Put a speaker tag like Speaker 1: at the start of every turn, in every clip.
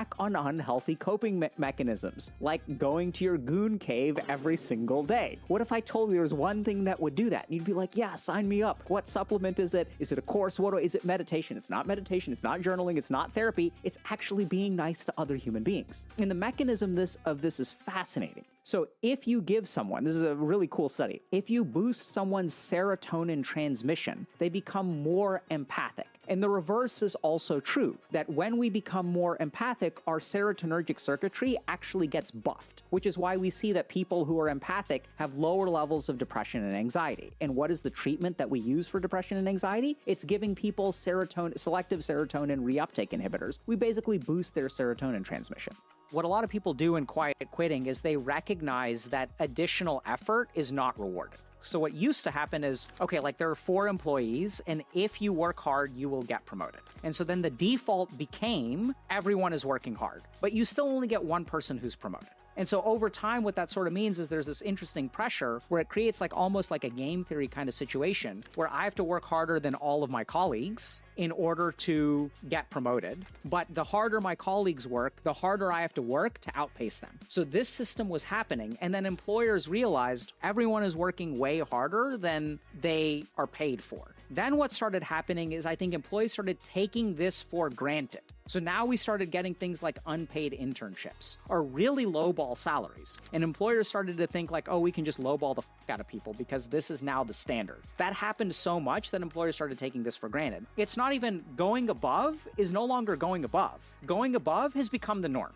Speaker 1: back on unhealthy coping mechanisms, like going to your goon cave every single day. What if I told you there was one thing that would do that? And you'd be like, yeah, sign me up. What supplement is it? Is it a course? Is it meditation? It's not meditation. It's not journaling. It's not therapy. It's actually being nice to other human beings. And the mechanism of this is fascinating. So if you give someone, this is a really cool study, if you boost someone's serotonin transmission, they become more empathic. And the reverse is also true, that when we become more empathic, our serotonergic circuitry actually gets buffed, which is why we see that people who are empathic have lower levels of depression and anxiety. And what is the treatment that we use for depression and anxiety? It's giving people selective serotonin reuptake inhibitors. We basically boost their serotonin transmission. What a lot of people do in quiet quitting is they recognize that additional effort is not rewarded. So what used to happen is, okay, like there are 4 employees, and if you work hard, you will get promoted. And so then the default became everyone is working hard, but you still only get one person who's promoted. And so over time, what that sort of means is there's this interesting pressure where it creates like almost like a game theory kind of situation where I have to work harder than all of my colleagues in order to get promoted. But the harder my colleagues work, the harder I have to work to outpace them. So this system was happening. And then employers realized everyone is working way harder than they are paid for. Then what started happening is I think employees started taking this for granted. So now we started getting things like unpaid internships or really lowball salaries. And employers started to think like, oh, we can just lowball the fuck out of people because this is now the standard. That happened so much that employers started taking this for granted. It's not even going above is no longer going above. Going above has become the norm.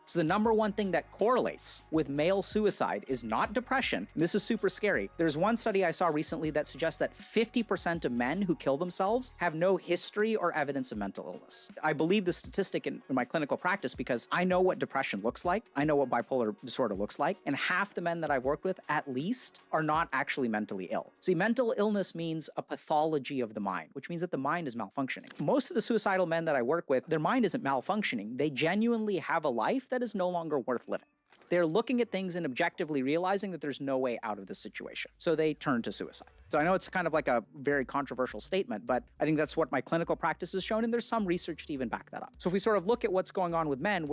Speaker 1: So the number one thing that correlates with male suicide is not depression. And this is super scary. There's one study I saw recently that suggests that 50% of men who kill themselves have no history or evidence of mental illness. I believe the statistic in my clinical practice because I know what depression looks like. I know what bipolar disorder looks like. And half the men that I've worked with, at least, are not actually mentally ill. See, mental illness means a pathology of the mind, which means that the mind is malfunctioning. Most of the suicidal men that I work with, their mind isn't malfunctioning. They genuinely have a life that is no longer worth living. They're looking at things and objectively realizing that there's no way out of this situation. So they turn to suicide. So I know it's kind of like a very controversial statement, but I think that's what my clinical practice has shown, and there's some research to even back that up. So if we sort of look at what's going on with men,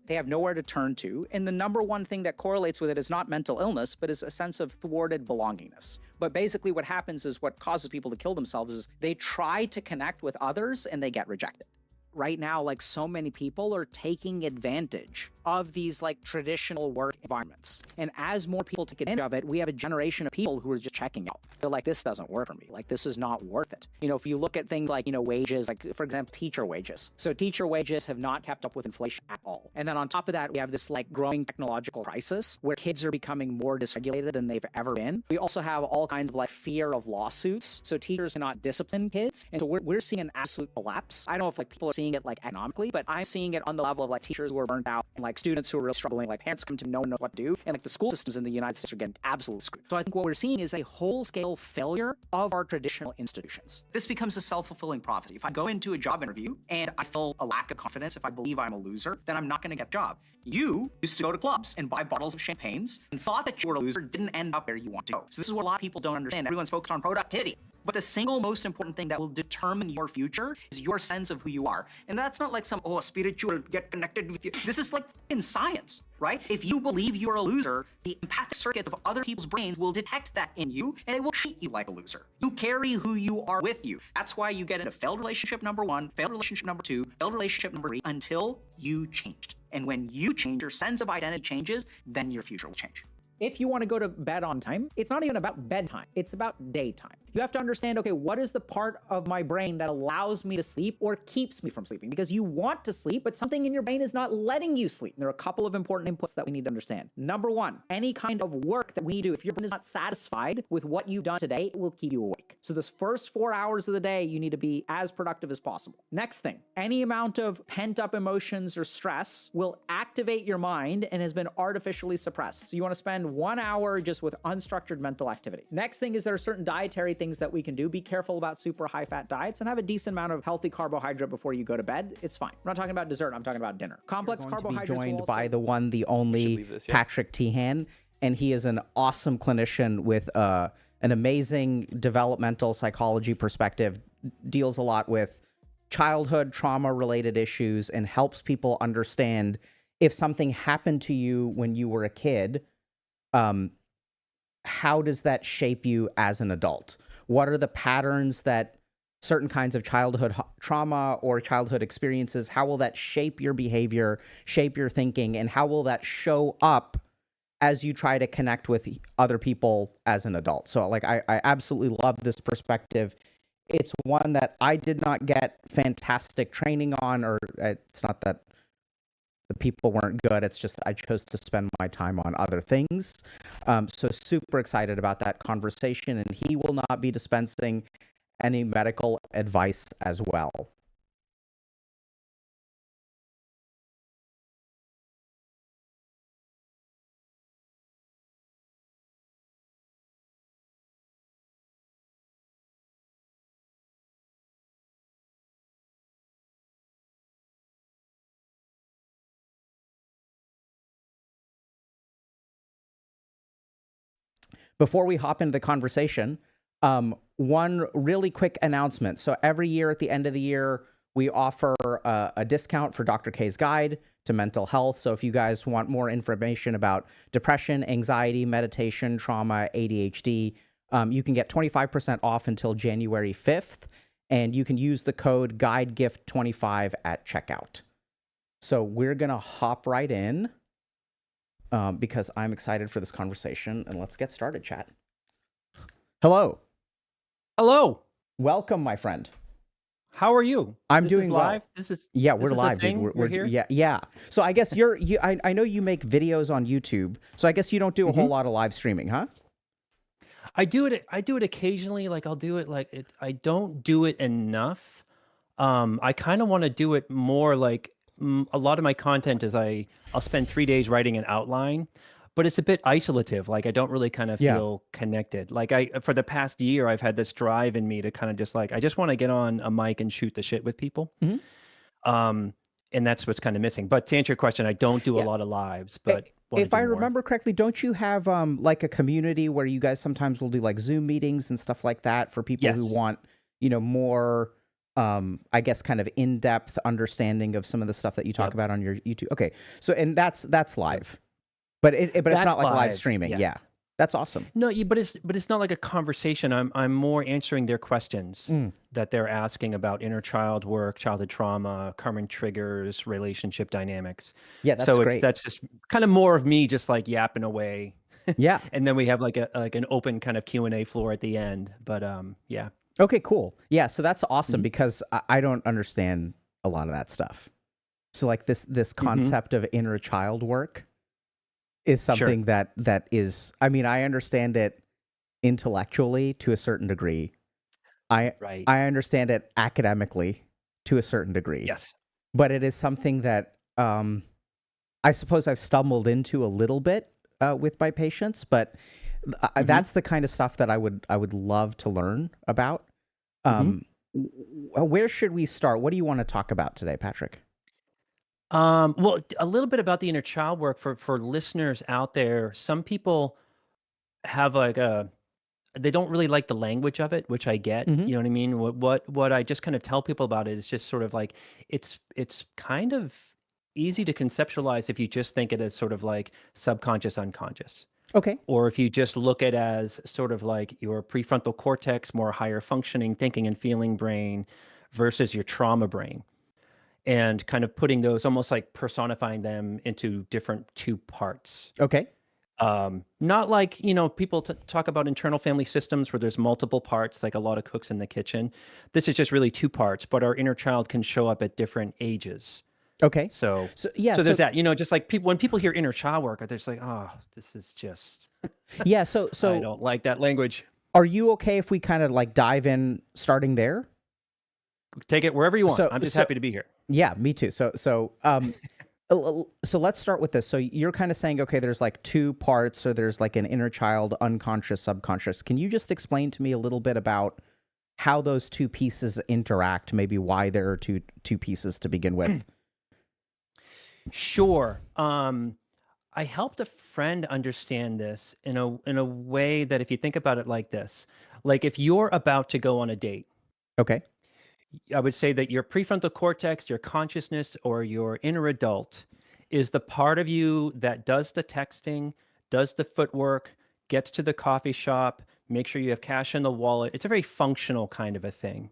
Speaker 1: they have nowhere to turn to, and the number one thing that correlates with it is not mental illness, but is a sense of thwarted belongingness. But basically what happens is what causes people to kill themselves is they try to connect with others and they get rejected. Right now, like so many people are taking advantage of these like traditional work environments. And as more people take advantage of it, we have a generation of people who are just checking out. They're like, this doesn't work for me. Like, this is not worth it. You know, if you look at things like, wages, like for example, teacher wages. So teacher wages have not kept up with inflation at all. And then on top of that, we have this like growing technological crisis where kids are becoming more dysregulated than they've ever been. We also have all kinds of like fear of lawsuits. So teachers cannot discipline kids. And so we're seeing an absolute collapse. I don't know if like people are seeing it like economically, but I'm seeing it on the level of like teachers who are burnt out and like students who are really struggling, like parents come to no one knows what to do, and like the school systems in the United States are getting absolutely screwed. So I think what we're seeing is a whole-scale failure of our traditional institutions. This becomes a self-fulfilling prophecy. If I go into a job interview and I feel a lack of confidence, if I believe I'm a loser, then I'm not going to get a job. You used to go to clubs and buy bottles of champagnes and thought that you were a loser, didn't end up where you want to go. So this is what a lot of people don't understand. Everyone's focused on productivity. But the single most important thing that will determine your future is your sense of who you are. And that's not like some, spiritual, get connected with you. This is like in science, right? If you believe you're a loser, the empathic circuit of other people's brains will detect that in you, and it will treat you like a loser. You carry who you are with you. That's why you get into failed relationship number 1, failed relationship number 2, failed relationship number 3, until you changed. And when you change, your sense of identity changes, then your future will change. If you want to go to bed on time, it's not even about bedtime. It's about daytime. You have to understand, okay, what is the part of my brain that allows me to sleep or keeps me from sleeping? Because you want to sleep, but something in your brain is not letting you sleep. There are a couple of important inputs that we need to understand. Number 1, any kind of work that we do, if your brain is not satisfied with what you've done today, it will keep you awake. So this first 4 hours of the day, you need to be as productive as possible. Next thing, any amount of pent-up emotions or stress will activate your mind and has been artificially suppressed. So you want to spend 1 hour just with unstructured mental activity. Next thing is there are certain dietary things that we can do. Be careful about super high-fat diets and have a decent amount of healthy carbohydrate before you go to bed. It's fine. I'm not talking about dessert. I'm talking about dinner. Complex carbohydrates. You're joined by the one, the only Patrick Tehan, and he is an awesome clinician with an amazing developmental psychology perspective. Deals a lot with
Speaker 2: childhood trauma related issues and helps people understand if something happened to you when you were a kid, um, how does that shape you as an adult? What are the patterns that certain kinds of childhood trauma or childhood experiences, how will that shape your behavior, shape your thinking, and how will that show up as you try to connect with other people as an adult? So like, I absolutely love this perspective. It's one that I did not get fantastic training on, or it's not that the people weren't good. It's just I chose to spend my time on other things. So super excited about that conversation, and he will not be dispensing any medical advice as well. Before we hop into the conversation, one really quick announcement. So every year at the end of the year, we offer a discount for Dr. K's Guide to Mental Health. So if you guys want more information about depression, anxiety, meditation, trauma, ADHD, you can get 25% off until January 5th, and you can use the code GUIDEGIFT25 at checkout. So we're going to hop right in. Because I'm excited for this conversation, and let's get started, chat. Hello.
Speaker 3: Hello.
Speaker 2: Welcome, my friend.
Speaker 3: How are you?
Speaker 2: I'm doing
Speaker 3: live.
Speaker 2: well.
Speaker 3: This is
Speaker 2: we're live, dude. We're
Speaker 3: here.
Speaker 2: Yeah. So I guess I know you make videos on YouTube. So I guess you don't do a whole lot of live streaming, huh?
Speaker 3: I do it occasionally. Like I'll do it like it. I don't do it enough. I kind of want to do it more. Like a lot of my content is I'll spend 3 days writing an outline, but it's a bit isolative. Like I don't really kind of feel connected. Like for the past year, I've had this drive in me to kind of just like, I just want to get on a mic and shoot the shit with people. And that's what's kind of missing. But to answer your question, I don't do a lot of lives, but
Speaker 2: if I remember correctly, don't you have like a community where you guys sometimes will do like Zoom meetings and stuff like that for people who want, more I guess kind of in-depth understanding of some of the stuff that you talk about on your YouTube. Okay. So, and that's live, but it's not like live streaming. Yes. Yeah. That's awesome.
Speaker 3: No, but it's not like a conversation. I'm more answering their questions that they're asking about inner child work, childhood trauma, current triggers, relationship dynamics.
Speaker 2: Yeah. That's great.
Speaker 3: That's just kind of more of me just like yapping away.
Speaker 2: Yeah.
Speaker 3: And then we have like an open kind of Q&A floor at the end. But yeah.
Speaker 2: Okay, cool. Yeah, so that's awesome because I don't understand a lot of that stuff. So like this concept of inner child work is something that is, I mean, I understand it intellectually to a certain degree. I understand it academically to a certain degree.
Speaker 3: Yes.
Speaker 2: But it is something that I suppose I've stumbled into a little bit with my patients, but that's the kind of stuff that I would love to learn about. Where should we start? What do you want to talk about today, Patrick?
Speaker 3: Well, a little bit about the inner child work for listeners out there. Some people have like they don't really like the language of it, which I get. You know what I mean? What I just kind of tell people about it is just sort of like it's kind of easy to conceptualize if you just think it as sort of like subconscious, unconscious.
Speaker 2: Okay.
Speaker 3: Or if you just look at it as sort of like your prefrontal cortex, more higher functioning thinking and feeling brain versus your trauma brain. And kind of putting those, almost like personifying them into different two parts.
Speaker 2: Okay.
Speaker 3: Not like, people talk about internal family systems where there's multiple parts, like a lot of cooks in the kitchen. This is just really two parts, but our inner child can show up at different ages.
Speaker 2: Okay.
Speaker 3: So there's that, just like when people hear inner child work, they're just like, oh, this is just,
Speaker 2: yeah. So
Speaker 3: I don't like that language.
Speaker 2: Are you okay if we kind of like dive in starting there?
Speaker 3: Take it wherever you want. I'm just happy to be here.
Speaker 2: Yeah, me too. So let's start with this. So you're kind of saying, okay, there's like two parts, so there's like an inner child, unconscious, subconscious. Can you just explain to me a little bit about how those two pieces interact, maybe why there are two pieces to begin with?
Speaker 3: Sure. I helped a friend understand this in a way that if you think about it like this, like if you're about to go on a date,
Speaker 2: okay,
Speaker 3: I would say that your prefrontal cortex, your consciousness, or your inner adult is the part of you that does the texting, does the footwork, gets to the coffee shop, make sure you have cash in the wallet. It's a very functional kind of a thing.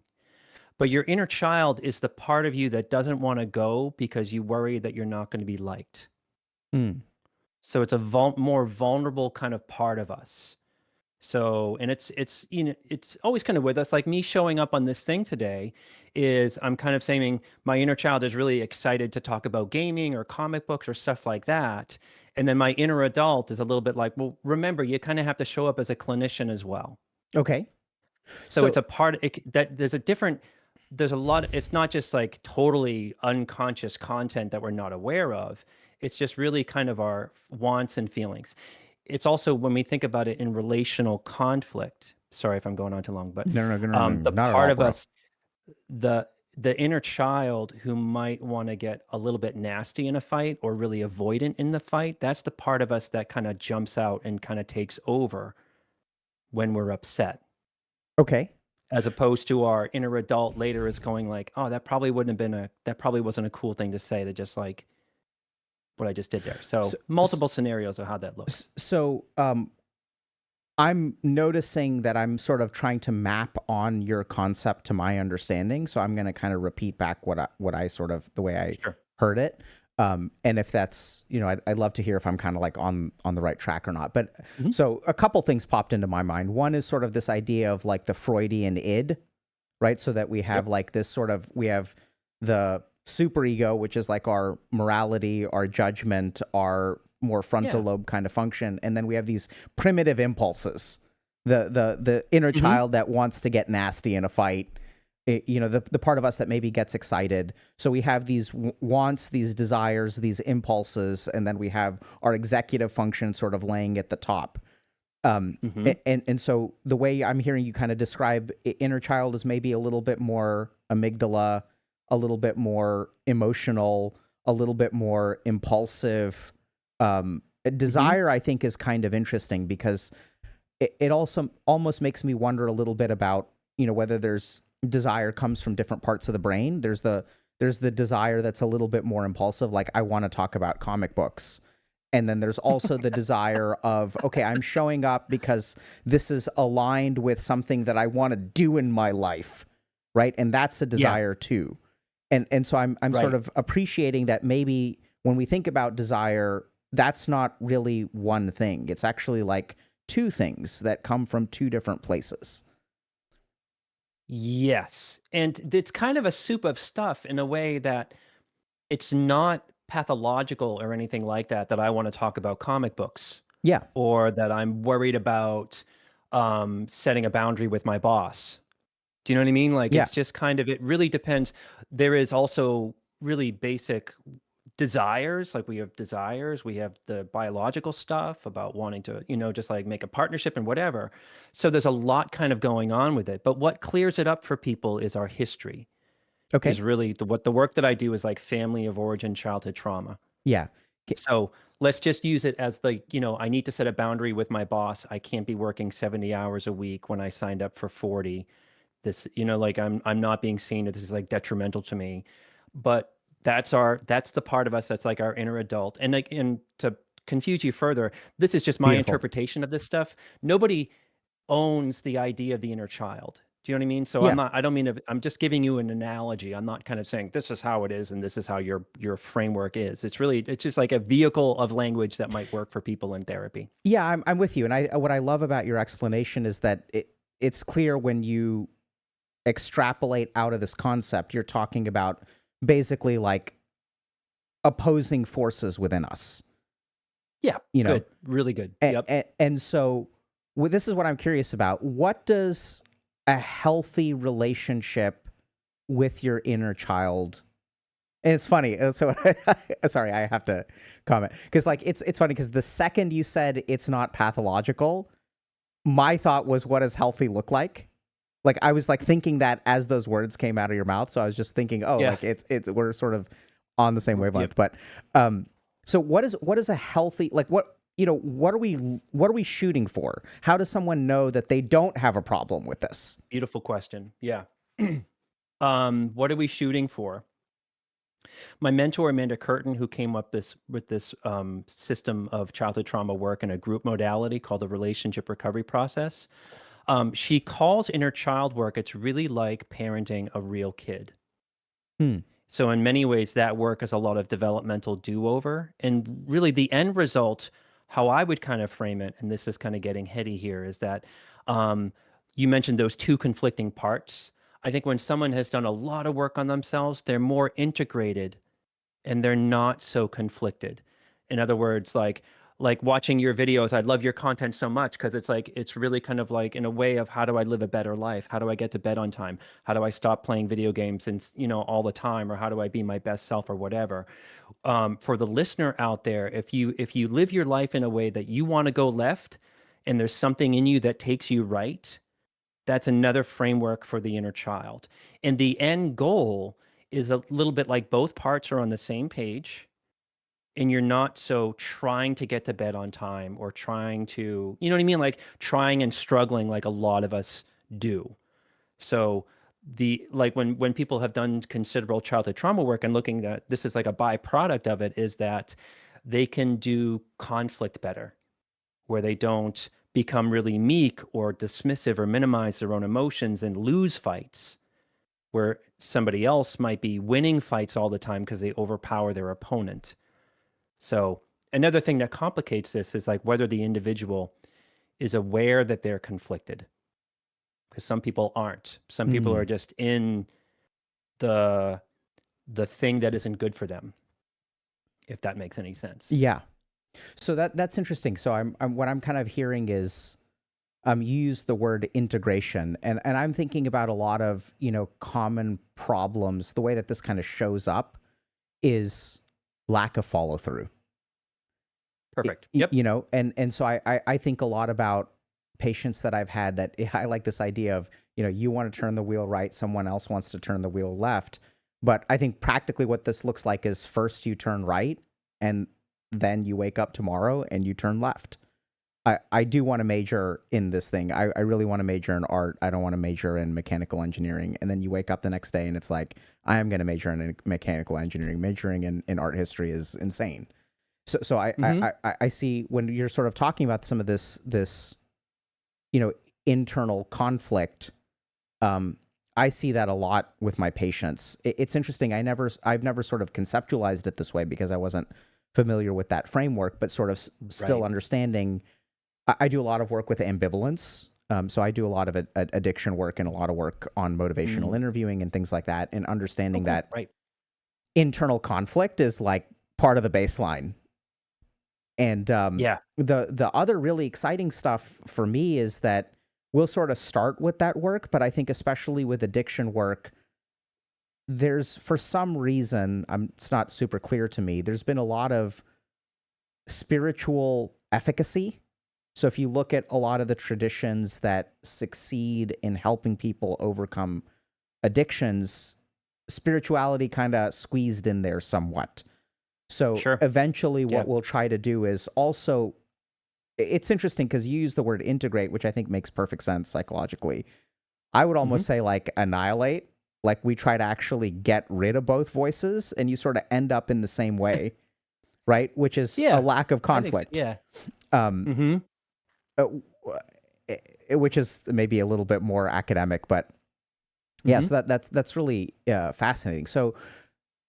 Speaker 3: But your inner child is the part of you that doesn't want to go because you worry that you're not going to be liked.
Speaker 2: Mm.
Speaker 3: So it's a more vulnerable kind of part of us. So, and it's it's always kind of with us. Like me showing up on this thing today is I'm kind of saying my inner child is really excited to talk about gaming or comic books or stuff like that. And then my inner adult is a little bit like, well, remember, you kind of have to show up as a clinician as well.
Speaker 2: Okay.
Speaker 3: So it's a part that there's a lot, it's not just like totally unconscious content that we're not aware of. It's just really kind of our wants and feelings. It's also when we think about it in relational conflict. Sorry if I'm going on too long, but
Speaker 2: No,
Speaker 3: the
Speaker 2: not at
Speaker 3: part
Speaker 2: all,
Speaker 3: of
Speaker 2: bro.
Speaker 3: us, the inner child who might want to get a little bit nasty in a fight or really avoidant in the fight, that's the part of us that kind of jumps out and kind of takes over when we're upset,
Speaker 2: Okay.
Speaker 3: as opposed to our inner adult later is going like, oh, that probably wasn't a cool thing to say, to just like what I just did there. So
Speaker 2: So,
Speaker 3: multiple scenarios of how that looks.
Speaker 2: so I'm noticing that I'm sort of trying to map on your concept to my understanding. So I'm going to kind of repeat back what I sort of the way I
Speaker 3: Sure.
Speaker 2: heard it. And if that's, I'd love to hear if I'm kind of like on the right track or not. But so a couple things popped into my mind. One is sort of this idea of like the Freudian id, right? So that we have like this sort of, we have the superego, which is like our morality, our judgment, our more frontal lobe kind of function, and then we have these primitive impulses, the inner child that wants to get nasty in a fight, the part of us that maybe gets excited. So we have these wants, these desires, these impulses, and then we have our executive function sort of laying at the top. And so the way I'm hearing you kind of describe inner child is maybe a little bit more amygdala, a little bit more emotional, a little bit more impulsive. Desire, I think, is kind of interesting because it also almost makes me wonder a little bit about, whether there's desire comes from different parts of the brain. There's the desire that's a little bit more impulsive, like I want to talk about comic books. And then there's also the desire of, okay, I'm showing up because this is aligned with something that I want to do in my life, right? And that's a desire too. And so I'm sort of appreciating that maybe when we think about desire, that's not really one thing. It's actually like two things that come from two different places.
Speaker 3: Yes. And it's kind of a soup of stuff in a way that it's not pathological or anything like that, that I want to talk about comic books
Speaker 2: Yeah.
Speaker 3: or that I'm worried about setting a boundary with my boss. Do you know what I mean? Like,
Speaker 2: Yeah.
Speaker 3: it's just kind of, it really depends. There is also really basic desires. Like we have desires, we have the biological stuff about wanting to, just like make a partnership and whatever. So there's a lot kind of going on with it. But what clears it up for people is our history.
Speaker 2: Okay.
Speaker 3: Is really what the work that I do is like family of origin, childhood trauma.
Speaker 2: Yeah.
Speaker 3: So let's just use it as like, I need to set a boundary with my boss. I can't be working 70 hours a week when I signed up for 40. This, like I'm not being seen, that this is like detrimental to me. But that's the part of us that's like our inner adult. And like, and to confuse you further, this is just my
Speaker 2: Beautiful.
Speaker 3: interpretation of this stuff. Nobody owns the idea of the inner child. Do you know what I mean? So
Speaker 2: Yeah.
Speaker 3: I don't mean to, I'm just giving you an analogy. I'm not kind of saying this is how it is and this is how your framework is. It's just like a vehicle of language that might work for people in therapy.
Speaker 2: Yeah, I'm with you. And what I love about your explanation is that it's clear when you extrapolate out of this concept, you're talking about basically like opposing forces within us.
Speaker 3: Yeah, good, really good.
Speaker 2: And so this is what I'm curious about. What does a healthy relationship with your inner child? And it's funny. So sorry, I have to comment because like it's funny because the second you said it's not pathological, my thought was, what does healthy look like? Like I was like thinking that as those words came out of your mouth. So I was just thinking, like it's we're sort of on the same wavelength. But so what is a healthy, like what are we shooting for? How does someone know that they don't have a problem with this?
Speaker 3: Beautiful question. Yeah. What are we shooting for? My mentor, Amanda Curtin, who came up with this system of childhood trauma work in a group modality called the relationship recovery process, she calls inner child work, it's really like parenting a real kid.
Speaker 2: Hmm.
Speaker 3: So in many ways, that work is a lot of developmental do-over. And really the end result, how I would kind of frame it, and this is kind of getting heady here, is that um, you mentioned those two conflicting parts. I think when someone has done a lot of work on themselves, they're more integrated and they're not so conflicted. In other words, like watching your videos, I love your content so much because it's like it's really kind of like in a way of how do I live a better life? How do I get to bed on time? How do I stop playing video games and all the time, or how do I be my best self or whatever? For the listener out there, if you live your life in a way that you want to go left, and there's something in you that takes you right, that's another framework for the inner child. And the end goal is a little bit like both parts are on the same page and you're not so trying to get to bed on time or trying to, you know what I mean? Like trying and struggling like a lot of us do. So the like when people have done considerable childhood trauma work and looking at this is like a byproduct of it is that they can do conflict better where they don't become really meek or dismissive or minimize their own emotions and lose fights, where somebody else might be winning fights all the time because they overpower their opponent. So another thing that complicates this is like whether the individual is aware that they're conflicted, because some people aren't. Some people are just in the thing that isn't good for them, if that makes any sense.
Speaker 2: Yeah. So that's interesting. So I'm what I'm kind of hearing is you use the word integration, and I'm thinking about a lot of common problems. The way that this kind of shows up is lack of follow through.
Speaker 3: Perfect. Yep.
Speaker 2: And so I think a lot about patients that I've had that I like this idea of you want to turn the wheel right, someone else wants to turn the wheel left, but I think practically what this looks like is first you turn right and then you wake up tomorrow and you turn left. I do want to major in this thing. I really want to major in art. I don't want to major in mechanical engineering. And then you wake up the next day and it's like, I am going to major in mechanical engineering. Majoring in art history is insane. So I see when you're sort of talking about some of this internal conflict. I see that a lot with my patients. It's interesting. I've never sort of conceptualized it this way because I wasn't familiar with that framework, but sort of still understanding. I do a lot of work with ambivalence. So I do a lot of addiction work and a lot of work on motivational interviewing and things like that, and understanding that internal conflict is like part of the baseline. And the other really exciting stuff for me is that we'll sort of start with that work, but I think especially with addiction work, there's, for some reason, it's not super clear to me, there's been a lot of spiritual efficacy. So if you look at a lot of the traditions that succeed in helping people overcome addictions, spirituality kind of squeezed in there somewhat. So eventually what we'll try to do is also, it's interesting because you use the word integrate, which I think makes perfect sense psychologically. I would almost say like annihilate, like we try to actually get rid of both voices and you sort of end up in the same way, right? Which is a lack of conflict. Which is maybe a little bit more academic, but so that's really fascinating. So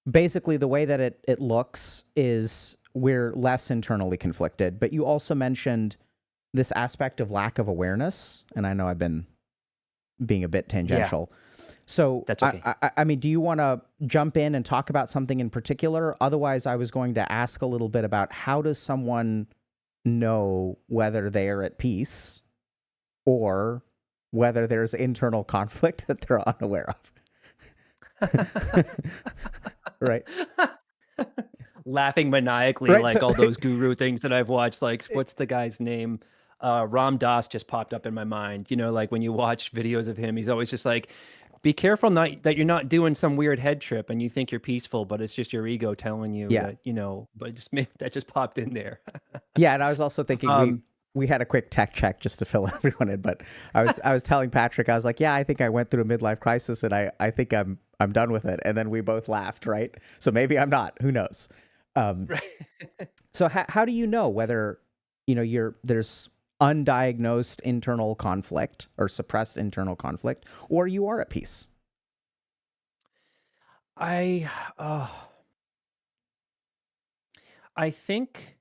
Speaker 2: basically the way that it looks is we're less internally conflicted, but you also mentioned this aspect of lack of awareness, and I know I've been being a bit tangential. So
Speaker 3: that's okay.
Speaker 2: I mean, do you want to jump in and talk about something in particular? Otherwise, I was going to ask a little bit about how does someone know whether they're at peace or whether there's internal conflict that they're unaware of. Right.
Speaker 3: Laughing maniacally, like all those guru things that I've watched. Like, what's the guy's name? Ram Dass just popped up in my mind. Like when you watch videos of him, he's always just like, be careful that you're not doing some weird head trip and you think you're peaceful, but it's just your ego telling you that, but that just popped in there.
Speaker 2: And I was also thinking we had a quick tech check just to fill everyone in, but I was telling Patrick, I was like, yeah, I think I went through a midlife crisis and I think I'm done with it. And then we both laughed, right? So maybe I'm not, who knows? So how do you know whether, there's undiagnosed internal conflict or suppressed internal conflict, or you are at peace?
Speaker 3: I I think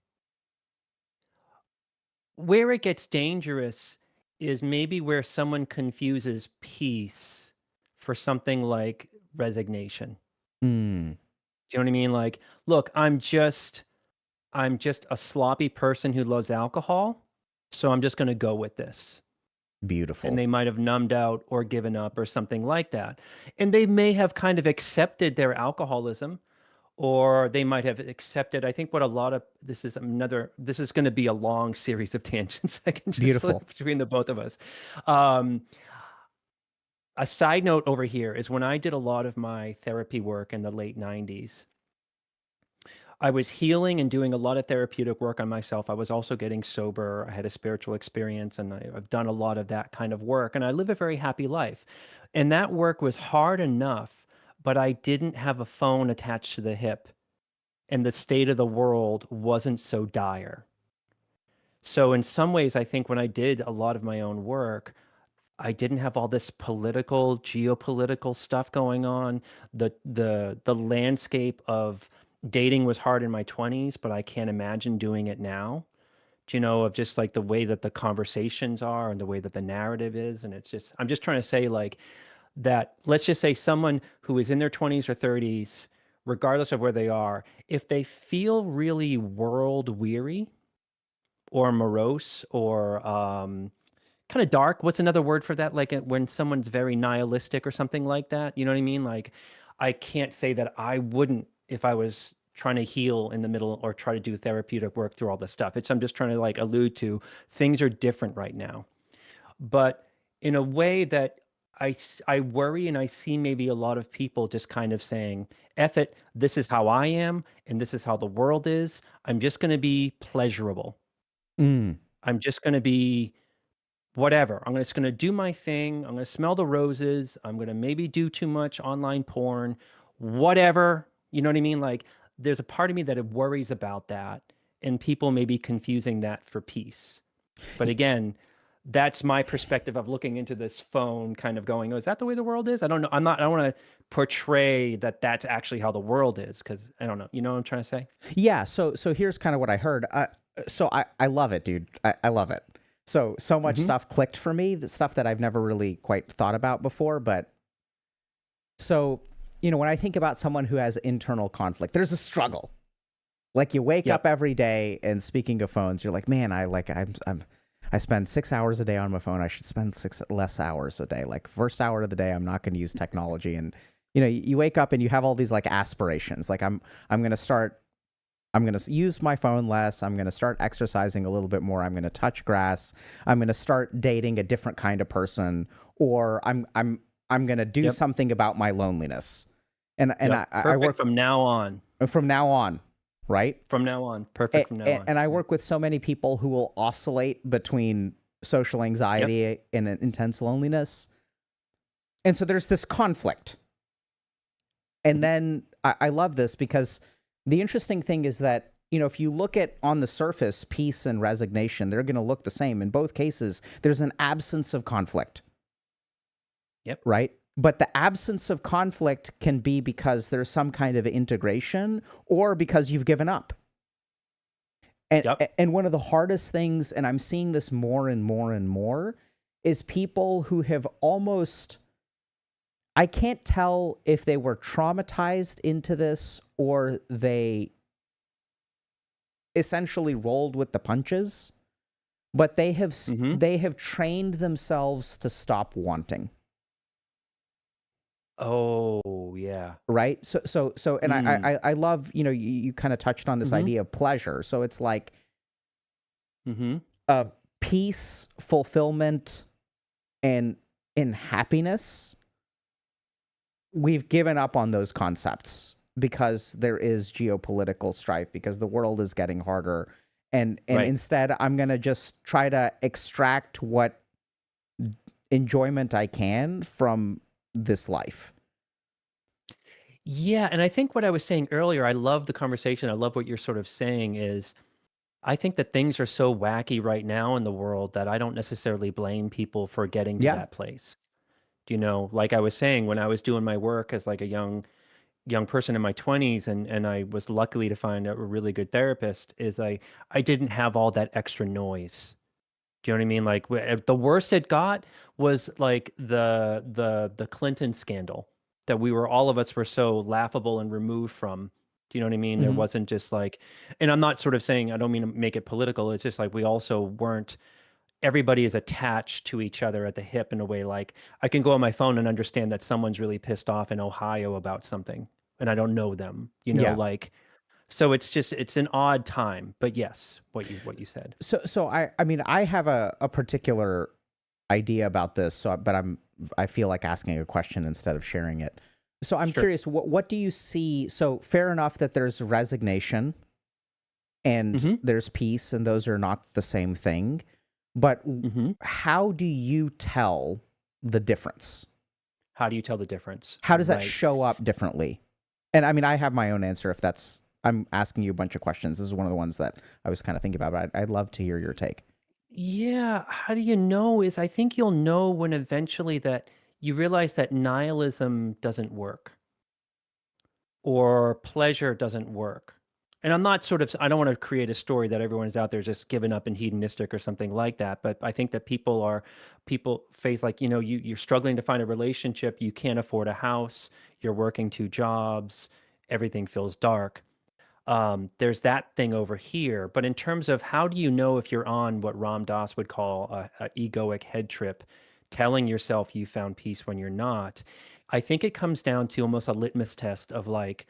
Speaker 3: where it gets dangerous is maybe where someone confuses peace for something like resignation.
Speaker 2: Mm,
Speaker 3: Do you know what I mean? Like, look, I'm just a sloppy person who loves alcohol, so I'm just going to go with this. And
Speaker 2: beautiful.
Speaker 3: they might have numbed out or given up or something like that. And they may have kind of accepted their alcoholism, or they might have accepted. I think what a lot of this is going to be a long series of tangents I can just
Speaker 2: Beautiful.
Speaker 3: slip between the both of us. Um, a side note over here is when I did a lot of my therapy work in the late 90s, I was healing and doing a lot of therapeutic work on myself. I was also getting sober. I had a spiritual experience, and I've done a lot of that kind of work. And I live a very happy life. And that work was hard enough, but I didn't have a phone attached to the hip, and the state of the world wasn't so dire. So, in some ways, I think when I did a lot of my own work, I didn't have all this political, geopolitical stuff going on. The landscape of dating was hard in my 20s, but I can't imagine doing it now. Do you know, of just like the way that the conversations are and the way that the narrative is. And it's just, I'm just trying to say like that, let's just say someone who is in their 20s or 30s, regardless of where they are, if they feel really world weary or morose or kind of dark. What's another word for that? Like when someone's very nihilistic or something like that. You know what I mean? Like I can't say that I wouldn't if I was trying to heal in the middle or try to do therapeutic work through all this stuff. I'm just trying to like allude to things are different right now. But in a way that I worry and I see maybe a lot of people just kind of saying, F it, this is how I am and this is how the world is. I'm just going to be pleasurable.
Speaker 2: Mm.
Speaker 3: I'm just going to be whatever. I'm just going to do my thing. I'm going to smell the roses. I'm going to maybe do too much online porn, whatever. You know what I mean? Like there's a part of me that it worries about that and people may be confusing that for peace. But again, that's my perspective of looking into this phone kind of going, oh, is that the way the world is? I don't know. I don't want to portray that that's actually how the world is. Cause I don't know. You know what I'm trying to say?
Speaker 2: Yeah. So here's kind of what I heard. So I love it, dude. I love it. So much stuff clicked for me, the stuff that I've never really quite thought about before. But so, when I think about someone who has internal conflict, there's a struggle. Like you wake up every day and speaking of phones, you're like, man, I spend 6 hours a day on my phone. I should spend less hours a day. Like first hour of the day, I'm not going to use technology. And, you wake up and you have all these like aspirations. Like I'm going to use my phone less. I'm going to start exercising a little bit more. I'm going to touch grass. I'm going to start dating a different kind of person, or I'm going to do something about my loneliness. And I work
Speaker 3: from now on.
Speaker 2: From now on, right?
Speaker 3: From now on. Perfect from now on.
Speaker 2: And I work with so many people who will oscillate between social anxiety and intense loneliness. And so there's this conflict. And then I love this because the interesting thing is that, if you look at on the surface, peace and resignation, they're going to look the same. In both cases, there's an absence of conflict.
Speaker 3: Yep.
Speaker 2: Right? But the absence of conflict can be because there's some kind of integration or because you've given up. And one of the hardest things, and I'm seeing this more and more and more, is people who have almost, I can't tell if they were traumatized into this or they essentially rolled with the punches, but they have trained themselves to stop wanting.
Speaker 3: Oh, yeah.
Speaker 2: Right? So and I love, you kind of touched on this idea of pleasure. So it's like peace, fulfillment, and happiness. We've given up on those concepts because there is geopolitical strife, because the world is getting harder. and
Speaker 3: Right.
Speaker 2: instead I'm going to just try to extract what enjoyment I can from this life.
Speaker 3: Yeah, and I think what I was saying earlier, I love the conversation. I love what you're sort of saying is I think that things are so wacky right now in the world that I don't necessarily blame people for getting to
Speaker 2: Yeah.
Speaker 3: that place. You know, like I was saying, when I was doing my work as like a young person in my 20s, and I was luckily to find a really good therapist, is I didn't have all that extra noise. Do you know what I mean? Like the worst it got was like the Clinton scandal that all of us were so laughable and removed from. Do you know what I mean? There
Speaker 2: Mhm.
Speaker 3: wasn't just like, and I'm not sort of saying, I don't mean to make it political. It's just like we also weren't, everybody is attached to each other at the hip in a way. Like I can go on my phone and understand that someone's really pissed off in Ohio about something and I don't know them,
Speaker 2: Yeah.
Speaker 3: like, so it's an odd time, but yes, what you said.
Speaker 2: So I mean, I have a particular idea about this, but I feel like asking a question instead of sharing it. So I'm
Speaker 3: Sure.
Speaker 2: curious, what do you see? So fair enough that there's resignation and
Speaker 3: Mhm.
Speaker 2: there's peace, and those are not the same thing. But
Speaker 3: Mm-hmm.
Speaker 2: how do you tell the difference?
Speaker 3: How do you tell the difference?
Speaker 2: How does that
Speaker 3: Right.
Speaker 2: show up differently? And I mean, I have my own answer if that's, I'm asking you a bunch of questions. This is one of the ones that I was kind of thinking about, but I'd love to hear your take.
Speaker 3: Yeah, how do you know is I think you'll know when eventually that you realize that nihilism doesn't work or pleasure doesn't work. And I'm not sort of, I don't want to create a story that everyone's out there just giving up and hedonistic or something like that. But I think that people face like, you're struggling to find a relationship, you can't afford a house, you're working 2 jobs, everything feels dark. There's that thing over here. But in terms of how do you know if you're on what Ram Dass would call a egoic head trip, telling yourself you found peace when you're not, I think it comes down to almost a litmus test of like,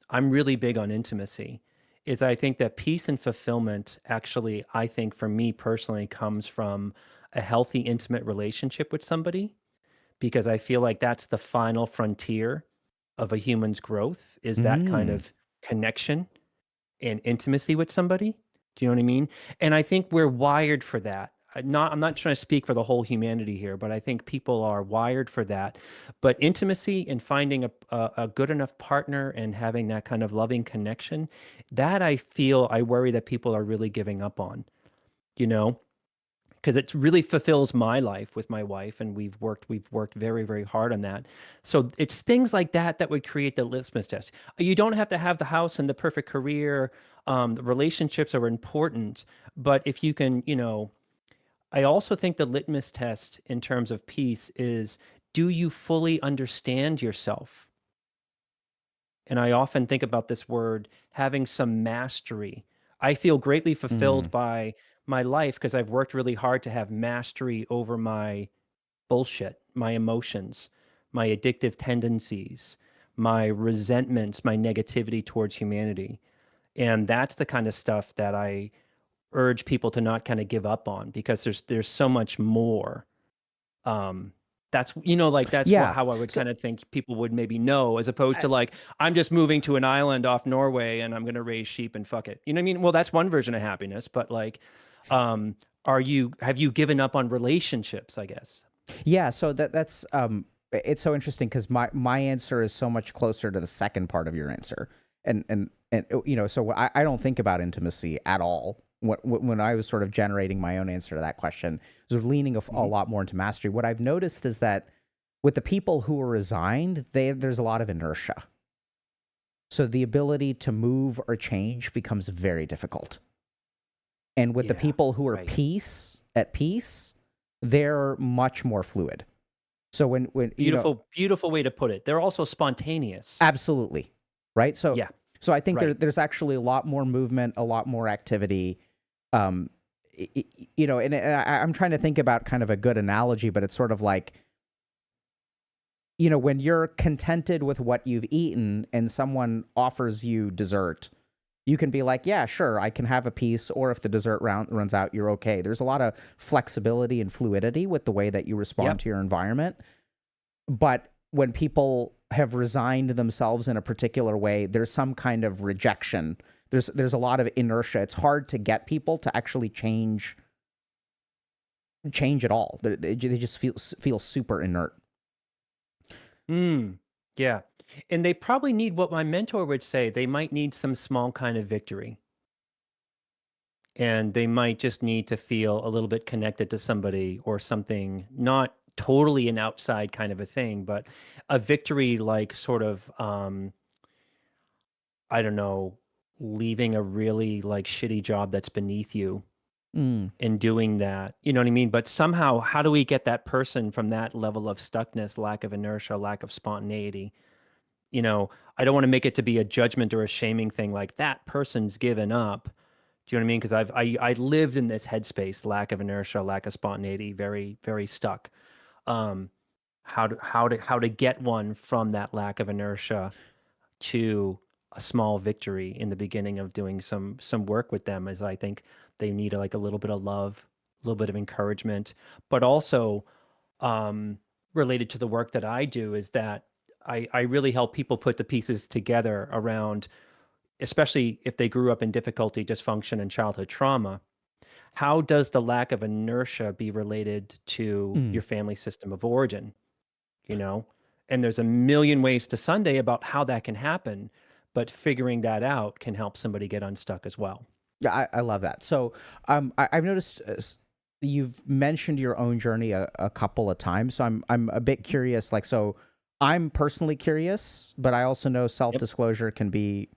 Speaker 3: I'm really big on intimacy. Is I think that peace and fulfillment actually, I think for me personally, comes from a healthy, intimate relationship with somebody, because I feel like that's the final frontier of a human's growth, is that kind
Speaker 2: Mm.
Speaker 3: of connection and intimacy with somebody. Do you know what I mean? And I think we're wired for that. I'm not trying to speak for the whole humanity here, but I think people are wired for that. But intimacy and finding a good enough partner and having that kind of loving connection, that I worry that people are really giving up on, you know? Because it really fulfills my life with my wife, and we've worked very, very hard on that. So it's things like that that would create the litmus test. You don't have to have the house and the perfect career. The relationships are important, but if you can, I also think the litmus test in terms of peace is, do you fully understand yourself? And I often think about this word, having some mastery. I feel greatly fulfilled
Speaker 2: Mm.
Speaker 3: by my life because I've worked really hard to have mastery over my bullshit, my emotions, my addictive tendencies, my resentments, my negativity towards humanity. And that's the kind of stuff that I urge people to not kind of give up on, because there's so much more. That's like that's
Speaker 2: Yeah.
Speaker 3: how I would
Speaker 2: So
Speaker 3: kind of think people would maybe know, as opposed to like, I'm just moving to an island off Norway and I'm going to raise sheep and fuck it. You know what I mean? Well, that's one version of happiness, but like, have you given up on relationships, I guess?
Speaker 2: yeah, so that's it's so interesting because my answer is so much closer to the second part of your answer, and so I don't think about intimacy at all. When I was sort of generating my own answer to that question, I was leaning a lot more into mastery. What I've noticed is that with the people who are resigned, there's a lot of inertia. So the ability to move or change becomes very difficult. And with the
Speaker 3: Yeah,
Speaker 2: people who are
Speaker 3: right.
Speaker 2: at peace, they're much more fluid. So when
Speaker 3: Beautiful way to put it. They're also spontaneous.
Speaker 2: absolutely, right?
Speaker 3: Yeah,
Speaker 2: So I think
Speaker 3: right.
Speaker 2: there's actually a lot more movement, a lot more activity. Um, and I'm trying to think about kind of a good analogy, but it's sort of like, when you're contented with what you've eaten and someone offers you dessert, you can be like, yeah, sure, I can have a piece, or if the dessert runs out, you're okay. There's a lot of flexibility and fluidity with the way that you respond
Speaker 3: Yep.
Speaker 2: to your environment. But when people have resigned themselves in a particular way, there's some kind of rejection. there's a lot of inertia. It's hard to get people to actually change at all. They just feel super inert.
Speaker 3: Yeah. And they probably need what my mentor would say. They might need some small kind of victory. And they might just need to feel a little bit connected to somebody or something, not totally an outside kind of a thing, but a victory like sort of, I don't know, leaving a really like shitty job that's beneath you and doing that. You know what I mean? But somehow, how do we get that person from that level of stuckness, lack of inertia, lack of spontaneity? You know, I don't want to make it to be a judgment or a shaming thing like that person's given up. Do you know what I mean? Because I lived in this headspace, lack of inertia, lack of spontaneity, very, very stuck. Um, how to get one from that lack of inertia to a small victory in the beginning of doing some work with them, is I think they need like a little bit of love, a little bit of encouragement, but also related to the work that I do is that I really help people put the pieces together around, especially if they grew up in difficulty, dysfunction, and childhood trauma. How does the lack of inertia be related to your family system of origin? You know, and there's a million ways to Sunday about how that can happen, but figuring that out can help somebody get unstuck as well.
Speaker 2: Yeah, I love that. So I've noticed you've mentioned your own journey a couple of times. So I'm a bit curious. Like, so I'm personally curious, but I also know self-disclosure can be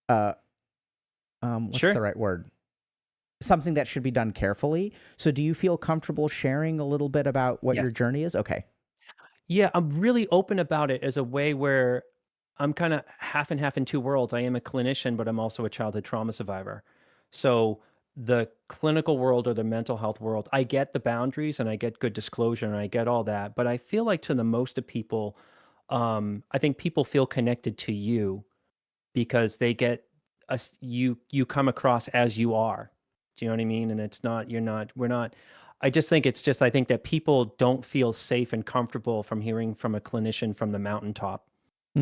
Speaker 2: what's
Speaker 3: Sure.
Speaker 2: the right word? Something that should be done carefully. So do you feel comfortable sharing a little bit about what your
Speaker 3: Yes.
Speaker 2: journey is? Okay.
Speaker 3: Yeah, I'm really open about it as a way where I'm kind of half and half in two worlds. I am a clinician, but I'm also a childhood trauma survivor. So the clinical world or the mental health world, I get the boundaries and I get good disclosure and I get all that. But I feel like to the most of people, I think people feel connected to you because they get us, you come across as you are. Do you know what I mean? And it's not, we're not. I just think it's just, I think that people don't feel safe and comfortable from hearing from a clinician from the mountaintop,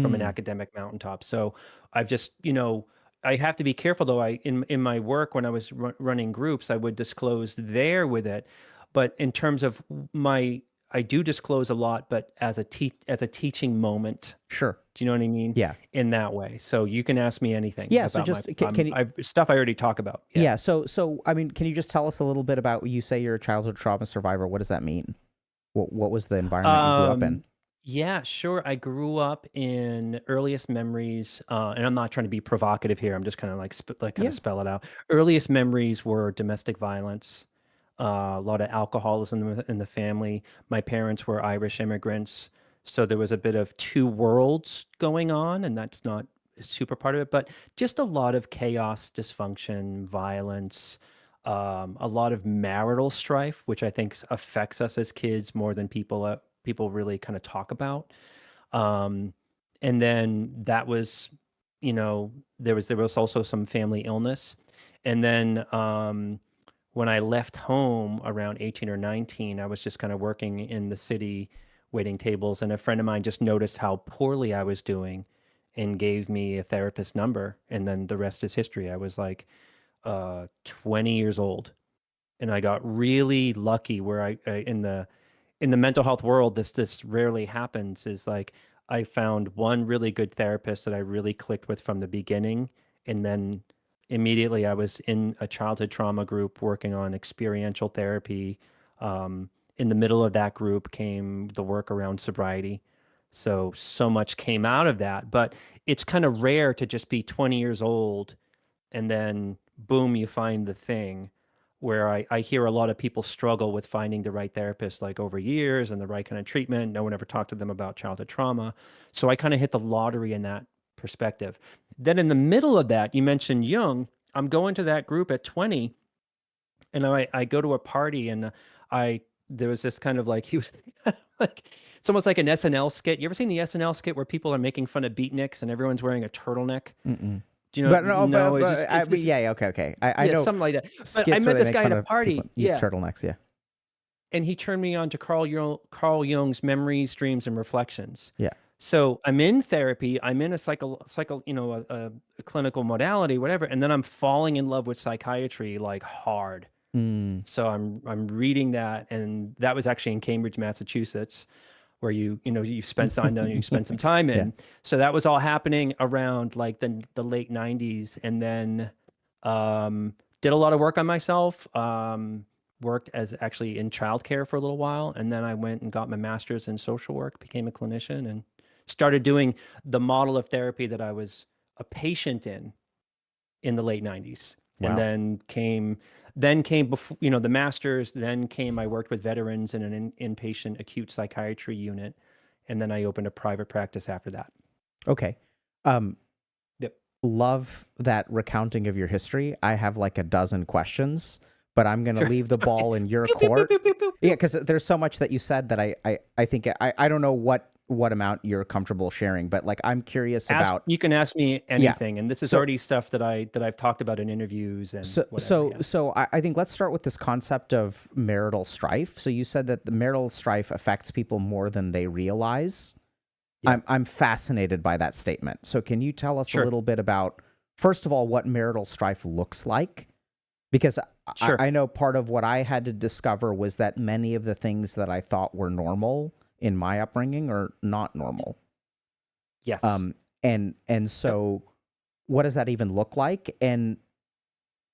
Speaker 3: from an academic mountaintop. So I've just, I have to be careful though. In my work when I was running groups, I would disclose there with it, but in terms of I do disclose a lot, but as a teaching moment.
Speaker 2: Sure.
Speaker 3: Do you know what I mean?
Speaker 2: Yeah.
Speaker 3: In that way. So you can ask me anything.
Speaker 2: Yeah. So
Speaker 3: about
Speaker 2: just
Speaker 3: my,
Speaker 2: can you?
Speaker 3: stuff I already talk about.
Speaker 2: Yeah. So I mean, can you just tell us a little bit about? You say you're a childhood trauma survivor. What does that mean? What was the environment you grew up in?
Speaker 3: Yeah, sure. I grew up in earliest memories, and I'm not trying to be provocative here. I'm just kind of like spell it out. Earliest memories were domestic violence, a lot of alcoholism in the family. My parents were Irish immigrants, so there was a bit of two worlds going on, and that's not a super part of it, but just a lot of chaos, dysfunction, violence, a lot of marital strife, which I think affects us as kids more than people really kind of talk about. Um, and then that was, there was also some family illness, and then when I left home around 18 or 19, I was just kind of working in the city, waiting tables, and a friend of mine just noticed how poorly I was doing, and gave me a therapist number, and then the rest is history. I was like 20 years old, and I got really lucky where I in the mental health world, this rarely happens, is like I found one really good therapist that I really clicked with from the beginning, and then immediately I was in a childhood trauma group working on experiential therapy. In the middle of that group came the work around sobriety. So much came out of that, but it's kind of rare to just be 20 years old and then boom, you find the thing. Where I hear a lot of people struggle with finding the right therapist like over years and the right kind of treatment. No one ever talked to them about childhood trauma. So I kind of hit the lottery in that perspective. Then in the middle of that, you mentioned Jung. I'm going to that group at 20, and I go to a party, and there was this kind of like, he was like, it's almost like an SNL skit. You ever seen the SNL skit where people are making fun of beatniks and everyone's wearing a turtleneck?
Speaker 2: Mm-mm.
Speaker 3: Do you know?
Speaker 2: But no,
Speaker 3: No,
Speaker 2: yeah, okay. I
Speaker 3: yeah,
Speaker 2: know
Speaker 3: something like that. But I
Speaker 2: skits where
Speaker 3: met
Speaker 2: they
Speaker 3: this
Speaker 2: make
Speaker 3: guy
Speaker 2: fun
Speaker 3: at a
Speaker 2: of
Speaker 3: party.
Speaker 2: people eat turtlenecks. Yeah.
Speaker 3: And he turned me on to Carl Jung's Memories, Dreams, and Reflections.
Speaker 2: Yeah.
Speaker 3: So I'm in therapy, I'm in a a clinical modality, whatever, and then I'm falling in love with psychiatry like hard.
Speaker 2: Mm.
Speaker 3: So I'm reading that, and that was actually in Cambridge, Massachusetts, where you spent some, I know you spent some time
Speaker 2: Yeah.
Speaker 3: in. So that was all happening around like the late 90s, and then did a lot of work on myself. Worked as actually in childcare for a little while, and then I went and got my master's in social work, became a clinician, and started doing the model of therapy that I was a patient in the late 90s. And
Speaker 2: Wow.
Speaker 3: then came before, the masters, then came I worked with veterans in an inpatient acute psychiatry unit, and then I opened a private practice after that.
Speaker 2: Okay. Um,
Speaker 3: Yep.
Speaker 2: love that recounting of your history. I have like a dozen questions, but I'm going to
Speaker 3: Sure.
Speaker 2: leave the
Speaker 3: Sorry.
Speaker 2: ball in your
Speaker 3: Pew, pew, pew,
Speaker 2: court.
Speaker 3: pew, pew, pew,
Speaker 2: Yeah,
Speaker 3: pew.
Speaker 2: because there's so much that you said that I think I don't know what amount you're comfortable sharing, but like I'm curious about.
Speaker 3: You can ask me
Speaker 2: Yeah.
Speaker 3: anything, and this is
Speaker 2: So
Speaker 3: already stuff that I've talked about in interviews and
Speaker 2: so
Speaker 3: whatever.
Speaker 2: so
Speaker 3: Yeah.
Speaker 2: so I think let's start with this concept of marital strife. So you said that the marital strife affects people more than they realize.
Speaker 3: Yeah.
Speaker 2: I'm fascinated by that statement. So can you tell us a
Speaker 3: Sure.
Speaker 2: little bit about, first of all, what marital strife looks like? Because
Speaker 3: Sure.
Speaker 2: I know part of what I had to discover was that many of the things that I thought were normal in my upbringing are not normal.
Speaker 3: Yes.
Speaker 2: And so what does that even look like? And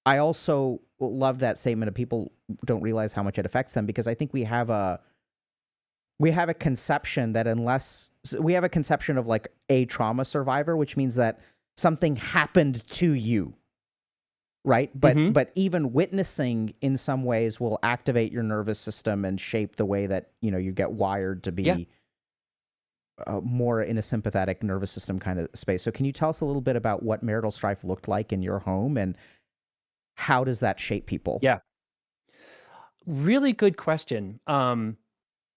Speaker 2: I also love that statement of people don't realize how much it affects them, because I think we have a conception that we have a conception of like a trauma survivor, which means that something happened to you, right? But even witnessing in some ways will activate your nervous system and shape the way that you get wired to be more in a sympathetic nervous system kind of space. So can you tell us a little bit about what marital strife looked like in your home, and how does that shape people?
Speaker 3: Yeah. Really good question.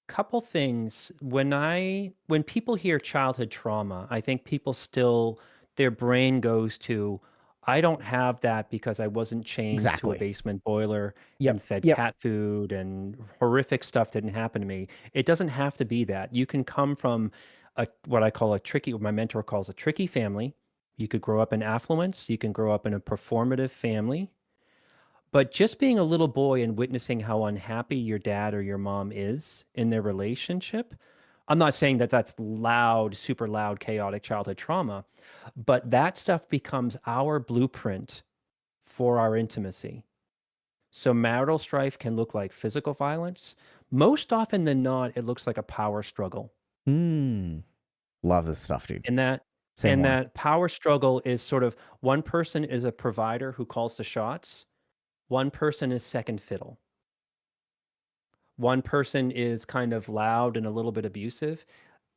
Speaker 3: Couple things. When people hear childhood trauma, I think people still, their brain goes to, I don't have that because I wasn't chained to a
Speaker 2: Exactly.
Speaker 3: basement boiler and
Speaker 2: Yep.
Speaker 3: fed
Speaker 2: Yep.
Speaker 3: cat food, and horrific stuff didn't happen to me. It doesn't have to be that. You can come from what I call what my mentor calls a tricky family. You could grow up in affluence. You can grow up in a performative family. But just being a little boy and witnessing how unhappy your dad or your mom is in their relationship, I'm not saying that that's loud, super loud, chaotic childhood trauma, but that stuff becomes our blueprint for our intimacy. So marital strife can look like physical violence. Most often than not, it looks like a power struggle.
Speaker 2: Love this stuff, dude.
Speaker 3: And that
Speaker 2: Say more.
Speaker 3: power struggle is sort of, one person is a provider who calls the shots, one person is second fiddle. One person is kind of loud and a little bit abusive.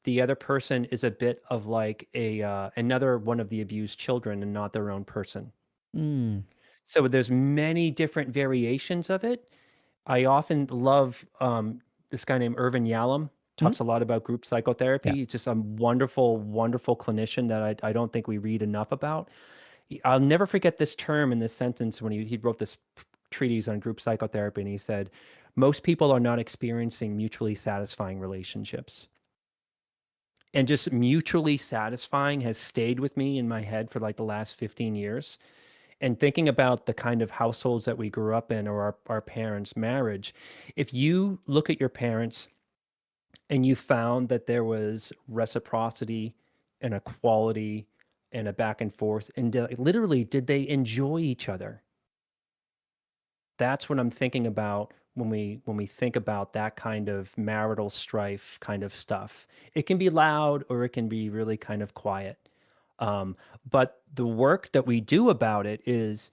Speaker 3: The other person is a bit of like another one of the abused children and not their own person.
Speaker 2: Mm.
Speaker 3: So there's many different variations of it. I often love this guy named Irvin Yalom,
Speaker 2: Mm.
Speaker 3: talks a lot about group psychotherapy.
Speaker 2: Yeah.
Speaker 3: He's just a wonderful, wonderful clinician that I don't think we read enough about. I'll never forget this term in this sentence when he wrote this treatise on group psychotherapy, and he said, most people are not experiencing mutually satisfying relationships. And just mutually satisfying has stayed with me in my head for like the last 15 years. And thinking about the kind of households that we grew up in, or our parents' marriage, if you look at your parents and you found that there was reciprocity and equality and a back and forth, and literally, did they enjoy each other? That's what I'm thinking about when we think about that kind of marital strife kind of stuff. It can be loud or it can be really kind of quiet. But the work that we do about it is,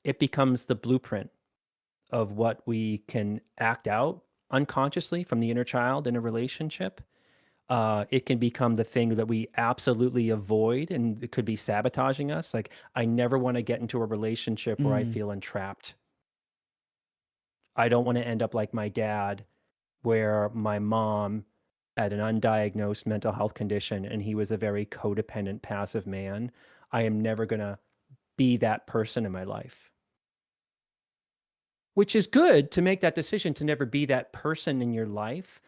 Speaker 3: it becomes the blueprint of what we can act out unconsciously from the inner child in a relationship. It can become the thing that we absolutely avoid, and it could be sabotaging us. Like, I never want to get into a relationship where I
Speaker 2: Mm.
Speaker 3: feel entrapped. I don't want to end up like my dad, where my mom had an undiagnosed mental health condition and he was a very codependent, passive man. I am never going to be that person in my life. Which is good to make that decision to never be that person in your life.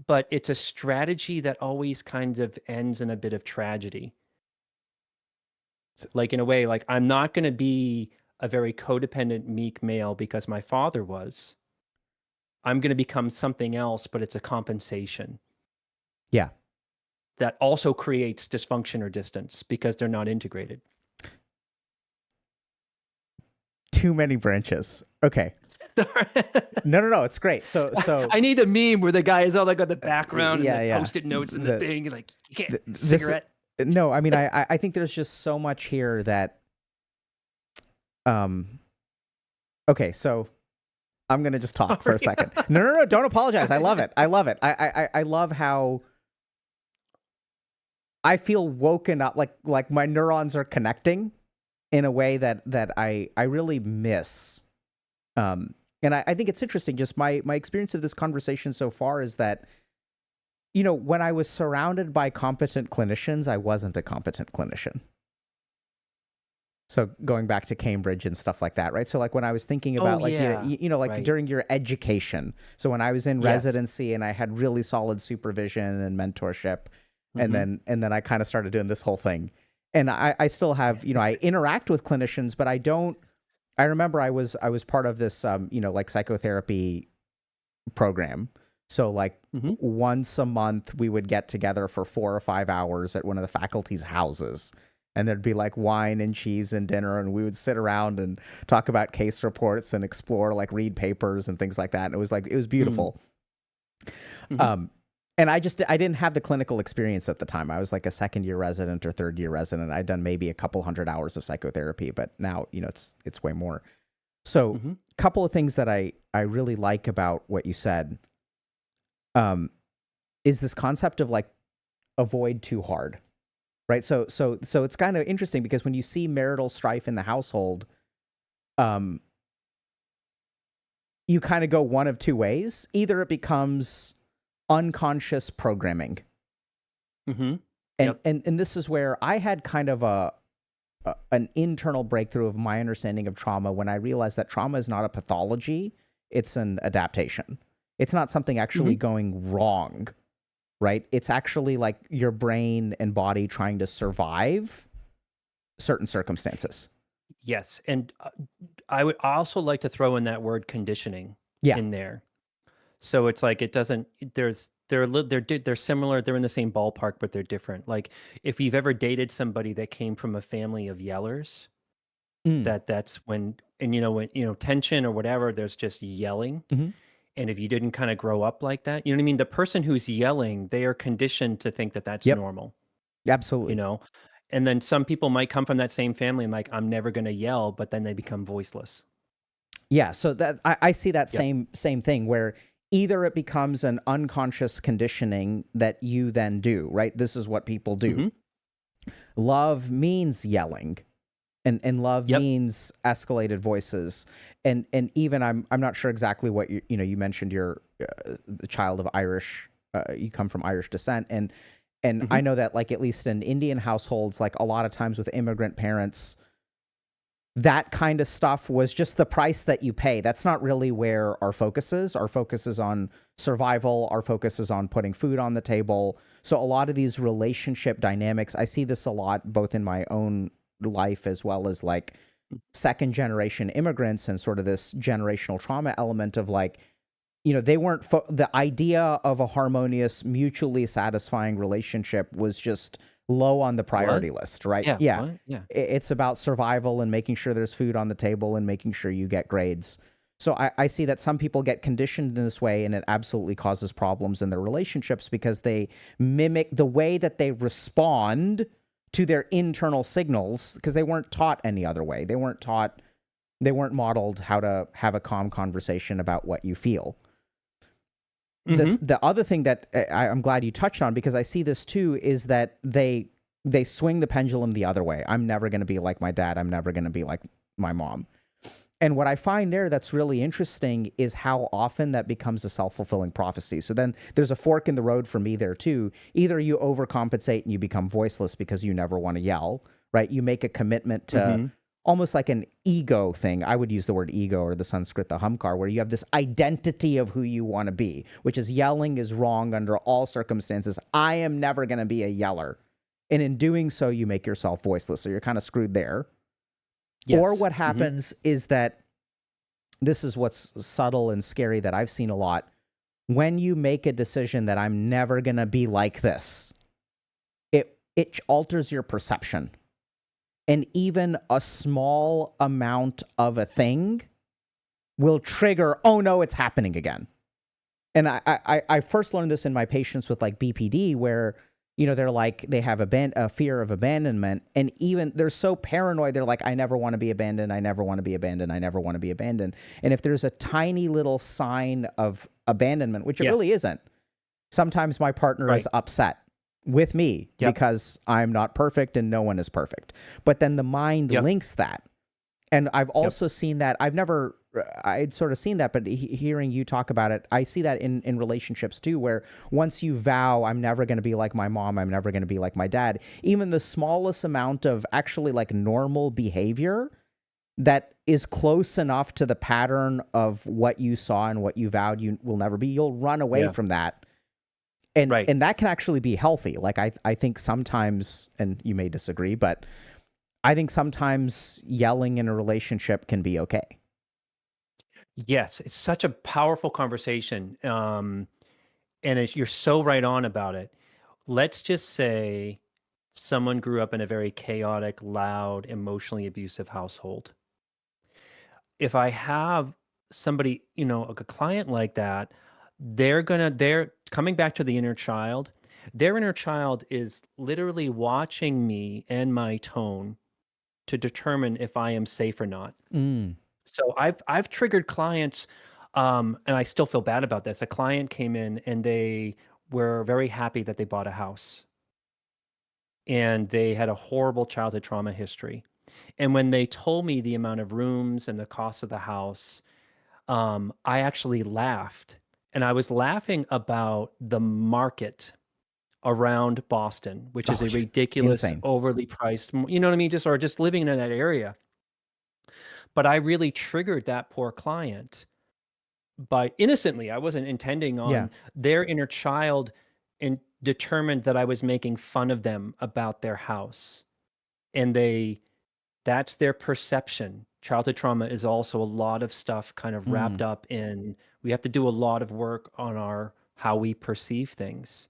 Speaker 3: but it's a strategy that always kind of ends in a bit of tragedy. Like in a way, like I'm not going to be a very codependent, meek male because my father was. I'm going to become something else, but it's a compensation
Speaker 2: Yeah.
Speaker 3: that also creates dysfunction or distance because they're not integrated.
Speaker 2: Too many branches. Okay. No. It's great. So
Speaker 3: I need a meme where the guy is all like on the background and the
Speaker 2: yeah.
Speaker 3: Post-it notes and the thing, like you can't
Speaker 2: this-
Speaker 3: cigarette.
Speaker 2: No, I mean, I think there's just so much here that, okay, so I'm going to just talk for a second. No, don't apologize. I love it. I love it. I love how I feel woken up, like my neurons are connecting in a way that I really miss. And I think it's interesting, just my experience of this conversation so far is that, you know, when I was surrounded by competent clinicians, I wasn't a competent clinician. So going back to Cambridge and stuff like that, right? So like when I was thinking about you know, like
Speaker 3: right.
Speaker 2: during your education. So when I was in residency and I had really solid supervision and mentorship, and then I kind of started doing this whole thing. And I still have, you know, I interact with clinicians, but I don't. I remember I was part of this, you know, like psychotherapy program. So like once a month we would get together for 4 or 5 hours at one of the faculty's houses. And there'd be like wine and cheese and dinner, and we would sit around and talk about case reports and explore, like read papers and things like that. And it was beautiful. And I didn't have the clinical experience at the time. I was like a second-year resident or third-year resident. I'd done maybe a couple hundred hours of psychotherapy, but now, you know, it's way more. So a couple of things that I really like about what you said is this concept of like avoid too hard, right? So it's kind of interesting because when you see marital strife in the household, you kind of go one of two ways. Either it becomes unconscious programming. And this is where I had kind of an internal breakthrough of my understanding of trauma when I realized that trauma is not a pathology, it's an adaptation. It's not something actually going wrong, right? It's actually like your brain and body trying to survive certain circumstances.
Speaker 3: Yes, and I would also like to throw in that word conditioning in there. So it's like it doesn't. They're similar. They're in the same ballpark, but they're different. Like if you've ever dated somebody that came from a family of yellers, that's when tension or whatever. There's just yelling, and if you didn't kind of grow up like that, you know what I mean. The person who's yelling, they are conditioned to think that that's normal.
Speaker 2: Absolutely.
Speaker 3: You know, and then some people might come from that same family and like I'm never going to yell, but then they become voiceless.
Speaker 2: Yeah. So that I see that same thing where either it becomes an unconscious conditioning that you then do, right? This is what people do. Love means yelling, and love means escalated voices. And even I'm not sure exactly what you mentioned you're the child of Irish, you come from Irish descent, and I know that like at least in Indian households, like a lot of times with immigrant parents, that kind of stuff was just the price that you pay. That's not really where our focus is. Our focus is on survival. Our focus is on putting food on the table. So a lot of these relationship dynamics, I see this a lot both in my own life as well as like second generation immigrants and sort of this generational trauma element of like, you know, they weren't, the idea of a harmonious, mutually satisfying relationship was just low on the priority list, right?
Speaker 3: Yeah.
Speaker 2: It's about survival and making sure there's food on the table and making sure you get grades. So I see that some people get conditioned in this way, and it absolutely causes problems in their relationships because they mimic the way that they respond to their internal signals because they weren't taught any other way. They weren't modeled how to have a calm conversation about what you feel. The other thing that I'm glad you touched on, because I see this too, is that they swing the pendulum the other way. I'm never going to be like my dad. I'm never going to be like my mom. And what I find there that's really interesting is how often that becomes a self-fulfilling prophecy. So then there's a fork in the road for me there too. Either you overcompensate and you become voiceless because you never want to yell, right? You make a commitment to almost like an ego thing. I would use the word ego, or the Sanskrit, the Humkar, where you have this identity of who you want to be, which is yelling is wrong under all circumstances. I am never going to be a yeller. And in doing so, you make yourself voiceless. So you're kind of screwed there.
Speaker 3: Yes.
Speaker 2: Or what happens is that, this is what's subtle and scary that I've seen a lot. When you make a decision that I'm never going to be like this, it alters your perception. And even a small amount of a thing will trigger, oh no, it's happening again. And I first learned this in my patients with like BPD, where, you know, they're like, they have a fear of abandonment. And even they're so paranoid, they're like, I never want to be abandoned. I never want to be abandoned. I never want to be abandoned. And if there's a tiny little sign of abandonment, which it really isn't, sometimes my partner is upset with me because I'm not perfect and no one is perfect. But then the mind links that. And I've also seen that. I'd sort of seen that, but hearing you talk about it, I see that in relationships too, where once you vow, I'm never going to be like my mom, I'm never going to be like my dad, even the smallest amount of actually like normal behavior that is close enough to the pattern of what you saw and what you vowed you will never be, you'll run away from that. And that can actually be healthy. Like I think sometimes, and you may disagree, but I think sometimes yelling in a relationship can be okay.
Speaker 3: Yes, it's such a powerful conversation. And you're so right on about it. Let's just say someone grew up in a very chaotic, loud, emotionally abusive household. If I have somebody, you know, a client like that, they're coming back to the inner child. Their inner child is literally watching me and my tone to determine if I am safe or not. So I've triggered clients, and I still feel bad about this. A client came in and they were very happy that they bought a house, and they had a horrible childhood trauma history. And when they told me the amount of rooms and the cost of the house, I actually laughed. And I was laughing about the market around Boston, which is a ridiculous, overly priced, you know what I mean? Just living in that area. But I really triggered that poor client by innocently. I wasn't intending on their inner child, and determined that I was making fun of them about their house. And that's their perception. Childhood trauma is also a lot of stuff kind of wrapped up in, we have to do a lot of work on how we perceive things.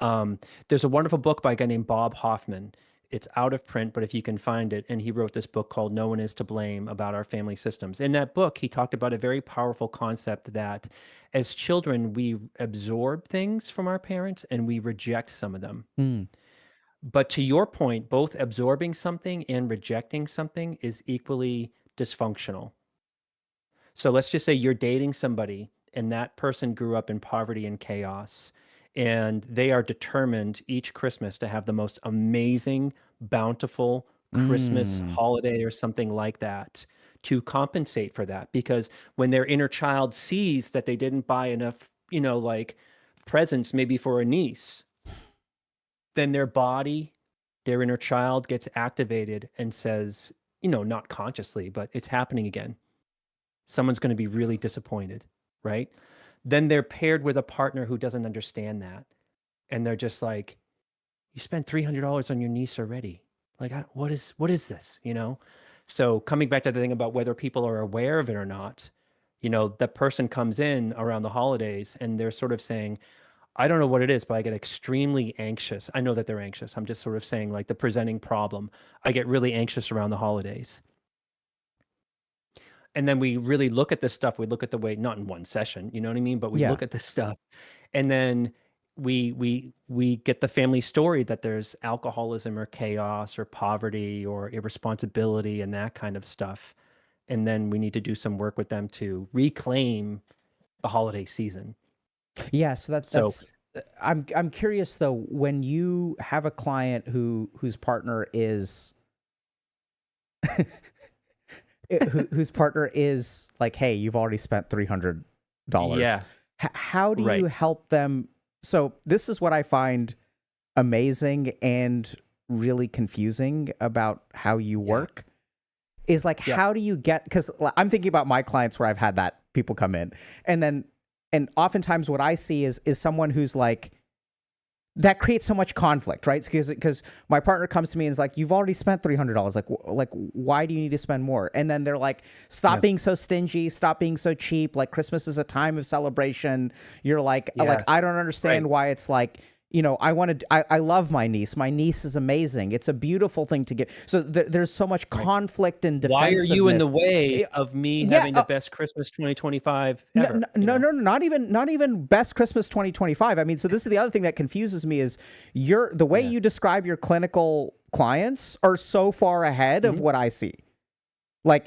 Speaker 3: There's a wonderful book by a guy named Bob Hoffman. It's out of print, but if you can find it, and he wrote this book called No One Is to Blame, about our family systems. In that book, he talked about a very powerful concept that as children, we absorb things from our parents and we reject some of them. But to your point, both absorbing something and rejecting something is equally dysfunctional. So let's just say you're dating somebody and that person grew up in poverty and chaos, and they are determined each Christmas to have the most amazing, bountiful Christmas holiday or something like that, to compensate for that. Because when their inner child sees that they didn't buy enough, you know, like presents maybe for a niece, then their body, their inner child gets activated and says, you know, not consciously, but it's happening again. Someone's going to be really disappointed, right? Then they're paired with a partner who doesn't understand that. And they're just like, you spent $300 on your niece already. Like, what is this, you know? So coming back to the thing about whether people are aware of it or not, you know, the person comes in around the holidays and they're sort of saying, I don't know what it is, but I get extremely anxious. I know that they're anxious. I'm just sort of saying, like, the presenting problem. I get really anxious around the holidays. And then we really look at this stuff. We look at the way, not in one session, you know what I mean? But we look at this stuff, and then we get the family story that there's alcoholism or chaos or poverty or irresponsibility and that kind of stuff. And then we need to do some work with them to reclaim the holiday season.
Speaker 2: Yeah, so that's I'm curious though, when you have a client whose partner is whose partner is like, hey, you've already spent $300.
Speaker 3: Yeah.
Speaker 2: How do you help them? So this is what I find amazing and really confusing about how you work is like,
Speaker 3: Yeah.
Speaker 2: how do you get, because I'm thinking about my clients where I've had that people come in, and oftentimes what I see is someone who's like, that creates so much conflict, right? Because my partner comes to me and is like, you've already spent $300. Like, why do you need to spend more? And then they're like, stop being so stingy, stop being so cheap. Like, Christmas is a time of celebration. You're like,
Speaker 3: Yes.
Speaker 2: I don't understand why it's like, you know, I love my niece. My niece is amazing. It's a beautiful thing to give. So there's so much conflict and
Speaker 3: Why
Speaker 2: defensiveness.
Speaker 3: are you in the way of me having the best Christmas 2025 ever?
Speaker 2: No, not even best Christmas 2025. I mean, so this is the other thing that confuses me is the way you describe your clinical clients are so far ahead of what I see. Like,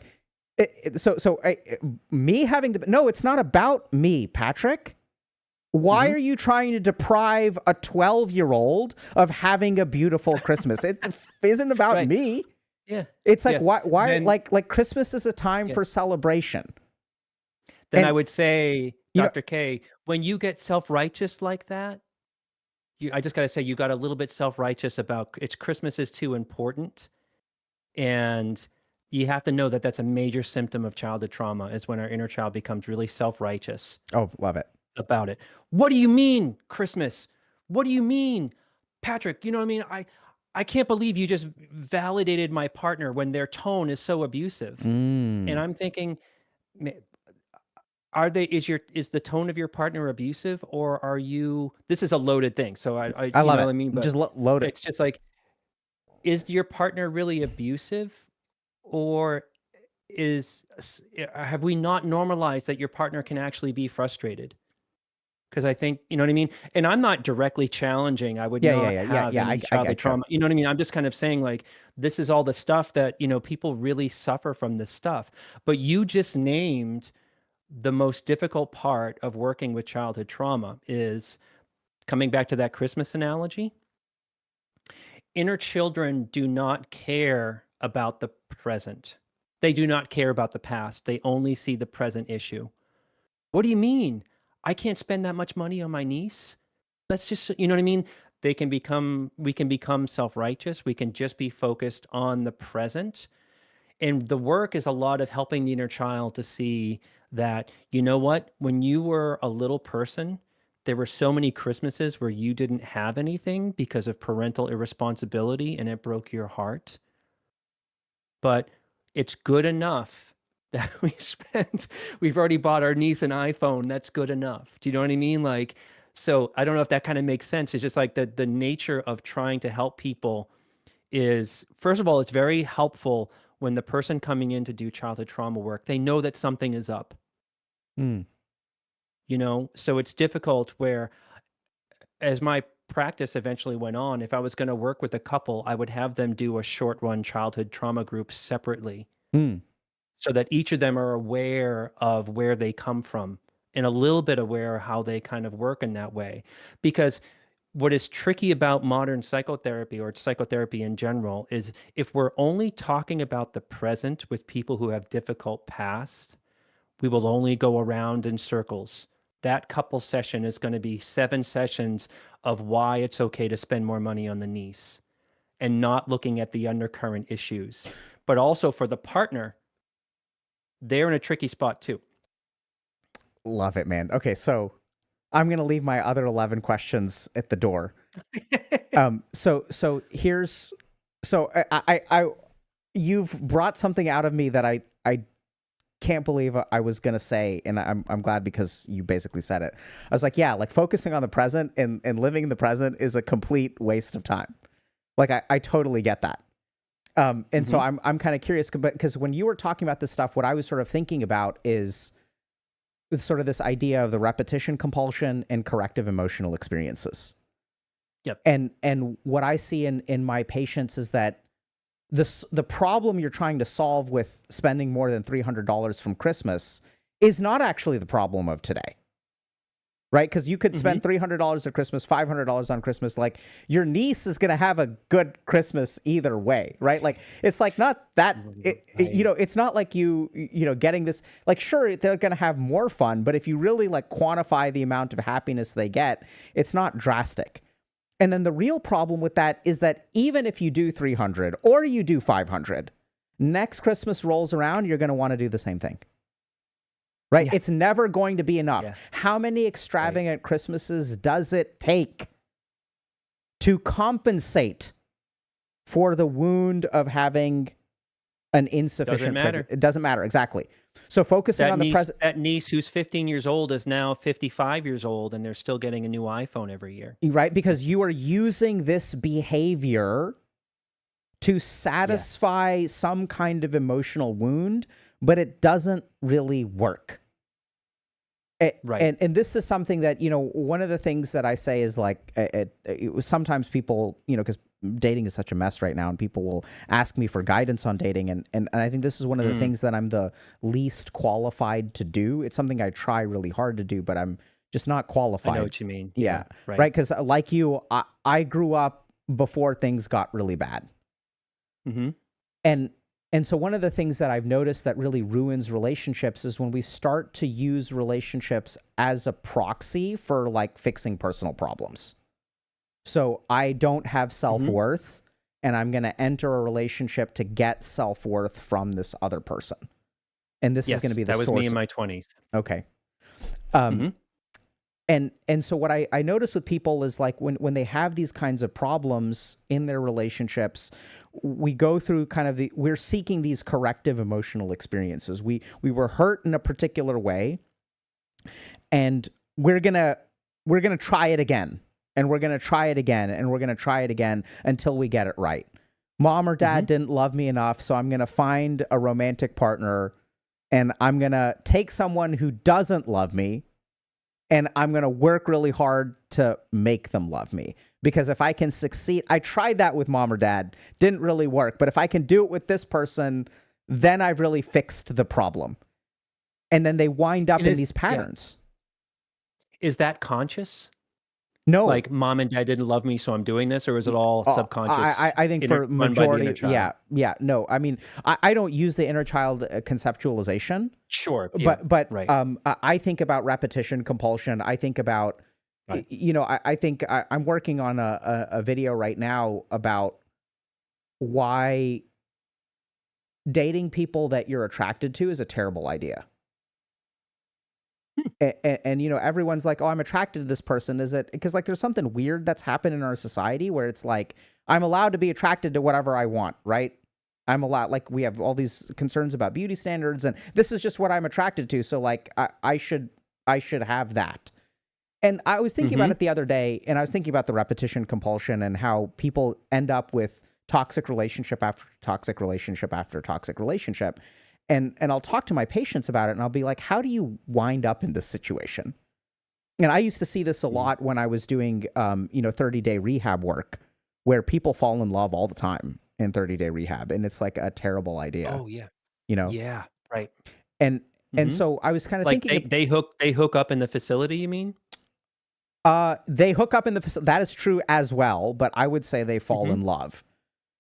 Speaker 2: me having no, it's not about me, Patrick. Why are you trying to deprive a 12-year-old of having a beautiful Christmas? It isn't about me.
Speaker 3: Yeah.
Speaker 2: It's like, why then, like Christmas is a time for celebration.
Speaker 3: Then I would say, Dr. K, when you get self-righteous like that, I just got to say, you got a little bit self-righteous about Christmas is too important. And you have to know that that's a major symptom of childhood trauma, is when our inner child becomes really self-righteous.
Speaker 2: Oh, love it.
Speaker 3: About it. What do you mean, Christmas? What do you mean, Patrick? You know what I mean? I can't believe you just validated my partner when their tone is so abusive. And I'm thinking, is the tone of your partner abusive, or are you? This is a loaded thing. So I
Speaker 2: love it.
Speaker 3: What I mean, but
Speaker 2: just load it.
Speaker 3: It's just like, is your partner really abusive, or have we not normalized that your partner can actually be frustrated? Because I think, you know what I mean? And I'm not directly challenging. I would not have any childhood trauma. You know what I mean? I'm just kind of saying, like, this is all the stuff that, you know, people really suffer from this stuff. But you just named the most difficult part of working with childhood trauma, is coming back to that Christmas analogy. Inner children do not care about the present. They do not care about the past. They only see the present issue. What do you mean? I can't spend that much money on my niece. Let's just, you know what I mean? We can become self-righteous. We can just be focused on the present. And the work is a lot of helping the inner child to see that, you know what, when you were a little person, there were so many Christmases where you didn't have anything because of parental irresponsibility, and it broke your heart. But it's good enough that we've already bought our niece an iPhone. That's good enough. Do you know what I mean? Like, so I don't know if that kind of makes sense. It's just like the nature of trying to help people is, first of all, it's very helpful when the person coming in to do childhood trauma work, they know that something is up. You know, so it's difficult where, as my practice eventually went on, if I was going to work with a couple, I would have them do a short run childhood trauma group separately. So that each of them are aware of where they come from and a little bit aware of how they kind of work in that way. Because what is tricky about modern psychotherapy, or psychotherapy in general, is if we're only talking about the present with people who have difficult past, we will only go around in circles. That couple session is going to be 7 sessions of why it's okay to spend more money on the niece, and not looking at the undercurrent issues. But also for the partner, they're in a tricky spot too.
Speaker 2: Love it, man. Okay, so I'm gonna leave my other 11 questions at the door. So here's, so I you've brought something out of me that I can't believe I was gonna say, and I'm glad because you basically said it. I was like, yeah, like focusing on the present and living in the present is a complete waste of time. Like I totally get that. And so I'm kind of curious, because when you were talking about this stuff, what I was sort of thinking about is sort of this idea of the repetition compulsion and corrective emotional experiences.
Speaker 3: Yep.
Speaker 2: And what I see in my patients is that the problem you're trying to solve with spending more than $300 from Christmas is not actually the problem of today. Right? Because you could spend $300 at Christmas, $500 on Christmas. Like, your niece is going to have a good Christmas either way, right? Like, it's like not that, you know, it's not like you know, getting this, like, sure, they're going to have more fun, but if you really like quantify the amount of happiness they get, it's not drastic. And then the real problem with that is that even if you do 300 or you do 500, Next Christmas rolls around, you're going to want to do the same thing. Right?
Speaker 3: Yeah.
Speaker 2: It's never going to be enough.
Speaker 3: Yeah.
Speaker 2: How many extravagant Christmases does it take to compensate for the wound of having an insufficient...
Speaker 3: Doesn't matter.
Speaker 2: It doesn't matter, exactly. So focusing
Speaker 3: That
Speaker 2: on the
Speaker 3: niece,
Speaker 2: present...
Speaker 3: that niece who's 15 years old is now 55 years old, and they're still getting a new iPhone every year.
Speaker 2: Right? Because you are using this behavior to satisfy some kind of emotional wound, but it doesn't really work.
Speaker 3: Right.
Speaker 2: And this is something that, you know, one of the things that I say is like, sometimes people, you know, because dating is such a mess right now, and people will ask me for guidance on dating. And I think this is one of the things that I'm the least qualified to do. It's something I try really hard to do, but I'm just not qualified.
Speaker 3: I know what you mean.
Speaker 2: Yeah.
Speaker 3: Right.
Speaker 2: Because like you, I grew up before things got really bad.
Speaker 3: Mm-hmm.
Speaker 2: And so one of the things that I've noticed that really ruins relationships is when we start to use relationships as a proxy for like fixing personal problems. So I don't have self-worth, and I'm going to enter a relationship to get self-worth from this other person. And this is going to be the source.
Speaker 3: That was me in my 20s.
Speaker 2: Okay. And so what I notice with people is like when they have these kinds of problems in their relationships, we go through kind of we're seeking these corrective emotional experiences. We were hurt in a particular way, and we're gonna try it again, and we're gonna try it again, and we're gonna try it again until we get it right. Mom or dad didn't love me enough, so I'm gonna find a romantic partner, and I'm gonna take someone who doesn't love me, and I'm going to work really hard to make them love me. Because if I can succeed, I tried that with mom or dad, didn't really work. But if I can do it with this person, then I've really fixed the problem. And then they wind up in these patterns.
Speaker 3: Yeah. Is that conscious?
Speaker 2: No.
Speaker 3: Like mom and dad didn't love me, so I'm doing this, or is it all subconscious?
Speaker 2: I think for majority, yeah, no. I mean, I don't use the inner child conceptualization.
Speaker 3: Sure, yeah,
Speaker 2: but
Speaker 3: right.
Speaker 2: I think about repetition compulsion. I think about, you know, I think I'm working on a video right now about why dating people that you're attracted to is a terrible idea. And you know, everyone's like, oh, I'm attracted to this person. Is it because like there's something weird that's happened in our society where it's like I'm allowed to be attracted to whatever I want, right? I'm allowed, like we have all these concerns about beauty standards, and this is just what I'm attracted to. So like I should have that. And I was thinking about it the other day, and I was thinking about the repetition compulsion and how people end up with toxic relationship after toxic relationship after toxic relationship. And I'll talk to my patients about it, and I'll be like, how do you wind up in this situation? And I used to see this a lot when I was doing, 30-day rehab work, where people fall in love all the time in 30-day rehab. And it's like a terrible idea.
Speaker 3: Oh, yeah.
Speaker 2: You know?
Speaker 3: Yeah, right.
Speaker 2: And so I was kind of
Speaker 3: like
Speaker 2: thinking...
Speaker 3: They hook up in the facility, you mean?
Speaker 2: They hook up in the facility. That is true as well, but I would say they fall in love.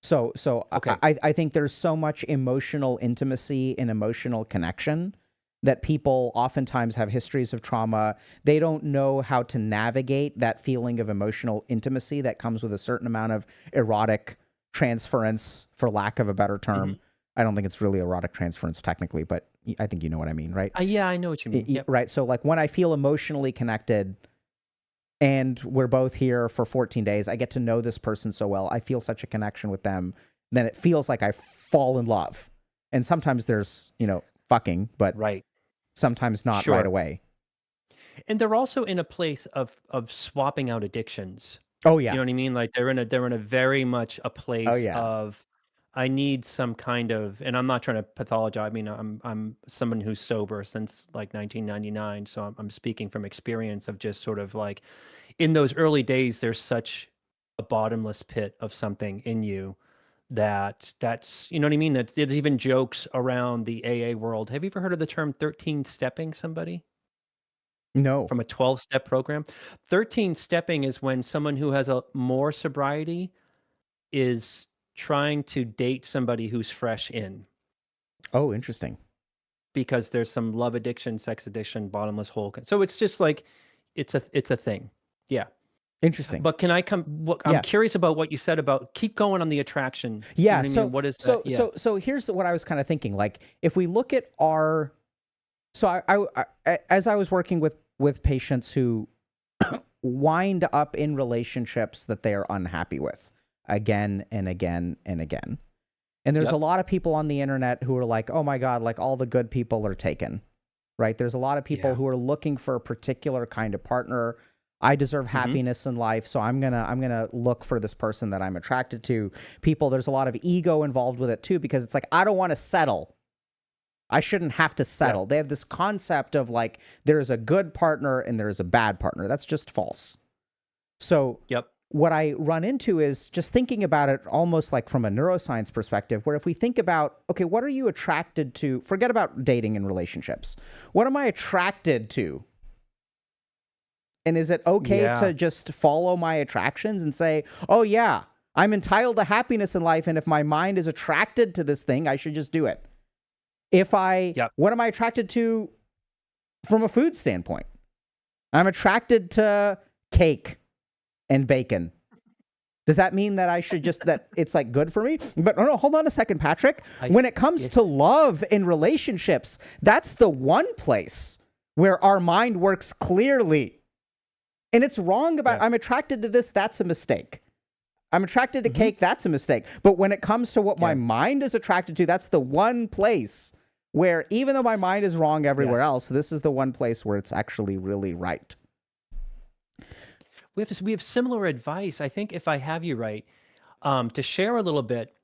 Speaker 2: So okay. I think there's so much emotional intimacy and emotional connection that people oftentimes have histories of trauma. They don't know how to navigate that feeling of emotional intimacy that comes with a certain amount of erotic transference, for lack of a better term. I don't think it's really erotic transference technically, but I think you know what I mean, right?
Speaker 3: Yeah, I know what you mean. Yep.
Speaker 2: Right. So like when I feel emotionally connected, and we're both here for 14 days, I get to know this person so well, I feel such a connection with them, then it feels like I fall in love. And sometimes there's, fucking, but sometimes not right away.
Speaker 3: And they're also in a place of swapping out addictions.
Speaker 2: Oh yeah.
Speaker 3: You know what I mean? Like they're in a very much a place of, I need some kind of, and I'm not trying to pathologize. I mean, I'm someone who's sober since like 1999, so I'm speaking from experience of just sort of like, in those early days, there's such a bottomless pit of something in you that's you know what I mean. There's even jokes around the AA world. Have you ever heard of the term 13 stepping somebody?
Speaker 2: No.
Speaker 3: From a 12-step program. 13 stepping is when someone who has a more sobriety is trying to date somebody who's fresh in.
Speaker 2: Oh, interesting.
Speaker 3: Because there's some love addiction, sex addiction, bottomless hole. So it's just like, it's a thing. Yeah.
Speaker 2: Interesting.
Speaker 3: But can I come? I'm
Speaker 2: Yeah.
Speaker 3: curious about what you said about keep going on the attraction.
Speaker 2: Yeah.
Speaker 3: What I mean? What is that? Yeah.
Speaker 2: So here's what I was kind of thinking. Like, if we look at our, so as I was working with patients who wind up in relationships that they are unhappy with again and again and again. And there's a lot of people on the internet who are like, oh my God, like all the good people are taken, right? There's a lot of people who are looking for a particular kind of partner. I deserve happiness in life, so I'm gonna look for this person that I'm attracted to. There's a lot of ego involved with it too, because it's like, I don't want to settle. I shouldn't have to settle. They have this concept of like, there's a good partner and there's a bad partner. That's just false. So what I run into is just thinking about it almost like from a neuroscience perspective, where if we think about, okay, what are you attracted to? Forget about dating and relationships. What am I attracted to? And is it okay to just follow my attractions and say, oh yeah, I'm entitled to happiness in life, and if my mind is attracted to this thing, I should just do it? What am I attracted to from a food standpoint? I'm attracted to cake and bacon. Does that mean that I should that it's like good for me? But no, hold on a second, Patrick. When it comes to love and relationships, that's the one place where our mind works clearly. And it's wrong about, I'm attracted to this, that's a mistake. I'm attracted to cake, that's a mistake. But when it comes to what my mind is attracted to, that's the one place where, even though my mind is wrong everywhere else, this is the one place where it's actually really right.
Speaker 3: We have similar advice. I think, if I have you right, to share a little bit,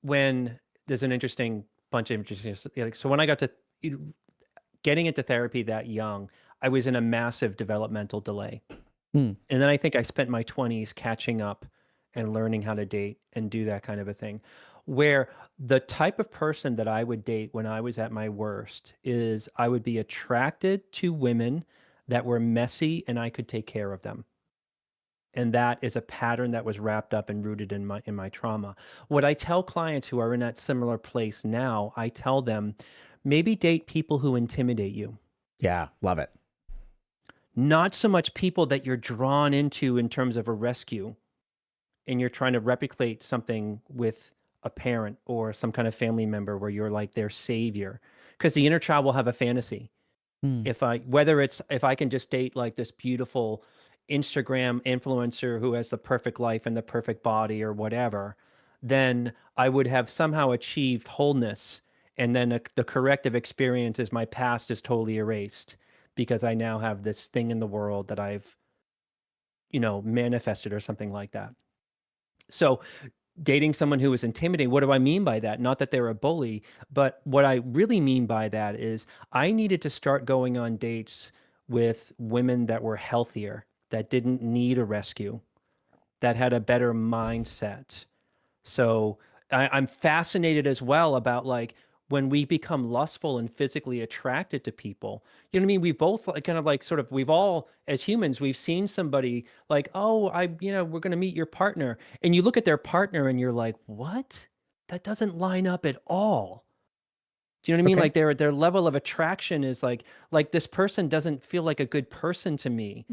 Speaker 3: when there's an interesting bunch of interesting, so when I got to getting into therapy that young, I was in a massive developmental delay. And then I think I spent my 20s catching up and learning how to date and do that kind of a thing, where the type of person that I would date when I was at my worst is I would be attracted to women that were messy and I could take care of them. And that is a pattern that was wrapped up and rooted in my trauma. What I tell clients who are in that similar place now, I tell them, maybe date people who intimidate you.
Speaker 2: Yeah, love it.
Speaker 3: Not so much people that you're drawn into in terms of a rescue and you're trying to replicate something with a parent or some kind of family member where you're like their savior. Because the inner child will have a fantasy. If I can just date like this beautiful Instagram influencer who has the perfect life and the perfect body or whatever, then I would have somehow achieved wholeness. And then the corrective experience is my past is totally erased because I now have this thing in the world that I've, manifested or something like that. So dating someone who is intimidating, what do I mean by that? Not that they're a bully, but what I really mean by that is I needed to start going on dates with women that were healthier, that didn't need a rescue, that had a better mindset. So I'm fascinated as well about like when we become lustful and physically attracted to people, you know what I mean? We both like kind of like sort of, we've all, as humans, we've seen somebody like, oh, we're going to meet your partner. And you look at their partner and you're like, what? That doesn't line up at all. Do you know what I mean? Like their level of attraction is like this person doesn't feel like a good person to me.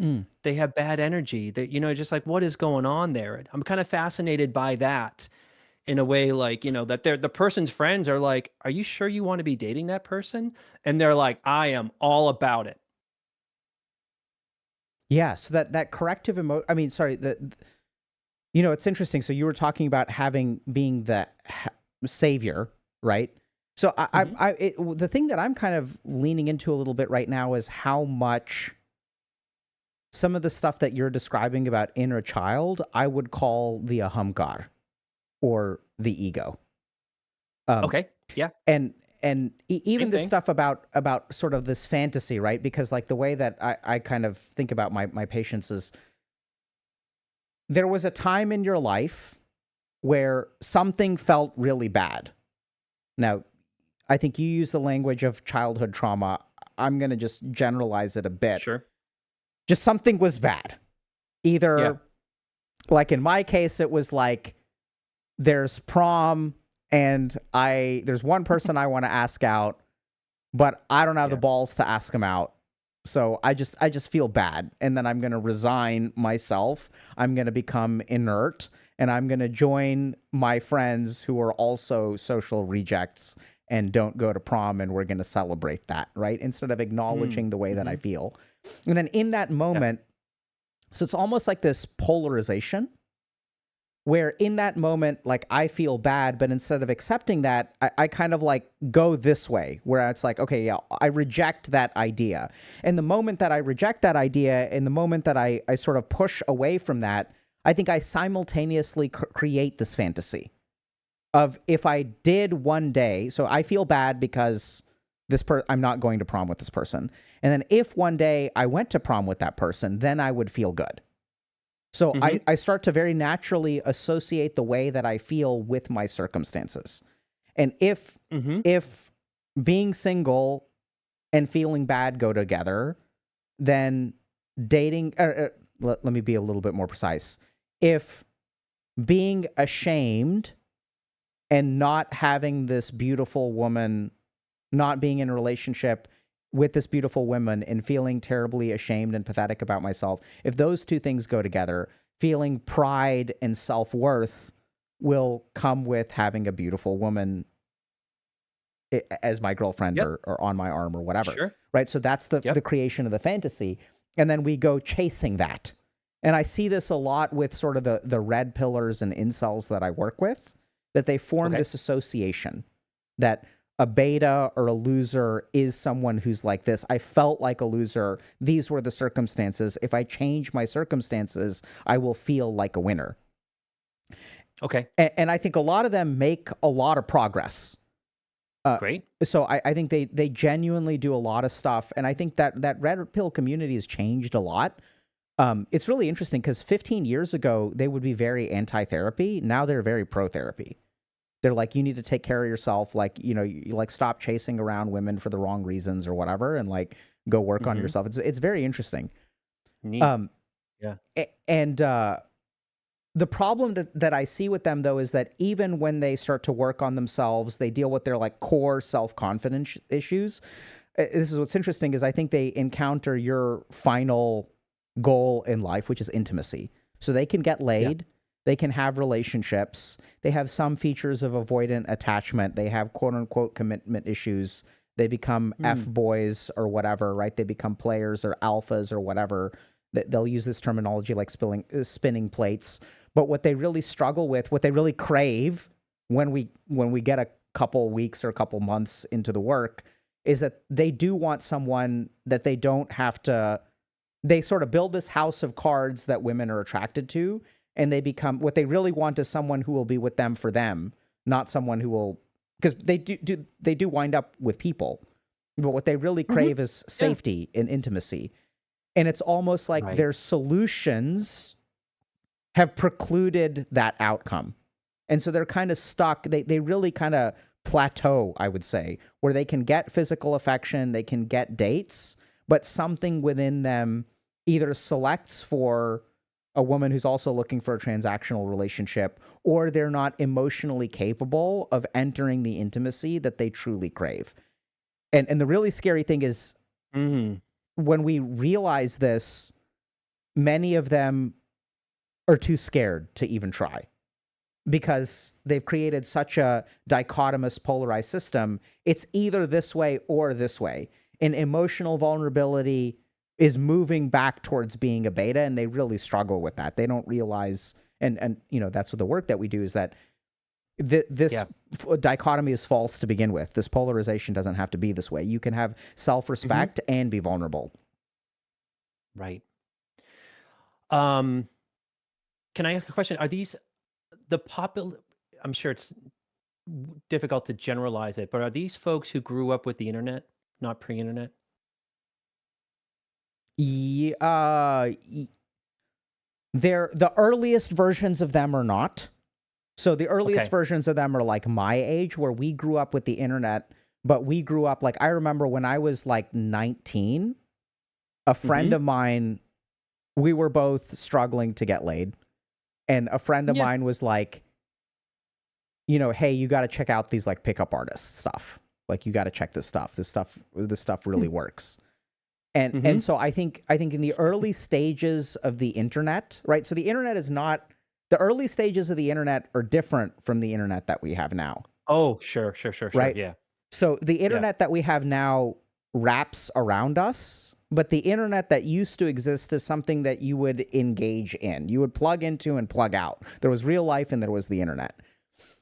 Speaker 3: They have bad energy. They, just like, what is going on there? I'm kind of fascinated by that. In a way, like, that the person's friends are like, are you sure you want to be dating that person? And they're like, I am all about it.
Speaker 2: Yeah. So that corrective it's interesting. So you were talking about being the savior, right? So the thing that I'm kind of leaning into a little bit right now is how much some of the stuff that you're describing about inner child, I would call the ahamkar, or the ego.
Speaker 3: Okay. Yeah.
Speaker 2: And even the
Speaker 3: thing.
Speaker 2: stuff about sort of this fantasy, right? Because like the way that I kind of think about my patients is, there was a time in your life where something felt really bad. Now, I think you use the language of childhood trauma. I'm going to just generalize it a bit.
Speaker 3: Sure.
Speaker 2: Just something was bad. Either, like in my case, it was like, there's prom and there's one person I want to ask out, but I don't have the balls to ask him out. So I just feel bad, and then I'm going to resign myself. I'm going to become inert, and I'm going to join my friends who are also social rejects and don't go to prom, and we're going to celebrate that, right? Instead of acknowledging the way that I feel. And then in that moment, so it's almost like this polarization where in that moment, like I feel bad, but instead of accepting that, I kind of like go this way where it's like, okay, yeah, I reject that idea. And the moment that I reject that idea, and the moment that I sort of push away from that, I think I simultaneously create this fantasy of if I did one day, so I feel bad because I'm not going to prom with this person. And then if one day I went to prom with that person, then I would feel good. So I start to very naturally associate the way that I feel with my circumstances. And if being single and feeling bad go together, then dating, let me be a little bit more precise. If being ashamed and not having this beautiful woman, not being in a relationship with this beautiful woman and feeling terribly ashamed and pathetic about myself, if those two things go together, feeling pride and self-worth will come with having a beautiful woman as my girlfriend or on my arm or whatever. Right? So that's the creation of the fantasy. And then we go chasing that. And I see this a lot with sort of the red pillars and incels that I work with, that they form this association that a beta or a loser is someone who's like this. I felt like a loser. These were the circumstances. If I change my circumstances, I will feel like a winner.
Speaker 3: Okay.
Speaker 2: And I think a lot of them make a lot of progress.
Speaker 3: Great.
Speaker 2: So I think they genuinely do a lot of stuff. And I think that red pill community has changed a lot. It's really interesting because 15 years ago, they would be very anti-therapy. Now they're very pro-therapy. They're like, you need to take care of yourself. Like, you like stop chasing around women for the wrong reasons or whatever, and like go work on yourself. It's very interesting.
Speaker 3: Neat.
Speaker 2: And the problem that I see with them though is that even when they start to work on themselves, they deal with their like core self-confidence issues. This is what's interesting is I think they encounter your final goal in life, which is intimacy. So they can get laid. They can have relationships. They have some features of avoidant attachment. They have quote unquote commitment issues. They become F-boys or whatever, right? They become players or alphas or whatever. They'll use this terminology like spinning plates. But what they really struggle with, what they really crave when we get a couple weeks or a couple months into the work is that they do want someone that they don't have to, they sort of build this house of cards that women are attracted to. And they become, what they really want is someone who will be with them for them, not someone who will, because they do wind up with people, but what they really crave is safety and intimacy. And it's almost like their solutions have precluded that outcome. And so they're kind of stuck. They really kind of plateau, I would say, where they can get physical affection, they can get dates, but something within them either selects for a woman who's also looking for a transactional relationship, or they're not emotionally capable of entering the intimacy that they truly crave. And the really scary thing is when we realize this, many of them are too scared to even try because they've created such a dichotomous, polarized system. It's either this way or this way. And emotional vulnerability is moving back towards being a beta, and they really struggle with that. They don't realize, and that's what the work that we do is that this dichotomy is false to begin with. This polarization doesn't have to be this way. You can have self-respect and be vulnerable.
Speaker 3: Right. Can I ask a question? Are these the popular? I'm sure it's difficult to generalize it, but are these folks who grew up with the internet, not pre-internet?
Speaker 2: They're the earliest versions of them are not. So the earliest versions of them are like my age, where we grew up with the internet, but we grew up like I remember when I was like 19, a friend of mine, we were both struggling to get laid, and a friend of mine was like, hey, you got to check out these like pickup artist stuff. Like you got to check this stuff. This stuff really works. And so I think in the early stages of the internet, right? So the internet is not, the early stages of the internet are different from the internet that we have now,
Speaker 3: Oh, sure.
Speaker 2: right?
Speaker 3: Yeah.
Speaker 2: So the
Speaker 3: Yeah.
Speaker 2: internet that we have now wraps around us, but the internet that used to exist is something that you would engage in. You would plug into and plug out. There was real life and there was the internet.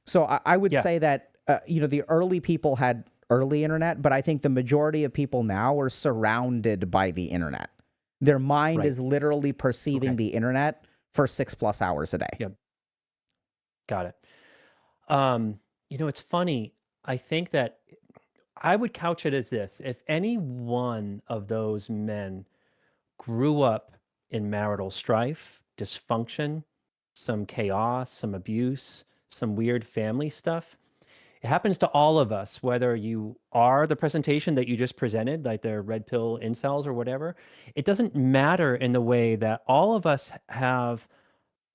Speaker 2: So I would
Speaker 3: Yeah.
Speaker 2: say that, the early people had early internet, but I think the majority of people now are surrounded by the internet. Their mind
Speaker 3: Right.
Speaker 2: is literally perceiving
Speaker 3: Okay.
Speaker 2: the internet for 6+ hours a day.
Speaker 3: Yep. Got it. It's funny. I think that I would couch it as this. If any one of those men grew up in marital strife, dysfunction, some chaos, some abuse, some weird family stuff, it happens to all of us, whether you are the presentation that you just presented, like the red pill incels or whatever. It doesn't matter in the way that all of us have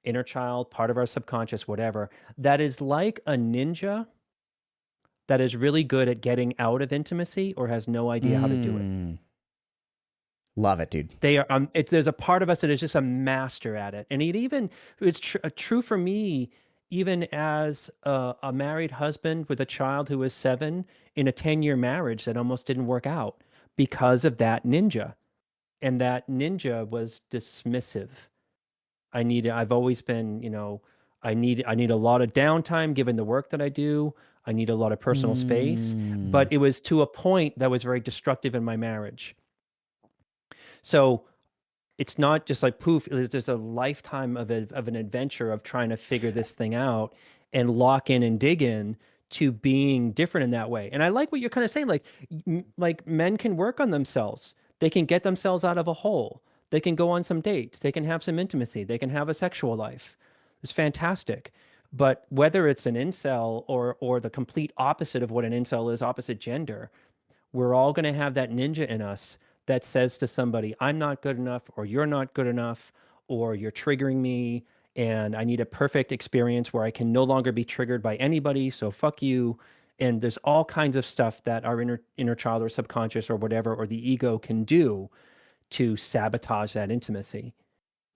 Speaker 3: inner child, part of our subconscious, whatever, that is like a ninja that is really good at getting out of intimacy or has no idea how to do it.
Speaker 2: Love it, dude.
Speaker 3: They are. There's a part of us that is just a master at it, and it's true for me. Even as a married husband with a child who was 7 in a 10-year marriage that almost didn't work out because of that ninja, and that ninja was dismissive. I've always been, I need a lot of downtime given the work that I do. I need a lot of personal space, but it was to a point that was very destructive in my marriage. So it's not just like poof, there's a lifetime of an adventure of trying to figure this thing out and lock in and dig in to being different in that way. And I like what you're kind of saying, like men can work on themselves. They can get themselves out of a hole. They can go on some dates. They can have some intimacy. They can have a sexual life. It's fantastic. But whether it's an incel or the complete opposite of what an incel is, opposite gender, we're all going to have that ninja in us that says to somebody, I'm not good enough, or you're not good enough, or you're triggering me, and I need a perfect experience where I can no longer be triggered by anybody, so fuck you. And there's all kinds of stuff that our inner child or subconscious or whatever, or the ego can do to sabotage that intimacy.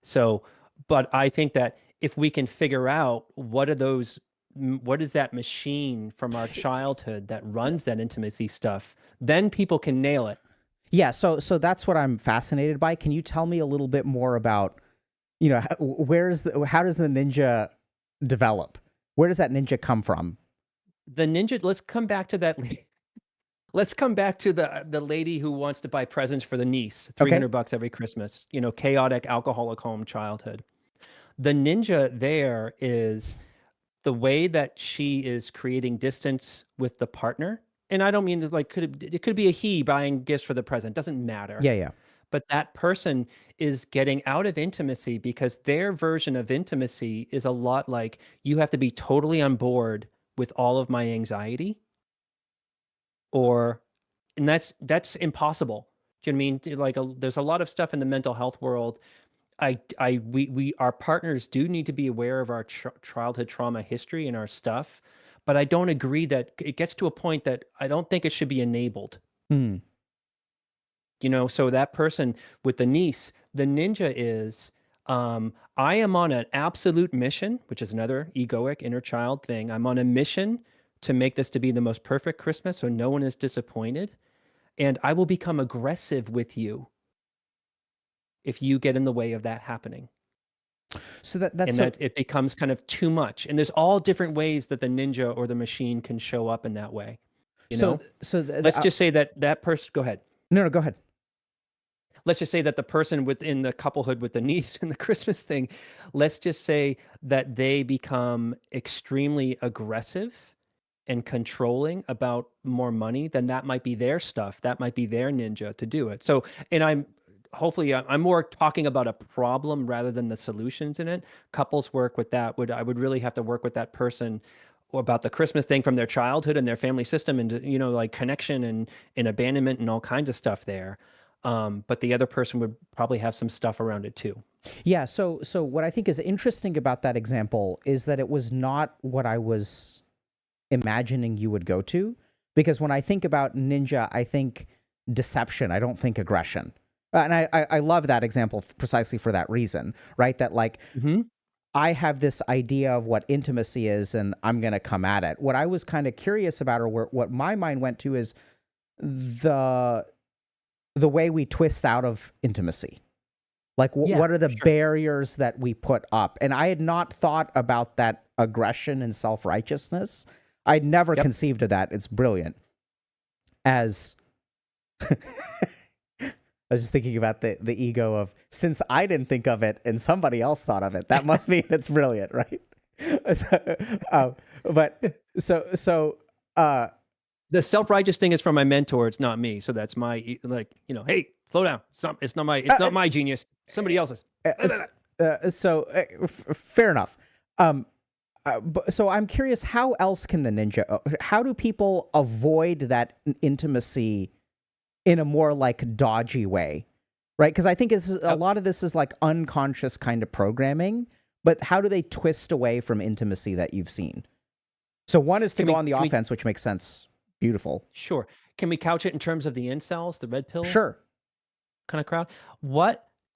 Speaker 3: So, but I think that if we can figure out what is that machine from our childhood that runs that intimacy stuff, then people can nail it.
Speaker 2: Yeah, so that's what I'm fascinated by. Can you tell me a little bit more about, how does the ninja develop? Where does that ninja come from?
Speaker 3: The ninja, let's come back to that. Let's come back to the lady who wants to buy presents for the niece, $300 every Christmas, chaotic alcoholic home childhood. The ninja there is the way that she is creating distance with the partner. And I don't mean it could be a he buying gifts for the present. Doesn't matter.
Speaker 2: Yeah.
Speaker 3: But that person is getting out of intimacy because their version of intimacy is a lot like, you have to be totally on board with all of my anxiety, and that's impossible. Do you know what I mean? There's a lot of stuff in the mental health world. Our partners do need to be aware of our childhood trauma history and our stuff, but I don't agree that it gets to a point that I don't think it should be enabled. So that person with the niece, the ninja is, I am on an absolute mission, which is another egoic inner child thing. I'm on a mission to make this to be the most perfect Christmas so no one is disappointed. And I will become aggressive with you if you get in the way of that happening.
Speaker 2: So
Speaker 3: it becomes kind of too much. And there's all different ways that the ninja or the machine can show up in that way. Let's just say that person, go ahead.
Speaker 2: No, go ahead.
Speaker 3: Let's just say that the person within the couplehood with the niece and the Christmas thing, let's just say that they become extremely aggressive and controlling about more money, then that might be their stuff. That might be their ninja to do it. So, and I'm more talking about a problem rather than the solutions in it. Couples work with that. I would really have to work with that person about the Christmas thing from their childhood and their family system, and like connection and abandonment and all kinds of stuff there. But the other person would probably have some stuff around it too.
Speaker 2: Yeah. So what I think is interesting about that example is that it was not what I was imagining you would go to, because when I think about ninja, I think deception. I don't think aggression. And I love that example precisely for that reason, right? That like I have this idea of what intimacy is, and I'm going to come at it. What I was kind of curious about, or what my mind went to, is the way we twist out of intimacy. Like, what are the barriers that we put up? And I had not thought about that aggression and self-righteousness. I'd never conceived of that. It's brilliant. As I was just thinking about the ego of, since I didn't think of it and somebody else thought of it, that must mean it's brilliant, right?
Speaker 3: The self-righteous thing is from my mentor. It's not me. So that's my, like, hey, slow down. It's not my genius. Somebody else's.
Speaker 2: Fair enough. So I'm curious, how else can the ninja, how do people avoid that intimacy in a more like dodgy way, right? Because I think a lot of this is like unconscious kind of programming, but how do they twist away from intimacy that you've seen? So one is to go on the offense, which makes sense. Beautiful.
Speaker 3: Sure. Can we couch it in terms of the incels, the red pill?
Speaker 2: Sure.
Speaker 3: Kind of crowd?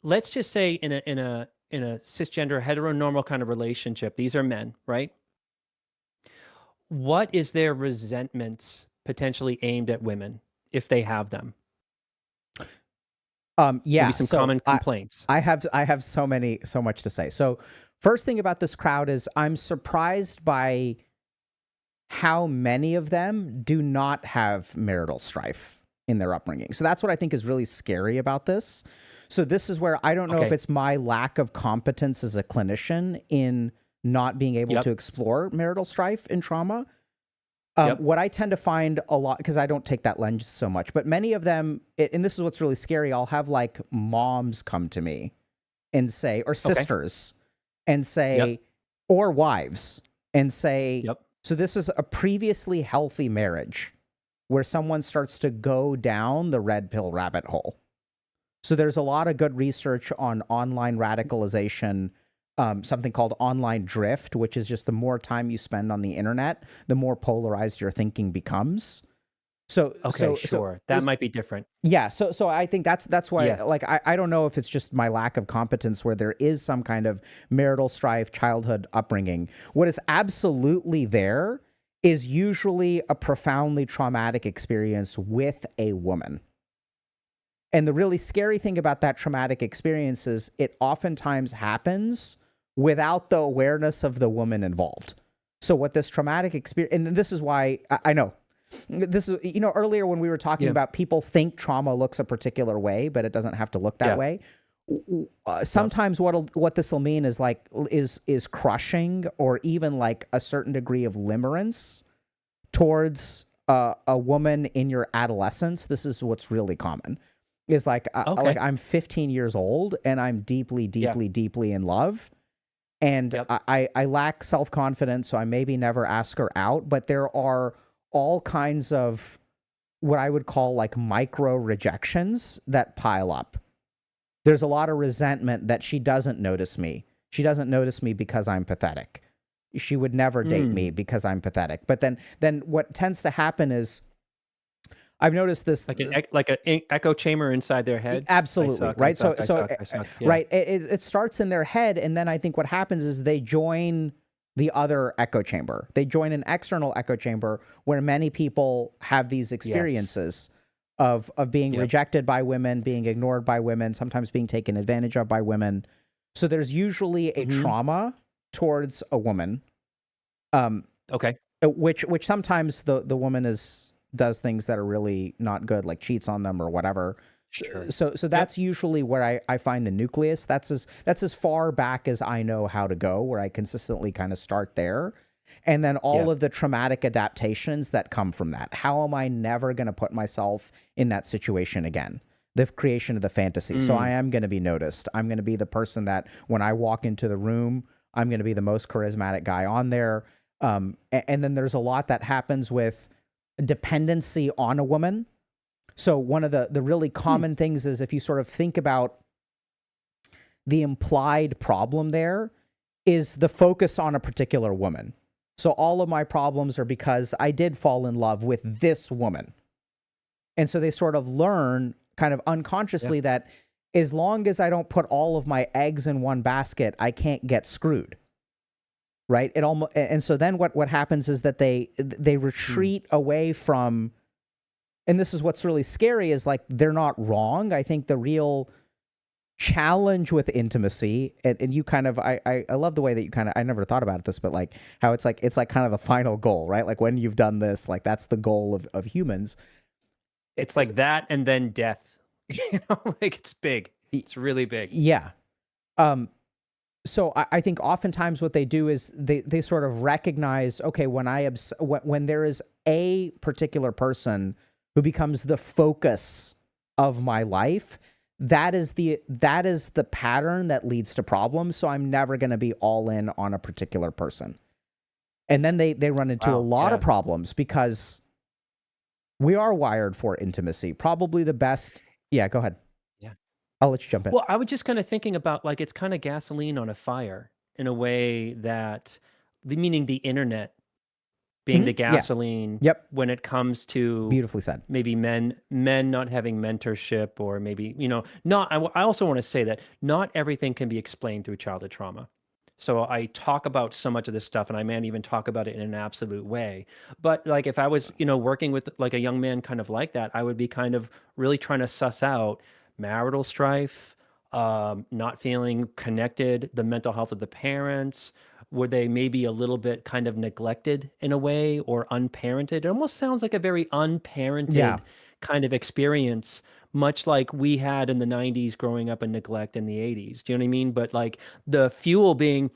Speaker 3: Let's just say in a cisgender heteronormal kind of relationship, these are men, right? What is their resentments potentially aimed at women if they have them? Maybe some common complaints.
Speaker 2: I have so much to say. So first thing about this crowd is I'm surprised by how many of them do not have marital strife in their upbringing. So that's what I think is really scary about this. So this is where I don't know if it's my lack of competence as a clinician in not being able to explore marital strife in trauma. What I tend to find a lot, because I don't take that lens so much, but many of them, and this is what's really scary, I'll have like moms come to me and say, or sisters, and say, or wives, and say, so this is a previously healthy marriage where someone starts to go down the red pill rabbit hole. So there's a lot of good research on online radicalization, something called online drift, which is just the more time you spend on the internet, the more polarized your thinking becomes. So
Speaker 3: that might be different.
Speaker 2: Yeah, so I think that's why like I don't know if it's just my lack of competence where there is some kind of marital strife, childhood upbringing. What is absolutely there is usually a profoundly traumatic experience with a woman. And the really scary thing about that traumatic experience is it oftentimes happens without the awareness of the woman involved. So what this traumatic experience, and this is why I know, this is, earlier when we were talking about people think trauma looks a particular way, but it doesn't have to look that way. Sometimes what this will mean is like, is crushing or even like a certain degree of limerence towards a woman in your adolescence. This is what's really common. Is like, like I'm 15 years old and I'm deeply, deeply in love. And I lack self-confidence, so I maybe never ask her out. But there are all kinds of what I would call like micro rejections that pile up. There's a lot of resentment that she doesn't notice me. She doesn't notice me because I'm pathetic. She would never date me because I'm pathetic. But then what tends to happen is, I've noticed this
Speaker 3: like an echo chamber inside their head.
Speaker 2: Absolutely, right? So right, it starts in their head, and then I think what happens is they join the other echo chamber. They join an external echo chamber where many people have these experiences of being rejected by women, being ignored by women, sometimes being taken advantage of by women. So there's usually a trauma towards a woman. Which sometimes the woman does things that are really not good, like cheats on them or whatever. Sure. So that's usually where I find the nucleus. That's as far back as I know how to go, where I consistently kind of start there. And then all of the traumatic adaptations that come from that. How am I never going to put myself in that situation again? The creation of the fantasy. So I am going to be noticed. I'm going to be the person that when I walk into the room, I'm going to be the most charismatic guy on there. And then there's a lot that happens with dependency on a woman. So one of the really common things is, if you sort of think about the implied problem there, is the focus on a particular woman. So all of my problems are because I did fall in love with this woman. And so they sort of learn kind of unconsciously that as long as I don't put all of my eggs in one basket, I can't get screwed. Right? It almost, and so then what happens is that they retreat away from, and this is what's really scary, is like they're not wrong. I think the real challenge with intimacy, and you kind of, I love the way that you kind of, I never thought about this, but like how it's like kind of the final goal, right? Like when you've done this, like that's the goal of humans.
Speaker 3: It's like that and then death. You know, like it's big. It's really big.
Speaker 2: Yeah. So I think oftentimes what they do is they sort of recognize, okay, when there is a particular person who becomes the focus of my life, that is the pattern that leads to problems. So I'm never going to be all in on a particular person. And then they run into a lot of problems because we are wired for intimacy. Probably the best. Yeah, go ahead.
Speaker 3: Yeah.
Speaker 2: I'll let you jump in.
Speaker 3: Well, I was just kind of thinking about like it's kind of gasoline on a fire in a way that, meaning the internet being the gasoline when it comes to
Speaker 2: beautifully said,
Speaker 3: maybe men not having mentorship, or maybe, you know, not, I also want to say that not everything can be explained through childhood trauma. So I talk about so much of this stuff, and I may even talk about it in an absolute way. But like if I was, you know, working with like a young man kind of like that, I would be kind of really trying to suss out marital strife, not feeling connected, the mental health of the parents. Were they maybe a little bit kind of neglected in a way, or unparented? It almost sounds like a very unparented kind of experience, much like we had in the 90s growing up in neglect in the 80s. Do you know what I mean? But like the fuel being,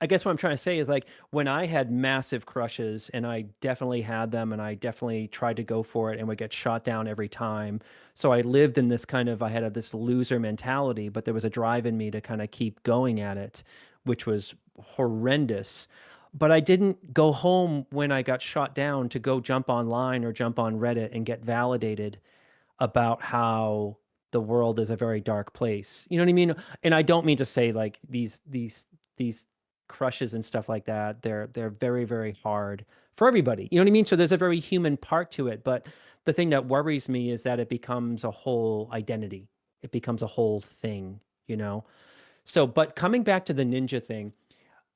Speaker 3: I guess what I'm trying to say is like when I had massive crushes, and I definitely had them, and I definitely tried to go for it and would get shot down every time. So I lived in this kind of, I had this loser mentality, but there was a drive in me to kind of keep going at it, which was horrendous. But I didn't go home when I got shot down to go jump online or jump on Reddit and get validated about how the world is a very dark place. You know what I mean? And I don't mean to say like these crushes and stuff like that, they're very, very hard for everybody. You know what I mean? So there's a very human part to it. But the thing that worries me is that it becomes a whole identity. It becomes a whole thing, you know? So, but coming back to the ninja thing,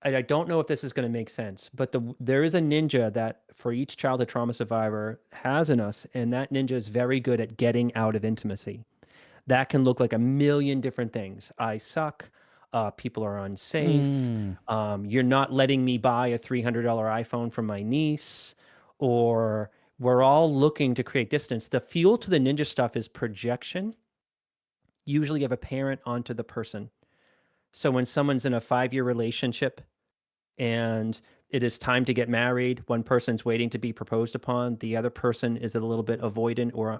Speaker 3: I don't know if this is going to make sense, but there is a ninja that for each childhood trauma survivor has in us, and that ninja is very good at getting out of intimacy. That can look like a million different things. I suck. People are unsafe. You're not letting me buy a $300 iPhone from my niece, or we're all looking to create distance. The fuel to the ninja stuff is projection, usually of a parent onto the person. So when someone's in a 5-year relationship and it is time to get married, one person's waiting to be proposed upon, the other person is a little bit avoidant or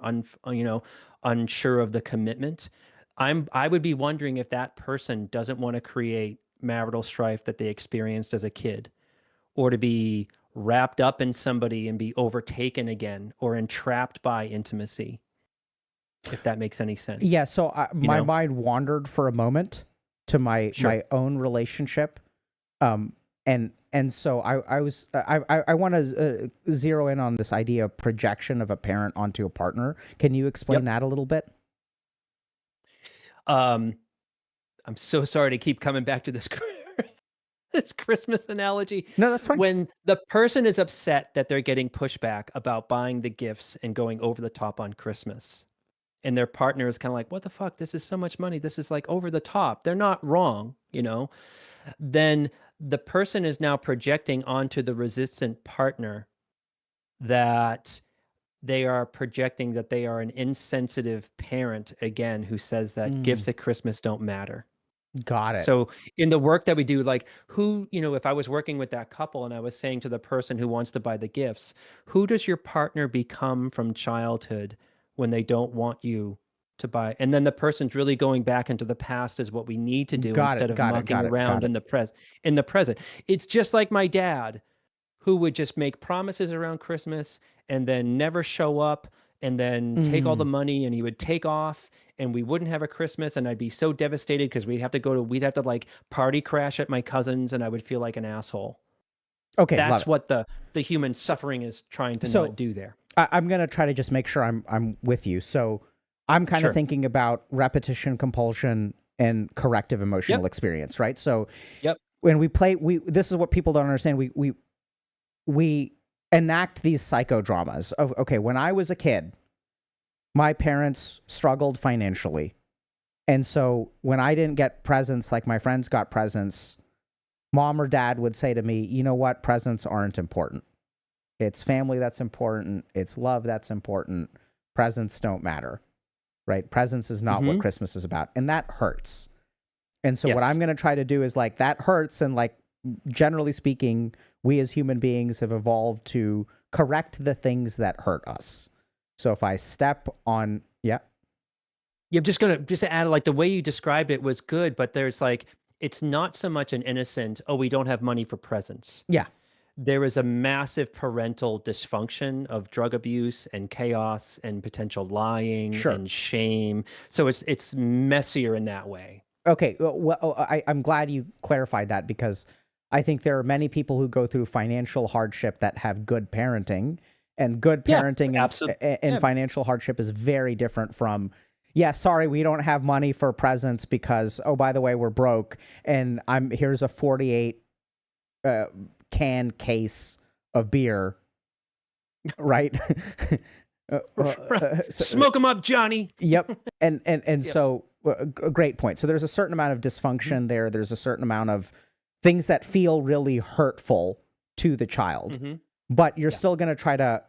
Speaker 3: unsure of the commitment. I would be wondering if that person doesn't want to create marital strife that they experienced as a kid, or to be wrapped up in somebody and be overtaken again, or entrapped by intimacy, if that makes any sense.
Speaker 2: Yeah, so my mind wandered for a moment to my own relationship, and so I want to zero in on this idea of projection of a parent onto a partner. Can you explain that a little bit?
Speaker 3: I'm so sorry to keep coming back to this this Christmas analogy.
Speaker 2: No, that's fine.
Speaker 3: When the person is upset that they're getting pushback about buying the gifts and going over the top on Christmas, and their partner is kind of like, what the fuck? This is so much money. This is like over the top. They're not wrong, you know? Then the person is now projecting onto the resistant partner that they are projecting that they are an insensitive parent, again, who says that gifts at Christmas don't matter.
Speaker 2: Got it.
Speaker 3: So in the work that we do, like if I was working with that couple and I was saying to the person who wants to buy the gifts, who does your partner become from childhood when they don't want you to buy? And then the person's really going back into the past is what we need to do instead of mucking around in the present. It's just like my dad, who would just make promises around Christmas and then never show up, and then take all the money, and he would take off, and we wouldn't have a Christmas, and I'd be so devastated because we'd have to like party crash at my cousin's, and I would feel like an asshole.
Speaker 2: Okay,
Speaker 3: that's what the human suffering is trying to not do there.
Speaker 2: I'm gonna try to just make sure I'm with you. So I'm kind of
Speaker 3: Sure.
Speaker 2: thinking about repetition, compulsion, and corrective emotional experience, right? So
Speaker 3: Yep.
Speaker 2: when we play, this is what people don't understand. We enact these psychodramas of, okay, when I was a kid, my parents struggled financially. And so when I didn't get presents like my friends got presents, mom or dad would say to me, you know what? Presents aren't important. It's family that's important. It's love that's important. Presents don't matter, right? Presents is not what Christmas is about. And that hurts. And so what I'm going to try to do is like, that hurts. And like, generally speaking, we as human beings have evolved to correct the things that hurt us. So if I step on,
Speaker 3: Yeah, I'm just gonna add, like, the way you described it was good, but there's like, it's not so much an innocent, oh, we don't have money for presents.
Speaker 2: yeah,
Speaker 3: There is a massive parental dysfunction of drug abuse and chaos and potential lying
Speaker 2: sure.
Speaker 3: and shame. So it's messier in that way.
Speaker 2: Okay, well, I'm glad you clarified that, because I think there are many people who go through financial hardship that have good parenting, and good parenting and financial hardship is very different from, yeah, sorry, we don't have money for presents because, oh, by the way, we're broke, and here's a 48 can case of beer, right?
Speaker 3: Smoke them up, Johnny.
Speaker 2: Yep. And so a great point. So there's a certain amount of dysfunction there. There's a certain amount of things that feel really hurtful to the child, but you're still going to try to,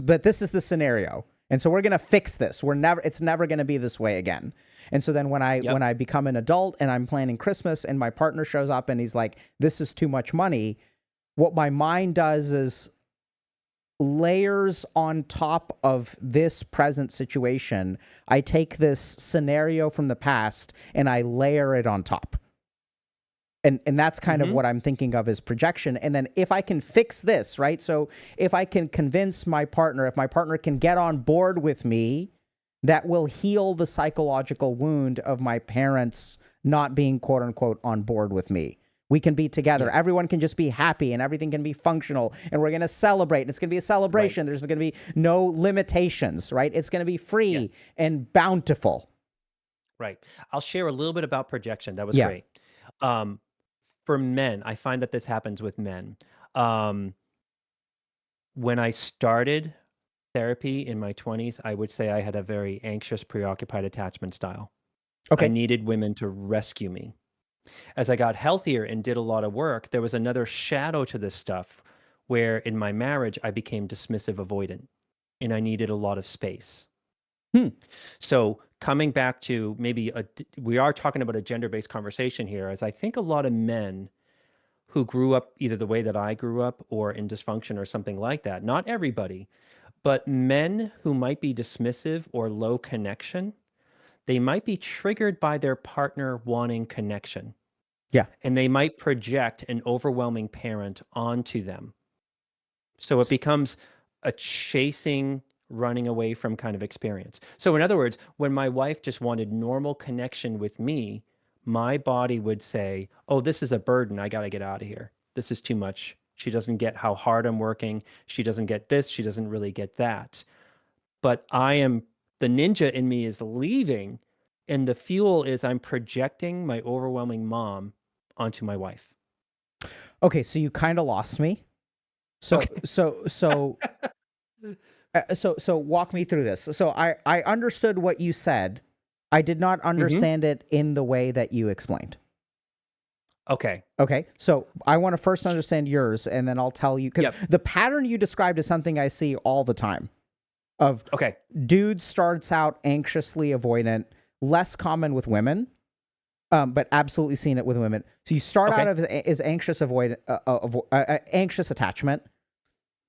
Speaker 2: but this is the scenario. And so we're going to fix this. It's never going to be this way again. And so then when I become an adult and I'm planning Christmas and my partner shows up and he's like, this is too much money, what my mind does is layers on top of this present situation. I take this scenario from the past and I layer it on top. And that's kind of what I'm thinking of as projection. And then if I can fix this, right? So if I can convince my partner, if my partner can get on board with me, that will heal the psychological wound of my parents not being, quote unquote, on board with me. We can be together. Yeah. Everyone can just be happy and everything can be functional, and we're going to celebrate. It's going to be a celebration. Right. There's going to be no limitations, right? It's going to be free and bountiful.
Speaker 3: Right. I'll share a little bit about projection. That was great. For men, I find that this happens with men. When I started therapy in my 20s, I would say I had a very anxious, preoccupied attachment style. Okay. I needed women to rescue me. As I got healthier and did a lot of work, there was another shadow to this stuff where in my marriage, I became dismissive avoidant and I needed a lot of space. So coming back to we are talking about a gender-based conversation here, as I think a lot of men who grew up either the way that I grew up or in dysfunction or something like that, not everybody, but men who might be dismissive or low connection, they might be triggered by their partner wanting connection.
Speaker 2: Yeah.
Speaker 3: And they might project an overwhelming parent onto them. So it becomes a chasing, running away from kind of experience. So in other words, when my wife just wanted normal connection with me, my body would say, oh, this is a burden. I got to get out of here. This is too much. She doesn't get how hard I'm working. She doesn't get this. She doesn't really get that. But the ninja in me is leaving, and the fuel is I'm projecting my overwhelming mom onto my wife.
Speaker 2: Okay, so you kind of lost me. So walk me through this. So I understood what you said. I did not understand it in the way that you explained.
Speaker 3: Okay.
Speaker 2: So I want to first understand yours, and then I'll tell you, because the pattern you described is something I see all the time. Dude starts out anxiously avoidant, less common with women, but absolutely seen it with women. So you start out as anxious avoidant, anxious attachment.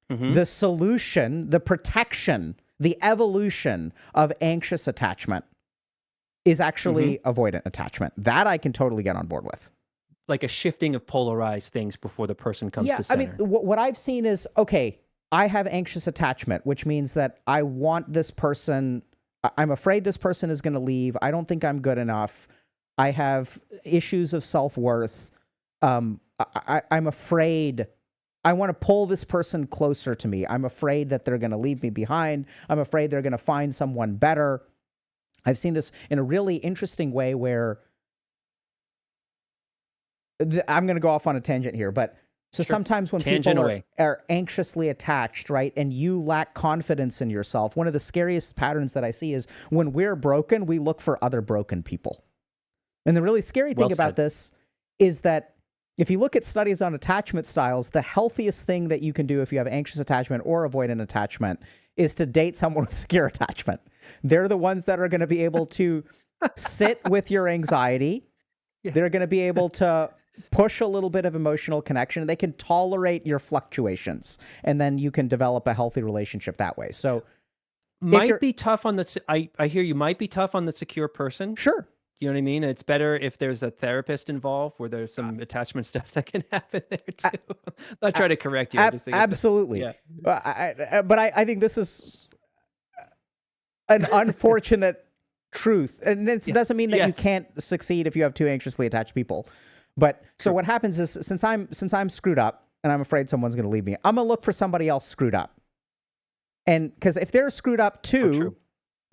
Speaker 2: The solution, the protection, the evolution of anxious attachment is actually avoidant attachment. That I can totally get on board with.
Speaker 3: Like a shifting of polarized things before the person comes to center.
Speaker 2: I mean, what I've seen is, I have anxious attachment, which means that I want this person, I'm afraid this person is going to leave. I don't think I'm good enough. I have issues of self-worth. I'm afraid. I want to pull this person closer to me. I'm afraid that they're going to leave me behind. I'm afraid they're going to find someone better. I've seen this in a really interesting way where I'm going to go off on a tangent here, but so sometimes when people are anxiously attached, right, and you lack confidence in yourself, one of the scariest patterns that I see is when we're broken, we look for other broken people. And the really scary thing about this is that if you look at studies on attachment styles, the healthiest thing that you can do if you have anxious attachment or avoidant attachment is to date someone with secure attachment. They're the ones that are going to be able to sit with your anxiety. Yeah. They're going to be able to push a little bit of emotional connection. They can tolerate your fluctuations, and then you can develop a healthy relationship that way. So
Speaker 3: might be tough on the, I hear you might be tough on the secure person.
Speaker 2: Sure.
Speaker 3: You know what I mean? It's better if there's a therapist involved where there's some attachment stuff that can happen there too. Not trying to correct you. I just think
Speaker 2: absolutely.
Speaker 3: Yeah.
Speaker 2: But I think this is an unfortunate truth. And it doesn't mean that you can't succeed if you have two anxiously attached people. But so what happens is since I'm screwed up and I'm afraid someone's going to leave me, I'm going to look for somebody else screwed up. And because if they're screwed up too,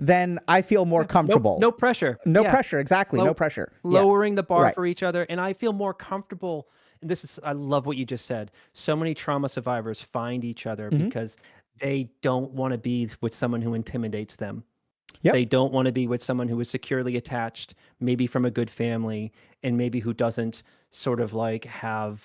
Speaker 2: then I feel more comfortable.
Speaker 3: No pressure.
Speaker 2: No pressure. Exactly. No pressure.
Speaker 3: Lowering the bar for each other. And I feel more comfortable. And I love what you just said. So many trauma survivors find each other because they don't want to be with someone who intimidates them. Yep. They don't want to be with someone who is securely attached, maybe from a good family, and maybe who doesn't sort of like have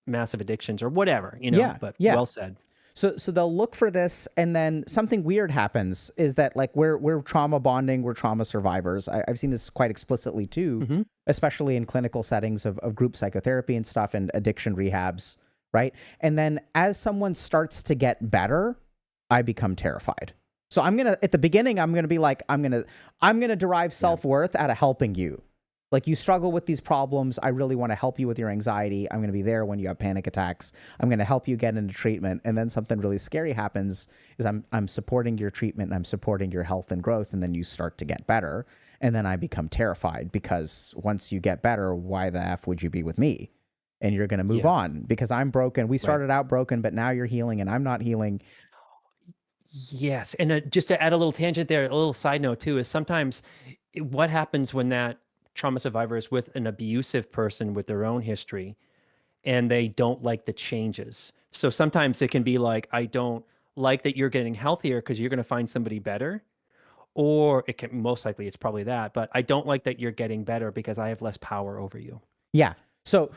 Speaker 3: massive addictions or whatever, you know, but well said.
Speaker 2: So they'll look for this, and then something weird happens is that like we're trauma bonding, we're trauma survivors. I've seen this quite explicitly too, especially in clinical settings of group psychotherapy and stuff and addiction rehabs, right? And then as someone starts to get better, I become terrified. So at the beginning, I'm gonna be like, I'm gonna derive self-worth out of helping you. Like, you struggle with these problems. I really want to help you with your anxiety. I'm going to be there when you have panic attacks. I'm going to help you get into treatment. And then something really scary happens is I'm supporting your treatment and I'm supporting your health and growth. And then you start to get better. And then I become terrified because once you get better, why the F would you be with me? And you're going to move on because I'm broken. We started out broken, but now you're healing and I'm not healing.
Speaker 3: Yes. And just to add a little tangent there, a little side note too, is sometimes what happens when that trauma survivor is with an abusive person with their own history and they don't like the changes. So sometimes it can be like, I don't like that you're getting healthier because you're going to find somebody better. Or it can, most likely it's probably that, but I don't like that you're getting better because I have less power over you.
Speaker 2: Yeah. So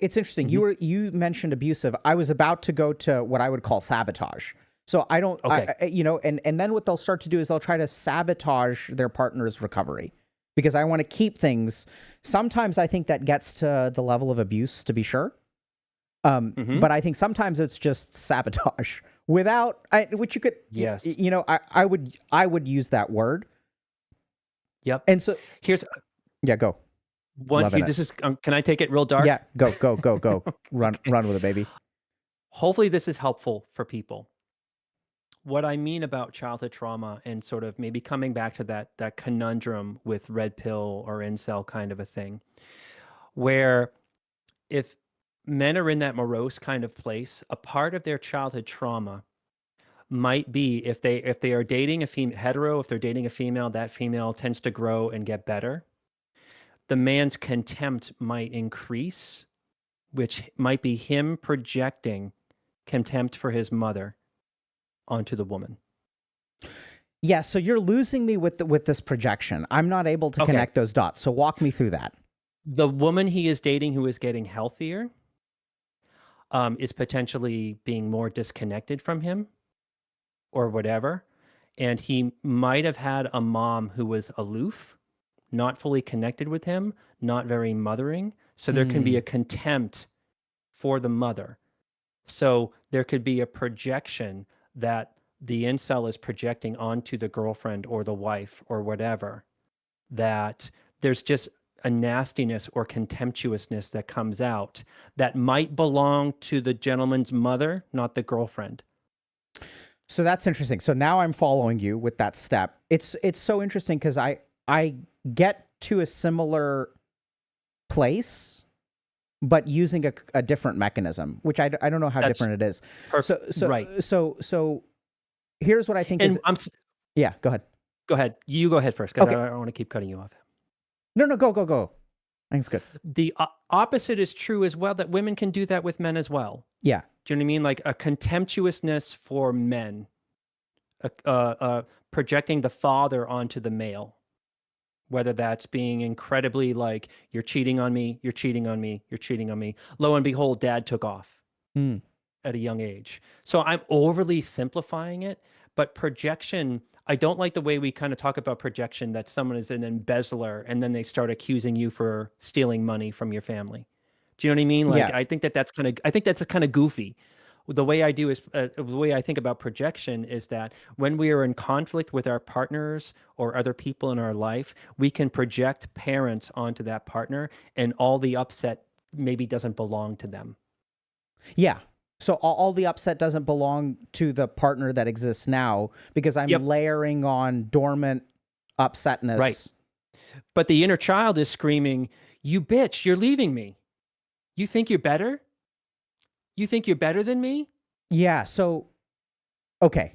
Speaker 2: it's interesting. You mentioned abusive. I was about to go to what I would call sabotage. So I don't, and then what they'll start to do is they'll try to sabotage their partner's recovery. Because I want to keep things. Sometimes I think that gets to the level of abuse, to be sure. But I think sometimes it's just sabotage which you could, I would use that word.
Speaker 3: Yep.
Speaker 2: And so go.
Speaker 3: Can I take it real dark?
Speaker 2: Yeah, go. Run with it, baby.
Speaker 3: Hopefully this is helpful for people. What I mean about childhood trauma and sort of maybe coming back to that conundrum with red pill or incel kind of a thing, where if men are in that morose kind of place, a part of their childhood trauma might be if they are dating a hetero, if they're dating a female, that female tends to grow and get better. The man's contempt might increase, which might be him projecting contempt for his mother onto the woman.
Speaker 2: Yeah, so you're losing me with this projection. I'm not able to connect those dots. So walk me through that.
Speaker 3: The woman he is dating who is getting healthier is potentially being more disconnected from him or whatever. And he might have had a mom who was aloof, not fully connected with him, not very mothering. So there can be a contempt for the mother. So there could be a projection that the incel is projecting onto the girlfriend or the wife or whatever, that there's just a nastiness or contemptuousness that comes out that might belong to the gentleman's mother, not the girlfriend.
Speaker 2: So that's interesting. So now I'm following you with that step. It's so interesting because I get to a similar place, but using a different mechanism, which I don't know how different it is.
Speaker 3: Perfect.
Speaker 2: So here's what I think
Speaker 3: and
Speaker 2: yeah, go ahead.
Speaker 3: Go ahead. You go ahead first, because
Speaker 2: Okay.
Speaker 3: I don't want to keep cutting you off.
Speaker 2: No, go. I think it's good.
Speaker 3: The opposite is true as well, that women can do that with men as well.
Speaker 2: Yeah.
Speaker 3: Do you know what I mean? Like a contemptuousness for men, projecting the father onto the male, whether that's being incredibly like, you're cheating on me, you're cheating on me, you're cheating on me. Lo and behold, dad took off at a young age. So I'm overly simplifying it, but projection, I don't like the way we kind of talk about projection, that someone is an embezzler and then they start accusing you for stealing money from your family. Do you know what I mean? Like,
Speaker 2: Yeah.
Speaker 3: I think that's kind of goofy. The way I do is the way I think about projection is that when we are in conflict with our partners or other people in our life, we can project parents onto that partner, and all the upset maybe doesn't belong to them.
Speaker 2: Yeah. So all the upset doesn't belong to the partner that exists now, because I'm layering on dormant upsetness.
Speaker 3: Right. But the inner child is screaming, "You bitch, you're leaving me. You think you're better? You think you're better than me?"
Speaker 2: Yeah. So, okay.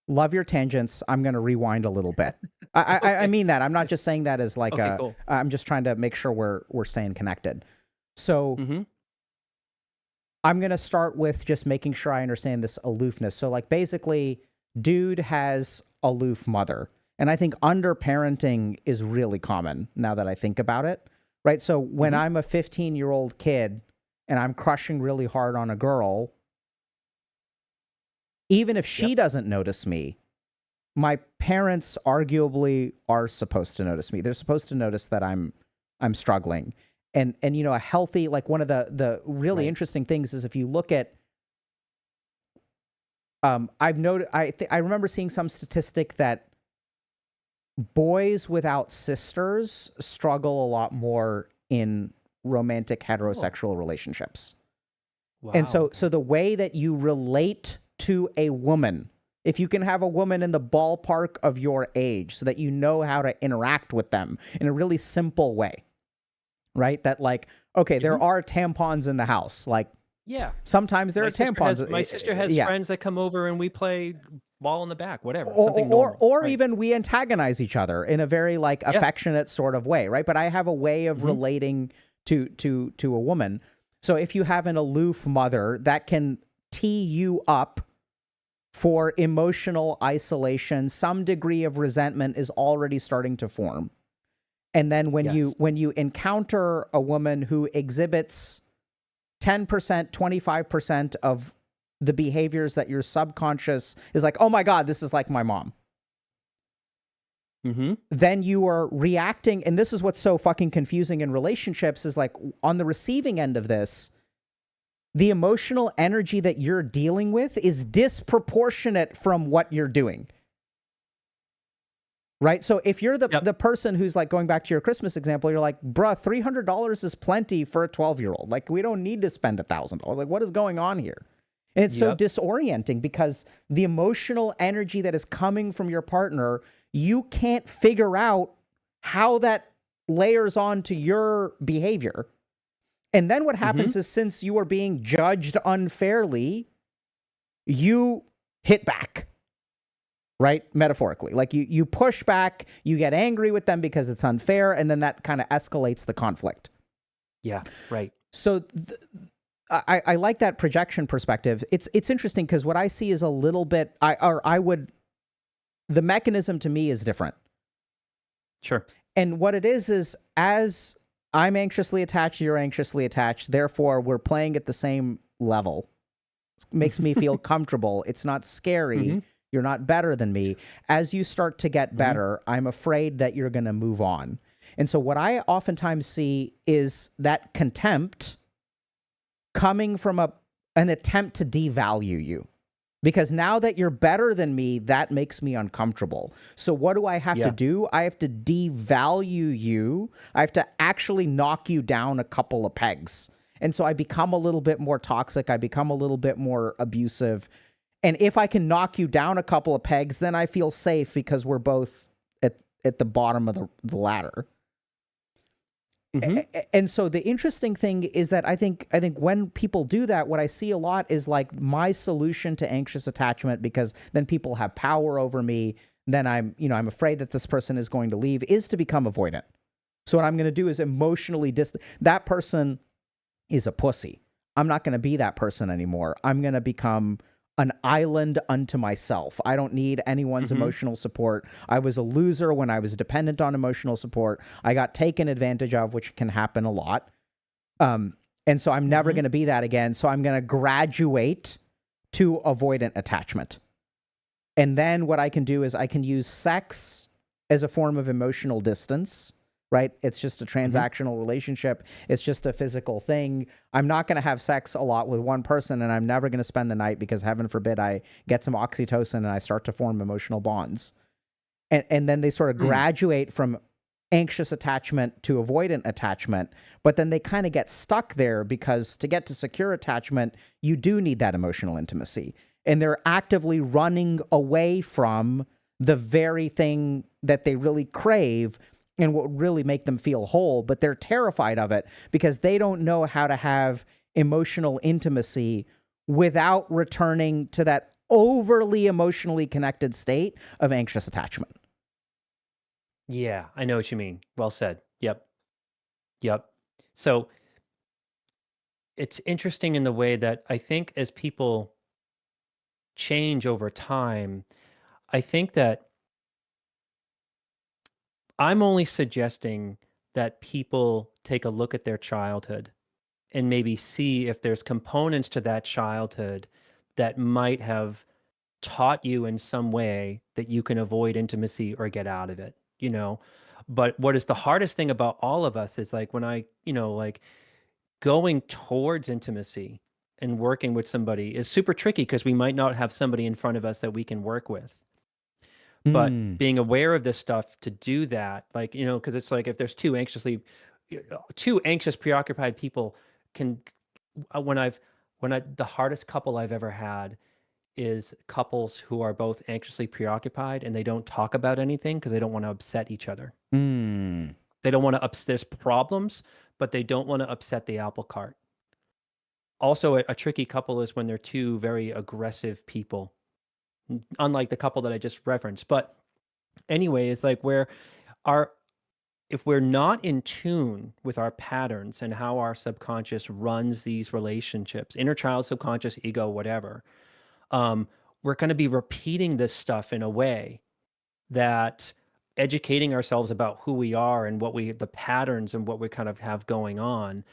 Speaker 2: Love your tangents. I'm going to rewind a little bit. I mean that. I'm not just saying that as like
Speaker 3: cool.
Speaker 2: I'm just trying to make sure we're staying connected. So I'm going to start with just making sure I understand this aloofness. So like basically, dude has aloof mother. And I think underparenting is really common now that I think about it. Right. So when I'm a 15-year-old kid and I'm crushing really hard on a girl, even if she doesn't notice me, my parents arguably are supposed to notice me. They're supposed to notice that I'm struggling. And you know, a healthy, like one of the really interesting things is if you look at, I've noted, I remember seeing some statistic that boys without sisters struggle a lot more in romantic heterosexual relationships.
Speaker 3: Wow.
Speaker 2: And so the way that you relate to a woman, if you can have a woman in the ballpark of your age so that you know how to interact with them in a really simple way, right? That like, okay, there are tampons in the house. Like, sometimes there are tampons.
Speaker 3: My sister has friends that come over and we play ball in the back, whatever.
Speaker 2: Or even we antagonize each other in a very like affectionate sort of way, right? But I have a way of relating to a woman. So if you have an aloof mother that can tee you up for emotional isolation, some degree of resentment is already starting to form. And then when you encounter a woman who exhibits 10%, 25% of the behaviors that your subconscious is like, oh my God, this is like my mom. Then you are reacting, and this is what's so fucking confusing in relationships, is like on the receiving end of this, the emotional energy that you're dealing with is disproportionate from what you're doing. Right? So if you're the person who's like, going back to your Christmas example, you're like, bruh, $300 is plenty for a 12-year-old. Like, we don't need to spend $1,000. Like, what is going on here? And it's so disorienting because the emotional energy that is coming from your partner, you can't figure out how that layers on to your behavior. And then what happens is, since you are being judged unfairly, you hit back. Right? Metaphorically. Like you push back, you get angry with them because it's unfair, and then that kind of escalates the conflict. Yeah.
Speaker 3: Right.
Speaker 2: So I like that projection perspective. It's interesting because what I see is a little bit, the mechanism to me is different.
Speaker 3: Sure.
Speaker 2: And what it is as I'm anxiously attached, you're anxiously attached, therefore we're playing at the same level. It makes me feel comfortable. It's not scary. You're not better than me. As you start to get better, I'm afraid that you're going to move on. And so what I oftentimes see is that contempt coming from an attempt to devalue you. Because now that you're better than me, that makes me uncomfortable. So what do I have to do? I have to devalue you. I have to actually knock you down a couple of pegs. And so I become a little bit more toxic. I become a little bit more abusive. And if I can knock you down a couple of pegs, then I feel safe because we're both at the bottom of the ladder. And so the interesting thing is that I think when people do that, what I see a lot is like my solution to anxious attachment, because then people have power over me. then I'm afraid that this person is going to leave, is to become avoidant. So what I'm going to do is emotionally that person is a pussy. I'm not going to be that person anymore. I'm going to become an island unto myself. I don't need anyone's emotional support. I was a loser when I was dependent on emotional support. I got taken advantage of, which can happen a lot. And so I'm never going to be that again. So I'm going to graduate to avoidant attachment. And then what I can do is I can use sex as a form of emotional distance, right? It's just a transactional relationship. It's just a physical thing. I'm not going to have sex a lot with one person, and I'm never going to spend the night because heaven forbid I get some oxytocin and I start to form emotional bonds. And then they sort of graduate from anxious attachment to avoidant attachment, but then they kind of get stuck there because to get to secure attachment, you do need that emotional intimacy. And they're actively running away from the very thing that they really crave and what would really make them feel whole, but they're terrified of it because they don't know how to have emotional intimacy without returning to that overly emotionally connected state of anxious attachment.
Speaker 3: Yeah, I know what you mean. Well said. Yep. So it's interesting in the way that I think as people change over time, I think that I'm only suggesting that people take a look at their childhood and maybe see if there's components to that childhood that might have taught you in some way that you can avoid intimacy or get out of it, you know? But what is the hardest thing about all of us is like when like going towards intimacy and working with somebody is super tricky because we might not have somebody in front of us that we can work with. But being aware of this stuff to do that, like, because it's like if there's two anxious, preoccupied people can, the hardest couple I've ever had is couples who are both anxiously preoccupied and they don't talk about anything because they don't want to upset each other. They don't want to upset, there's problems, but they don't want to upset the apple cart. Also, a tricky couple is when they're two very aggressive people, unlike the couple that I just referenced. But anyway, it's like if we're not in tune with our patterns and how our subconscious runs these relationships, inner child, subconscious, ego, whatever, we're going to be repeating this stuff in a way that educating ourselves about who we are and the patterns and what we kind of have going on.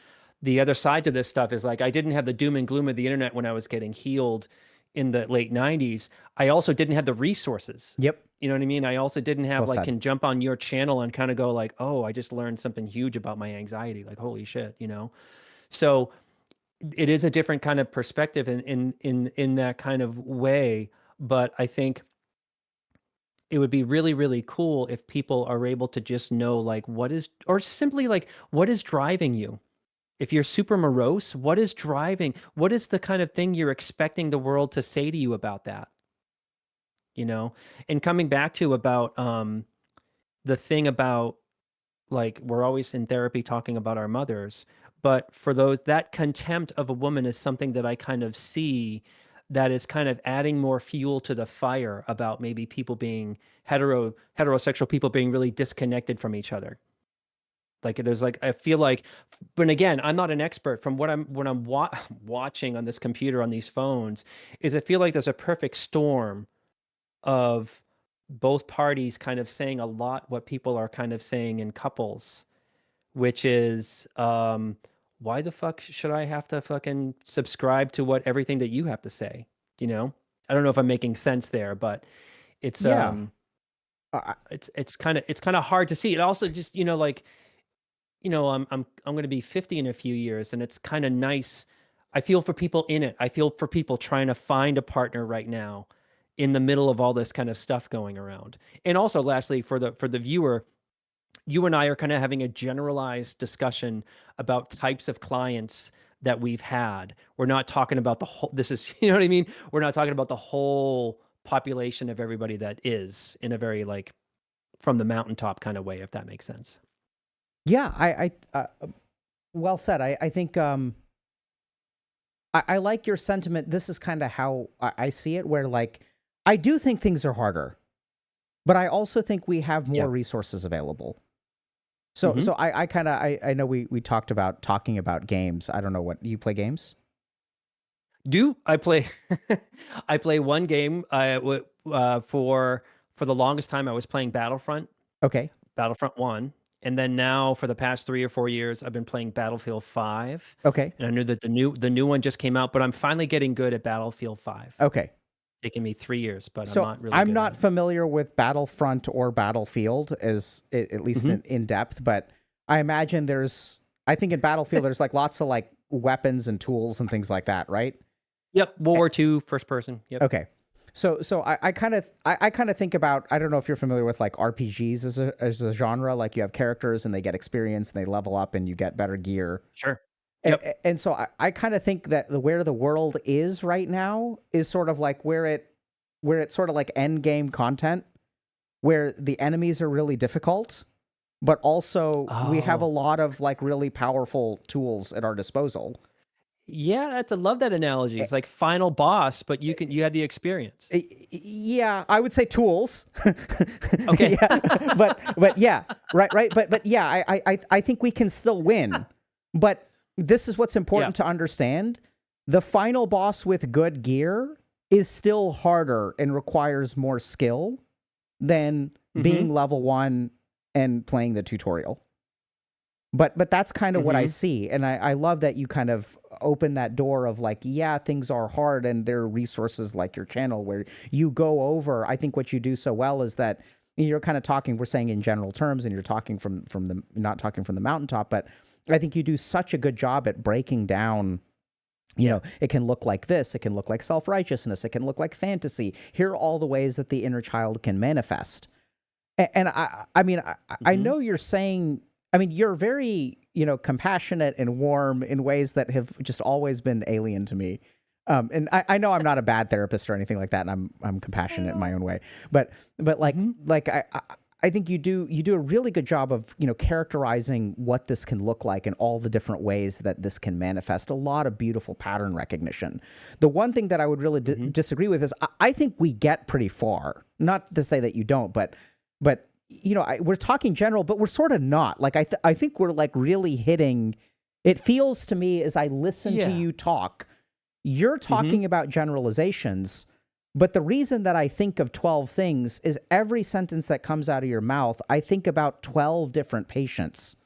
Speaker 3: The other side to this stuff is like, I didn't have the doom and gloom of the internet when I was getting healed in the late 90s. I also didn't have the resources.
Speaker 2: Yep.
Speaker 3: You know what I mean? I also didn't have
Speaker 2: Well said.
Speaker 3: can jump on your channel and kind of go like, oh, I just learned something huge about my anxiety. Like, holy shit, So it is a different kind of perspective in that kind of way. But I think it would be really, really cool if people are able to just know like what is driving you? If you're super morose, what is the kind of thing you're expecting the world to say to you about that? And coming back to about the thing about like we're always in therapy talking about our mothers, but for that contempt of a woman is something that I kind of see that is kind of adding more fuel to the fire about maybe people being heterosexual people being really disconnected from each other. Like there's like I feel like, but again, I'm not an expert. From what I'm watching on this computer on these phones, is I feel like there's a perfect storm of both parties kind of saying a lot what people are kind of saying in couples, which is why the fuck should I have to fucking subscribe to everything that you have to say? I don't know if I'm making sense there, but it's it's kind of hard to see. It also just like I'm going to be 50 in a few years, and it's kind of nice. I feel for people in it. I feel for people trying to find a partner right now in the middle of all this kind of stuff going around. And also lastly, for the viewer, you and I are kind of having a generalized discussion about types of clients that we've had. We're not talking about the whole, this is, you know what I mean? We're not talking about the whole population of everybody that is in a very like from the mountaintop kind of way, if that makes sense.
Speaker 2: Yeah, I well said. I think I like your sentiment. This is kind of how I see it, where like I do think things are harder. But I also think we have more
Speaker 3: Yeah.
Speaker 2: resources available. So
Speaker 3: Mhm.
Speaker 2: I know we talked about talking about games. I don't know what you play games?
Speaker 3: Do I play I play one game, for the longest time, I was playing
Speaker 2: Okay.
Speaker 3: Battlefront 1, and then now for the past 3 or 4 years, I've been playing Battlefield 5,
Speaker 2: Okay.
Speaker 3: and I knew that the new one just came out, but I'm finally getting good at Battlefield 5.
Speaker 2: Okay.
Speaker 3: Taken me 3 years, but I'm
Speaker 2: So
Speaker 3: not really
Speaker 2: I'm
Speaker 3: good at
Speaker 2: not
Speaker 3: it.
Speaker 2: familiar with Battlefront or Battlefield at least
Speaker 3: Mhm.
Speaker 2: in depth, but I imagine I think in Battlefield there's like lots of like weapons and tools and things like that, right?
Speaker 3: Yep, World War II, first person, yep.
Speaker 2: Okay. So I kind of think about, I don't know if you're familiar with like RPGs as a genre, like you have characters and they get experience and they level up and you get better gear.
Speaker 3: Sure. Yep.
Speaker 2: And so I kind of think that where the world is right now is sort of like where it's sort of like end game content, where the enemies are really difficult, but also we have a
Speaker 3: Oh.
Speaker 2: lot of like really powerful tools at our disposal.
Speaker 3: Yeah, I love that analogy. It's like final boss, but you have the experience.
Speaker 2: Yeah, I would say tools.
Speaker 3: Okay.
Speaker 2: Yeah, but yeah, right. But yeah, I think we can still win. But this is what's
Speaker 3: Yeah.
Speaker 2: important to understand: the final boss with good gear is still harder and requires more skill than being
Speaker 3: Mhm.
Speaker 2: level 1 and playing the tutorial. But that's kind of what I
Speaker 3: Mhm.
Speaker 2: see, and I love that you kind of open that door of like, yeah, things are hard, and there are resources like your channel where you go over. I think what you do so well is that you're kind of talking. We're saying in general terms, and you're talking from the not talking from the mountaintop, but I think you do such a good job at breaking down. You
Speaker 3: Yeah.
Speaker 2: know, it can look like this. It can look like self-righteousness. It can look like fantasy. Here are all the ways that the inner child can manifest. And I mean, I
Speaker 3: Mhm.
Speaker 2: know you're saying, I mean, you're very, compassionate and warm in ways that have just always been alien to me. And I know I'm not a bad therapist or anything like that, and I'm compassionate in my own way. But
Speaker 3: Mhm.
Speaker 2: like I think you do a really good job of characterizing what this can look like and all the different ways that this can manifest. A lot of beautiful pattern recognition. The one thing that I would really
Speaker 3: Mhm.
Speaker 2: disagree with is I think we get pretty far. Not to say that you don't, but we're talking general, but we're sort of not. Like I think we're like really hitting. It feels to me as I listen to
Speaker 3: Yeah.
Speaker 2: you talk, you're
Speaker 3: Mhm.
Speaker 2: talking about generalizations. But the reason that I think of 12 things is every sentence that comes out of your mouth, I think about 12 different patients.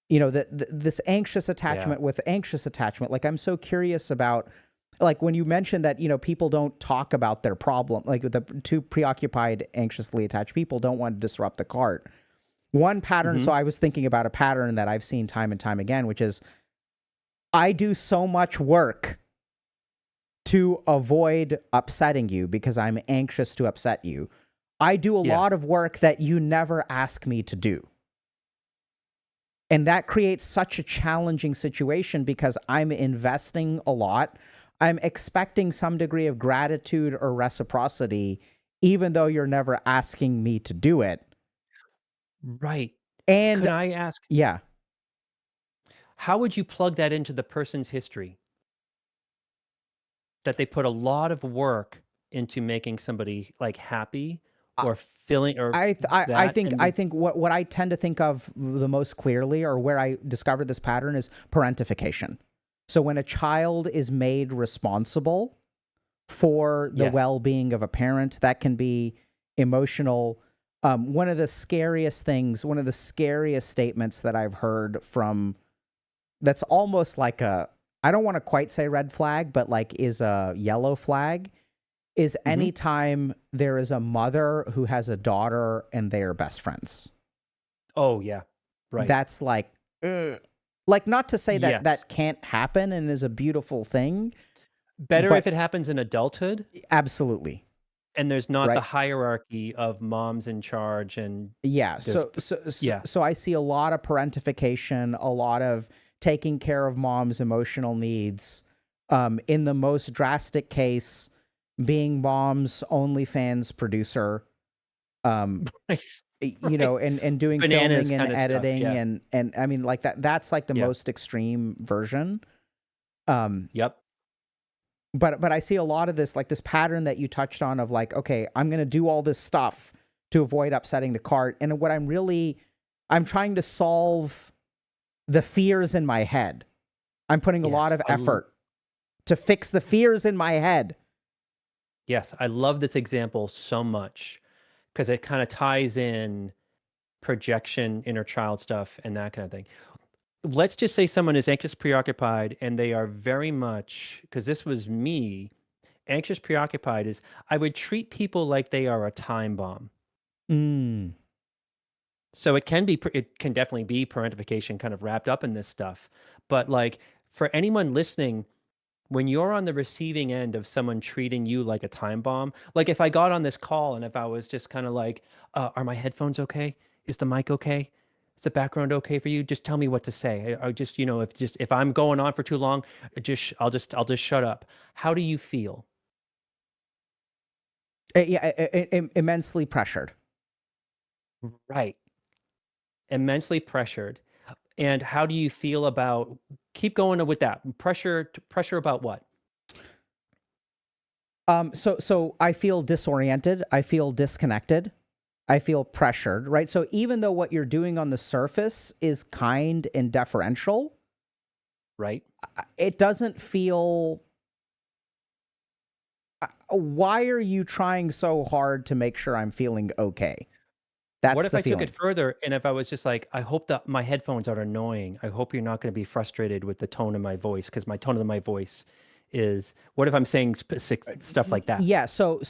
Speaker 2: This anxious
Speaker 3: Yeah.
Speaker 2: attachment with anxious attachment. Like I'm so curious about, like when you mentioned that people don't talk about their problem, like the two preoccupied anxiously attached people don't want to disrupt the cart. One pattern, so
Speaker 3: Mhm.
Speaker 2: I was thinking about a pattern that I've seen time and time again, which is I do so much work to avoid upsetting you because I'm anxious to upset you. I do a
Speaker 3: Yeah.
Speaker 2: lot of work that you never ask me to do. And that creates such a challenging situation because I'm investing a lot. I'm expecting some degree of gratitude or reciprocity, even though you're never asking me to do it.
Speaker 3: Right.
Speaker 2: And
Speaker 3: Could I ask,
Speaker 2: yeah,
Speaker 3: how would you plug that into the person's history? That they put a lot of work into making somebody, like, happy
Speaker 2: I,
Speaker 3: or feeling or
Speaker 2: I,
Speaker 3: s
Speaker 2: th- I
Speaker 3: that,
Speaker 2: think
Speaker 3: and
Speaker 2: I
Speaker 3: then
Speaker 2: think what I tend to think of the most clearly, or where I discovered this pattern, is parentification. So when a child is made responsible for the
Speaker 3: yes.
Speaker 2: well-being of a parent, that can be emotional. One of the scariest things, one of the scariest statements that I've heard from, that's almost like I don't want to quite say red flag, but like is a yellow flag, is
Speaker 3: Mhm.
Speaker 2: anytime there is a mother who has a daughter and they are best friends.
Speaker 3: Oh, yeah. Right.
Speaker 2: That's like, ugh. Like, not to say that
Speaker 3: Yes.
Speaker 2: that can't happen and is a beautiful thing,
Speaker 3: Better if
Speaker 2: but
Speaker 3: it happens in adulthood
Speaker 2: absolutely.
Speaker 3: and there's not the
Speaker 2: Right.
Speaker 3: hierarchy of mom's in charge and
Speaker 2: Yeah.
Speaker 3: there's
Speaker 2: So,
Speaker 3: p
Speaker 2: so, so,
Speaker 3: yeah.
Speaker 2: so I see a lot of parentification, a lot of taking care of mom's emotional needs. In the most drastic case, being mom's OnlyFans producer. Um,
Speaker 3: Nice. Right.
Speaker 2: and doing
Speaker 3: Bananas
Speaker 2: filming and
Speaker 3: kinda stuff,
Speaker 2: editing
Speaker 3: yeah.
Speaker 2: and I mean like that's like the
Speaker 3: Yeah.
Speaker 2: most extreme version. Um,
Speaker 3: Yep.
Speaker 2: but I see a lot of this, like this pattern that you touched on of like, okay, I'm gonna do all this stuff to avoid upsetting the cart. And what I'm trying to solve the fears in my head. I'm putting a lot of effort to fix the fears in my head.
Speaker 3: Yes, I love this example so much because it kind of ties in projection, inner child stuff, and that kind of thing. Let's just say someone is anxious, preoccupied, and they are very much, because this was me, anxious, preoccupied is I would treat people like they are a time bomb.
Speaker 2: Mm.
Speaker 3: So it can definitely be parentification kind of wrapped up in this stuff. But like for anyone listening, when you're on the receiving end of someone treating you like a time bomb, like if I got on this call and if I was just kind of like, are my headphones okay? Is the mic okay? Is the background okay for you? Just tell me what to say. I just, if I'm going on for too long, I'll just shut up. How do you feel?
Speaker 2: Immensely pressured.
Speaker 3: Right. Immensely pressured. And how do you feel about, keep going with that pressure about what?
Speaker 2: So I feel disoriented. I feel disconnected. I feel pressured, right? So even though what you're doing on the surface is kind and deferential,
Speaker 3: right?
Speaker 2: It doesn't feel. Why are you trying so hard to make sure I'm feeling okay? That's
Speaker 3: what if I
Speaker 2: feeling.
Speaker 3: took it further and if I was just like, I hope that my headphones are annoying. I hope you're not going to be frustrated with the tone of my voice because my tone of my voice is. What if I'm saying specific stuff like that?
Speaker 2: Yeah. So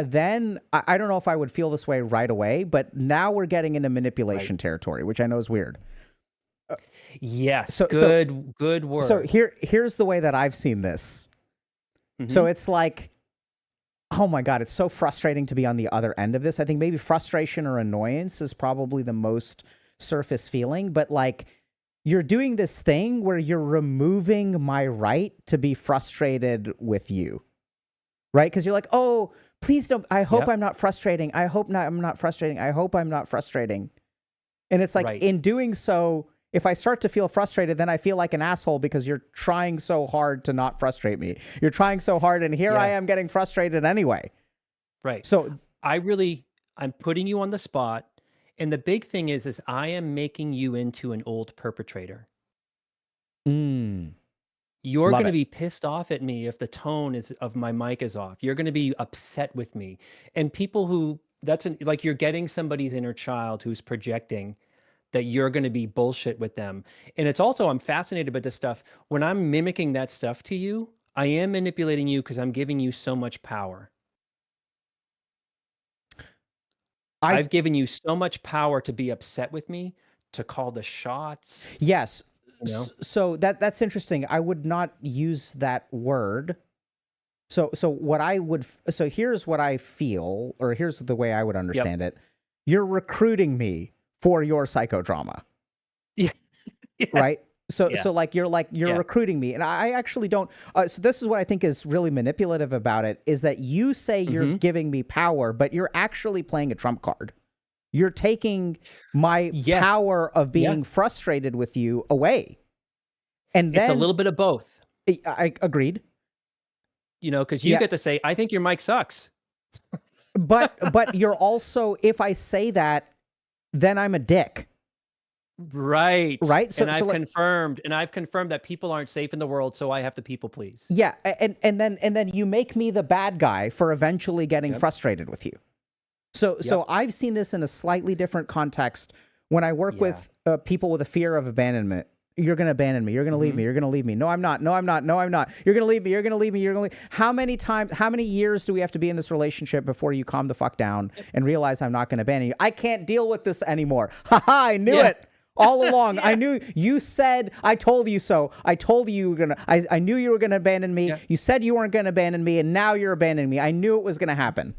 Speaker 2: then I don't know if I would feel this way right away, but now we're getting into manipulation territory, which I know is weird.
Speaker 3: Yes. Good word.
Speaker 2: So here's the way that I've seen this. Mm-hmm. So it's like, oh my God, it's so frustrating to be on the other end of this. I think maybe frustration or annoyance is probably the most surface feeling, but like you're doing this thing where you're removing my right to be frustrated with you, right? Because you're like, oh, please don't, I hope I'm not frustrating. I hope not, I'm not frustrating. I hope I'm not frustrating. And it's like in doing so, if I start to feel frustrated, then I feel like an asshole because you're trying so hard to not frustrate me. You're trying so hard, and here I am getting frustrated anyway.
Speaker 3: Right.
Speaker 2: So
Speaker 3: I'm putting you on the spot, and the big thing is I am making you into an old perpetrator. You're going to be pissed off at me if the tone of my mic is off. You're going to be upset with me. And people who like you're getting somebody's inner child who's projecting that you're going to be bullshit with them. And it's also, I'm fascinated by this stuff. When I'm mimicking that stuff to you, I am manipulating you because I'm giving you so much power. I've given you so much power to be upset with me, to call the shots.
Speaker 2: Yes. So that's interesting. I would not use that word. So here's what I feel, or here's the way I would understand it. You're recruiting me for your psychodrama. Yeah. Right? So like you're recruiting me. And I actually don't so this is what I think is really manipulative about it, is that you say you're giving me power, but you're actually playing a trump card. You're taking my power of being frustrated with you away. And then
Speaker 3: it's a little bit of both.
Speaker 2: I agreed.
Speaker 3: Because you get to say, I think your mic sucks.
Speaker 2: but you're also, if I say that, then I'm a dick.
Speaker 3: Right.
Speaker 2: So,
Speaker 3: and I've confirmed that people aren't safe in the world, so I have to people please.
Speaker 2: Yeah, and then you make me the bad guy for eventually getting frustrated with you. So I've seen this in a slightly different context when I work with people with a fear of abandonment. You're going to abandon me. You're going to leave me. You're going to leave me. No, I'm not. No, I'm not. No, I'm not. You're going to leave me. You're going to leave me. You're going to leave. How many years do we have to be in this relationship before you calm the fuck down and realize I'm not going to abandon you? I can't deal with this anymore. I knew it all along. I knew you said, I told you so. I told you were going to, I knew you were going to abandon me. Yeah. You said you weren't going to abandon me, and now you're abandoning me. I knew it was going to happen.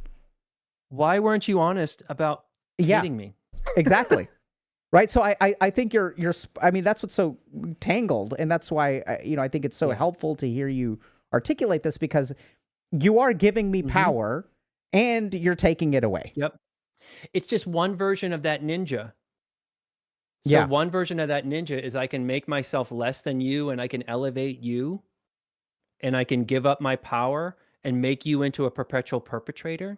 Speaker 3: Why weren't you honest about hating me?
Speaker 2: Exactly. Right. So I think I mean, that's what's so tangled. And that's why, I think it's so helpful to hear you articulate this, because you are giving me power and you're taking it away.
Speaker 3: Yep. It's just one version of that ninja. So one version of that ninja is I can make myself less than you, and I can elevate you, and I can give up my power and make you into a perpetual perpetrator.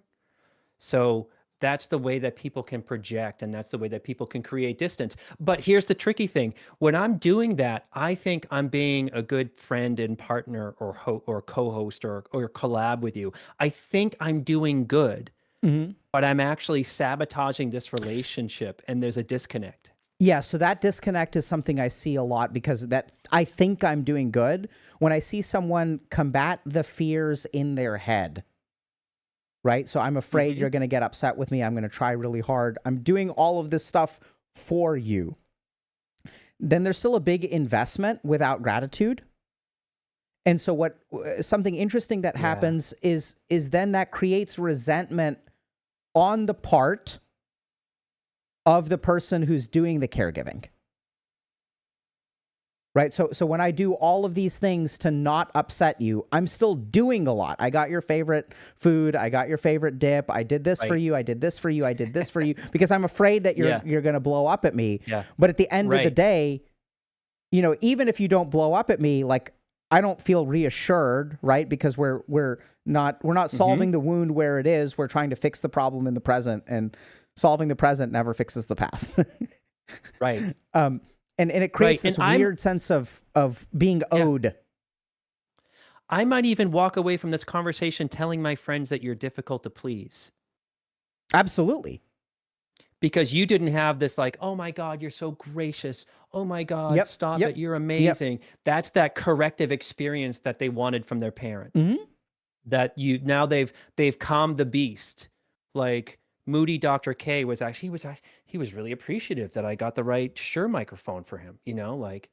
Speaker 3: So that's the way that people can project, and that's the way that people can create distance. But here's the tricky thing. When I'm doing that, I think I'm being a good friend and partner or or co-host or collab with you. I think I'm doing good,
Speaker 2: Mhm.
Speaker 3: but I'm actually sabotaging this relationship, and there's a disconnect.
Speaker 2: Yeah, so that disconnect is something I see a lot because that I think I'm doing good when I see someone combat the fears in their head. Right? So I'm afraid
Speaker 3: Mhm.
Speaker 2: you're going to get upset with me. I'm going to try really hard. I'm doing all of this stuff for you. Then there's still a big investment without gratitude. And so what something interesting that
Speaker 3: Yeah.
Speaker 2: happens is then that creates resentment on the part of the person who's doing the caregiving. Right? So when I do all of these things to not upset you, I'm still doing a lot. I got your favorite food. I got your favorite dip. I did this for
Speaker 3: Right.
Speaker 2: you. I did this for you. I did this for you because I'm afraid that
Speaker 3: Yeah.
Speaker 2: you're going to blow up at me.
Speaker 3: Yeah.
Speaker 2: But at the end of the
Speaker 3: Right.
Speaker 2: day, you know, even if you don't blow up at me, like I don't feel reassured, right? Because we're not solving the wound where it is. We're trying to fix the problem in the present, and solving the present never fixes the past.
Speaker 3: Right.
Speaker 2: And it
Speaker 3: Right.
Speaker 2: creates
Speaker 3: And
Speaker 2: this weird sense of being
Speaker 3: Yeah.
Speaker 2: owed.
Speaker 3: I might even walk away from this conversation telling my friends that you're difficult to please
Speaker 2: Absolutely.
Speaker 3: because you didn't have this like, "Oh my God, you're so gracious. Oh my God,
Speaker 2: Yep.
Speaker 3: stop
Speaker 2: Yep.
Speaker 3: it. You're
Speaker 2: Yep.
Speaker 3: amazing." That's that corrective experience that they wanted from their parent.
Speaker 2: Hmm.
Speaker 3: That you now they've calmed the beast. Like Moody Dr. K was actually he was really appreciative that I got the right Shure microphone for him, like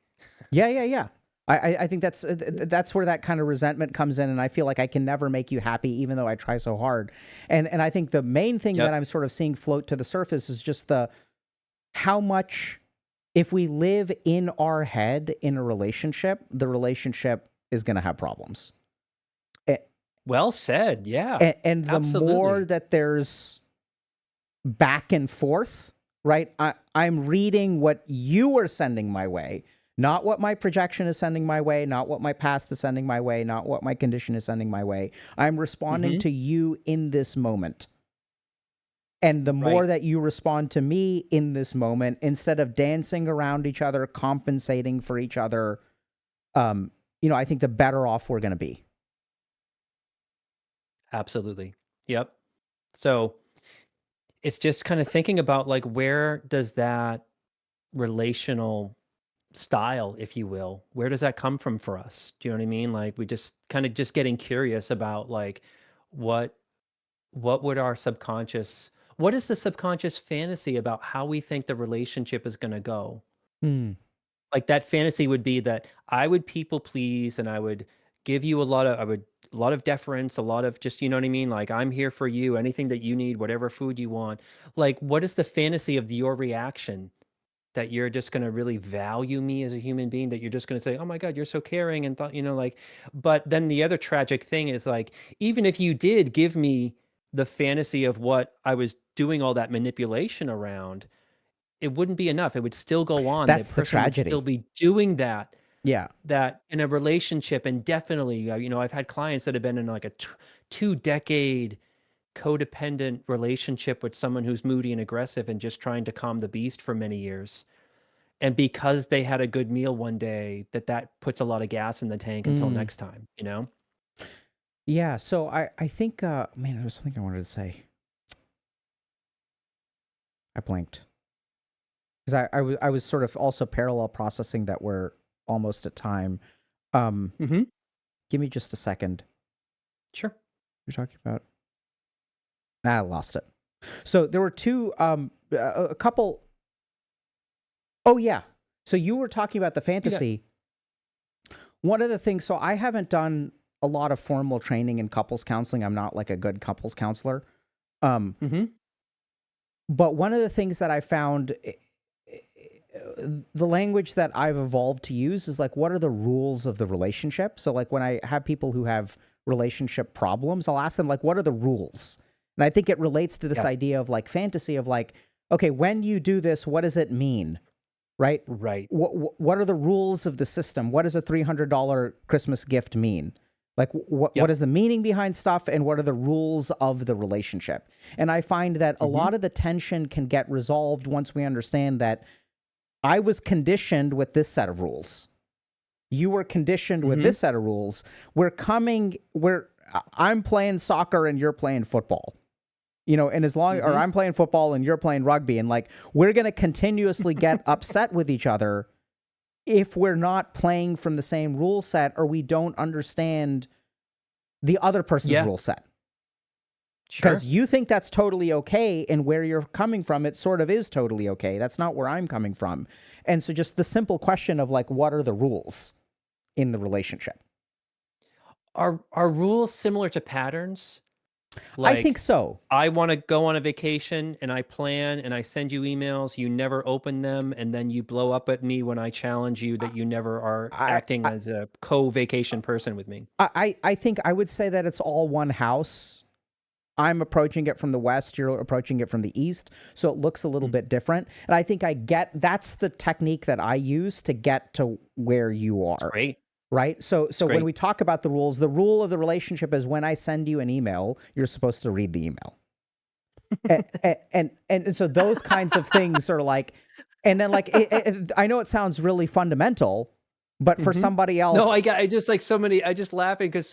Speaker 2: Yeah. Yeah. Yeah. I think that's where that kind of resentment comes in, and I feel like I can never make you happy, even though I try so hard. And I think the main thing that
Speaker 3: Yep.
Speaker 2: I'm sort of seeing float to the surface is just the how much if we live in our head in a relationship, the relationship is going to have problems.
Speaker 3: Well said. Yeah.
Speaker 2: And the more
Speaker 3: Absolutely.
Speaker 2: that there's back and forth, right? I'm reading what you are sending my way, not what my projection is sending my way, not what my past is sending my way, not what my condition is sending my way. I'm responding
Speaker 3: Mhm.
Speaker 2: to you in this moment. And the more
Speaker 3: Right.
Speaker 2: that you respond to me in this moment, instead of dancing around each other, compensating for each other, I think the better off we're going to be.
Speaker 3: Absolutely. Yep. So it's just kind of thinking about like where does that relational style, if you will, where does that come from for us? Do you know what I mean? Like we just kind of just getting curious about like what what would our subconscious what is the subconscious fantasy about how we think the relationship is going to go?
Speaker 2: Hmm.
Speaker 3: Like that fantasy would be that I would people please and I would give you a lot of deference, a lot of just, you know what I mean? Like I'm here for you, anything that you need, whatever food you want. Like what is the fantasy of your reaction that you're just going to really value me as a human being, that you're just going to say, "Oh my God, you're so caring," and thought, like, but then the other tragic thing is like, even if you did give me the fantasy of what I was doing all that manipulation around, it wouldn't be enough. It would still go on. The
Speaker 2: That's the
Speaker 3: person would still
Speaker 2: tragedy.
Speaker 3: be doing that
Speaker 2: Yeah.
Speaker 3: in a relationship. And definitely, I've had clients that have been in like a 2-decade codependent relationship with someone who's moody and aggressive and just trying to calm the beast for many years. And because they had a good meal one day, that puts a lot of gas in the tank until
Speaker 2: Mm.
Speaker 3: next time.
Speaker 2: Yeah. So I think, man, there was something I wanted to say. I blanked. Because I was sort of also parallel processing that we're almost at time.
Speaker 3: Mhm.
Speaker 2: Give me just a second.
Speaker 3: Sure.
Speaker 2: You're talking about. I lost it. So there were a couple. Oh yeah. So you were talking about the fantasy. One of the things. So I haven't done a lot of formal training in couples counseling. I'm not like a good couples counselor.
Speaker 3: Mhm.
Speaker 2: But one of the things that I found, the language that I've evolved to use is like, what are the rules of the relationship? So like when I have people who have relationship problems, I'll ask them like, what are the rules? And I think it relates to this
Speaker 3: Yeah.
Speaker 2: idea of like fantasy of like, okay, when you do this, what does it mean? Right?
Speaker 3: Right.
Speaker 2: What are the rules of the system? What does a $300 Christmas gift mean? Like what
Speaker 3: Yep.
Speaker 2: is the meaning behind stuff and what are the rules of the relationship? And I find that a lot of the tension can get resolved once we understand that I was conditioned with this set of rules. You were conditioned with this set of rules. I'm playing soccer and you're playing football. You know, and as long or I'm playing football and you're playing rugby, and like we're going to continuously get upset with each other if we're not playing from the same rule set or we don't understand the other person's rule set.
Speaker 3: Sure.
Speaker 2: Because you think that's totally okay, and where you're coming from, it sort of is totally okay. That's not where I'm coming from. And so just the simple question of like, what are the rules in the relationship?
Speaker 3: Are rules similar to patterns?
Speaker 2: I think so.
Speaker 3: I want to go on a vacation and I plan and I send you emails, you never open them, and then you blow up at me when I challenge you that you never are acting as a co-vacation person with me.
Speaker 2: I think I would say that it's all one house. I'm approaching it from the west, you're approaching it from the east, so it looks a little bit different. And I think that's the technique that I use to get to where you are.
Speaker 3: Great.
Speaker 2: Right? So when we talk about the rules, the rule of the relationship is when I send you an email, you're supposed to read the email. and so those kinds of things are like, and then like, I know it sounds really fundamental, but for somebody else.
Speaker 3: No, I just laughing because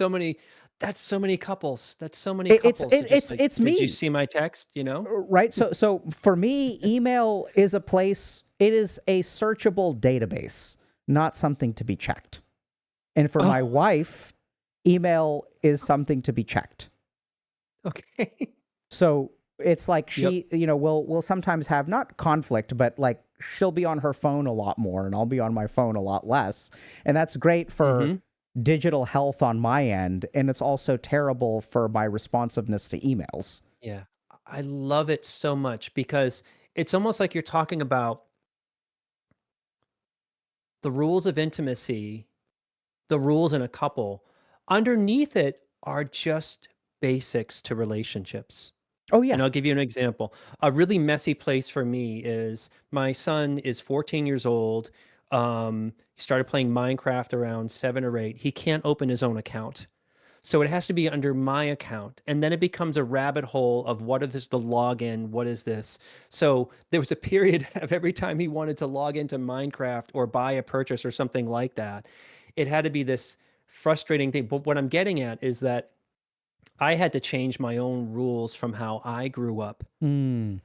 Speaker 3: that's so many couples. That's so many couples.
Speaker 2: It's me.
Speaker 3: Did you see my text? You know?
Speaker 2: Right. So for me, email is a place, it is a searchable database, not something to be checked. And for my wife, email is something to be checked.
Speaker 3: Okay.
Speaker 2: So it's like she, you know, we'll sometimes have not conflict, but like she'll be on her phone a lot more and I'll be on my phone a lot less. And that's great for digital health on my end. And it's also terrible for my responsiveness to emails.
Speaker 3: Yeah. I love it so much because it's almost like you're talking about the rules of intimacy, the rules in a couple. Underneath it are just basics to relationships.
Speaker 2: Oh, yeah.
Speaker 3: And I'll give you an example. A really messy place for me is my son is 14 years old. He started playing Minecraft around 7 or 8. He can't open his own account. So it has to be under my account. And then it becomes a rabbit hole of what is the login? What is this? So there was a period of every time he wanted to log into Minecraft or buy a purchase or something like that, it had to be this frustrating thing. But what I'm getting at is that I had to change my own rules from how I grew up to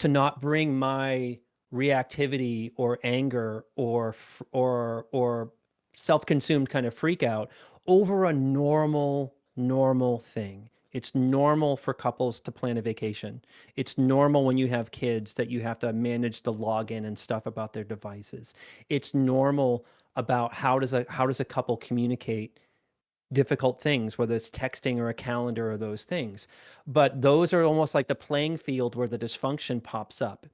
Speaker 3: not bring my reactivity or anger or self-consumed kind of freak out over a normal thing. It's normal for couples to plan a vacation. It's normal when you have kids that you have to manage the login and stuff about their devices. It's normal about how does a couple communicate difficult things, whether it's texting or a calendar or those things. But those are almost like the playing field where the dysfunction pops up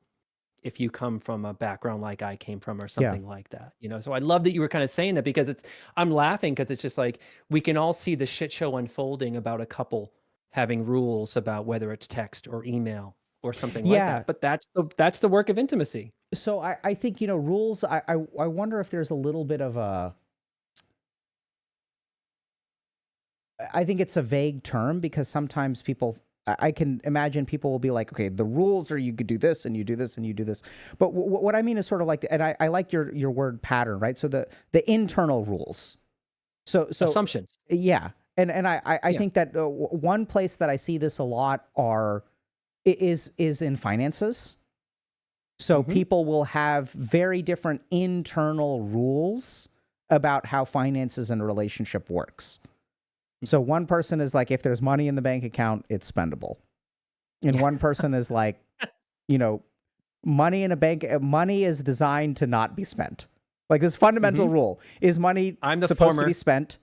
Speaker 3: if you come from a background like I came from or something like that. You know, so I love that you were kind of saying that because I'm laughing because it's just like we can all see the shit show unfolding about a couple having rules about whether it's text or email or something like that. But that's the work of intimacy.
Speaker 2: So I think, you know, rules, I wonder if there's a little bit of I think it's a vague term because sometimes people, I can imagine people will be like, okay, the rules are you could do this and you do this and you do this. But what I mean is sort of like, and I like your word pattern, right? So the internal rules. So
Speaker 3: Assumptions.
Speaker 2: Yeah. And I think that one place that I see this a lot is in finances. So people will have very different internal rules about how finances and a relationship works. So one person is like, if there's money in the bank account, it's spendable. And one person is like, you know, money in a bank, money is designed to not be spent. Like this fundamental rule, is money supposed to be spent?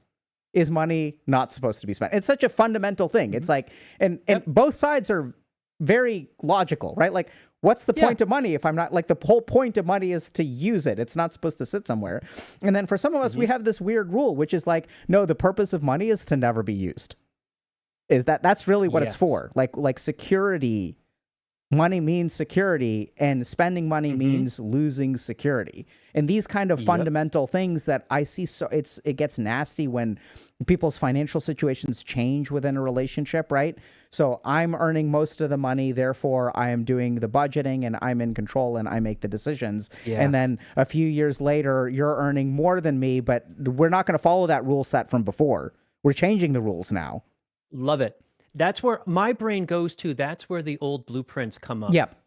Speaker 2: Is money not supposed to be spent? It's such a fundamental thing. It's like, and both sides are very logical, right? Like, what's the point of money if I'm not, like, the whole point of money is to use it. It's not supposed to sit somewhere. And then for some of us, we have this weird rule, which is like, no, the purpose of money is to never be used. That's really what it's for. Like security money means security, and spending money means losing security. And these kind of fundamental things that I see, so it gets nasty when people's financial situations change within a relationship, right? So I'm earning most of the money, therefore I am doing the budgeting and I'm in control and I make the decisions.
Speaker 3: Yeah.
Speaker 2: And then a few years later, you're earning more than me, but we're not going to follow that rule set from before. We're changing the rules now.
Speaker 3: Love it. That's where my brain goes to. That's where the old blueprints come up.
Speaker 2: Yep.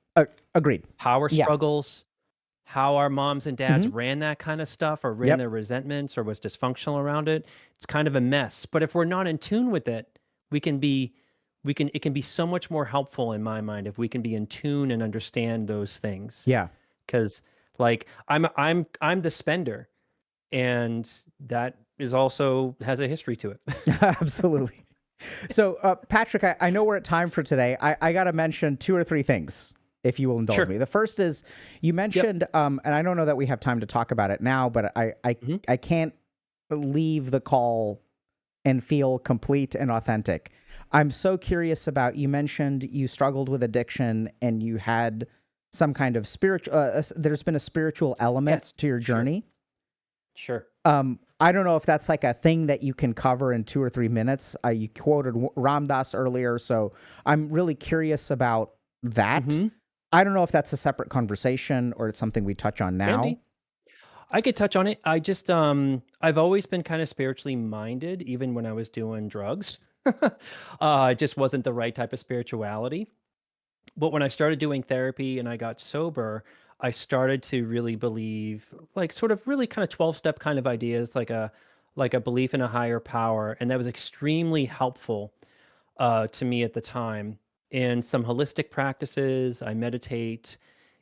Speaker 2: Agreed.
Speaker 3: Power
Speaker 2: Yeah.
Speaker 3: struggles, how our moms and dads ran that kind of stuff, or ran
Speaker 2: Yep.
Speaker 3: their resentments, or was dysfunctional around it. It's kind of a mess. But if we're not in tune with it, it can be so much more helpful in my mind if we can be in tune and understand those things.
Speaker 2: Yeah.
Speaker 3: Because like I'm the spender, and that is also has a history to it.
Speaker 2: Absolutely. So, Patrick, I know we're at time for today. I got to mention 2 or 3 things, if you will indulge
Speaker 3: Sure.
Speaker 2: me. The first is you mentioned, and I don't know that we have time to talk about it now, but I can't leave the call and feel complete and authentic. I'm so curious about, you mentioned you struggled with addiction and you had some kind of spiritual, there's been a spiritual element to your journey.
Speaker 3: Sure.
Speaker 2: I don't know if that's like a thing that you can cover in 2 or 3 minutes. You quoted Ram Dass earlier, so I'm really curious about that. I don't know if that's a separate conversation or it's something we touch on now.
Speaker 3: Maybe. I could touch on it. I just I've always been kind of spiritually minded, even when I was doing drugs. It just wasn't the right type of spirituality. But when I started doing therapy and I got sober, I started to really believe, like, sort of really kind of 12-step kind of ideas, like a belief in a higher power, and that was extremely helpful to me at the time. And some holistic practices, I meditate,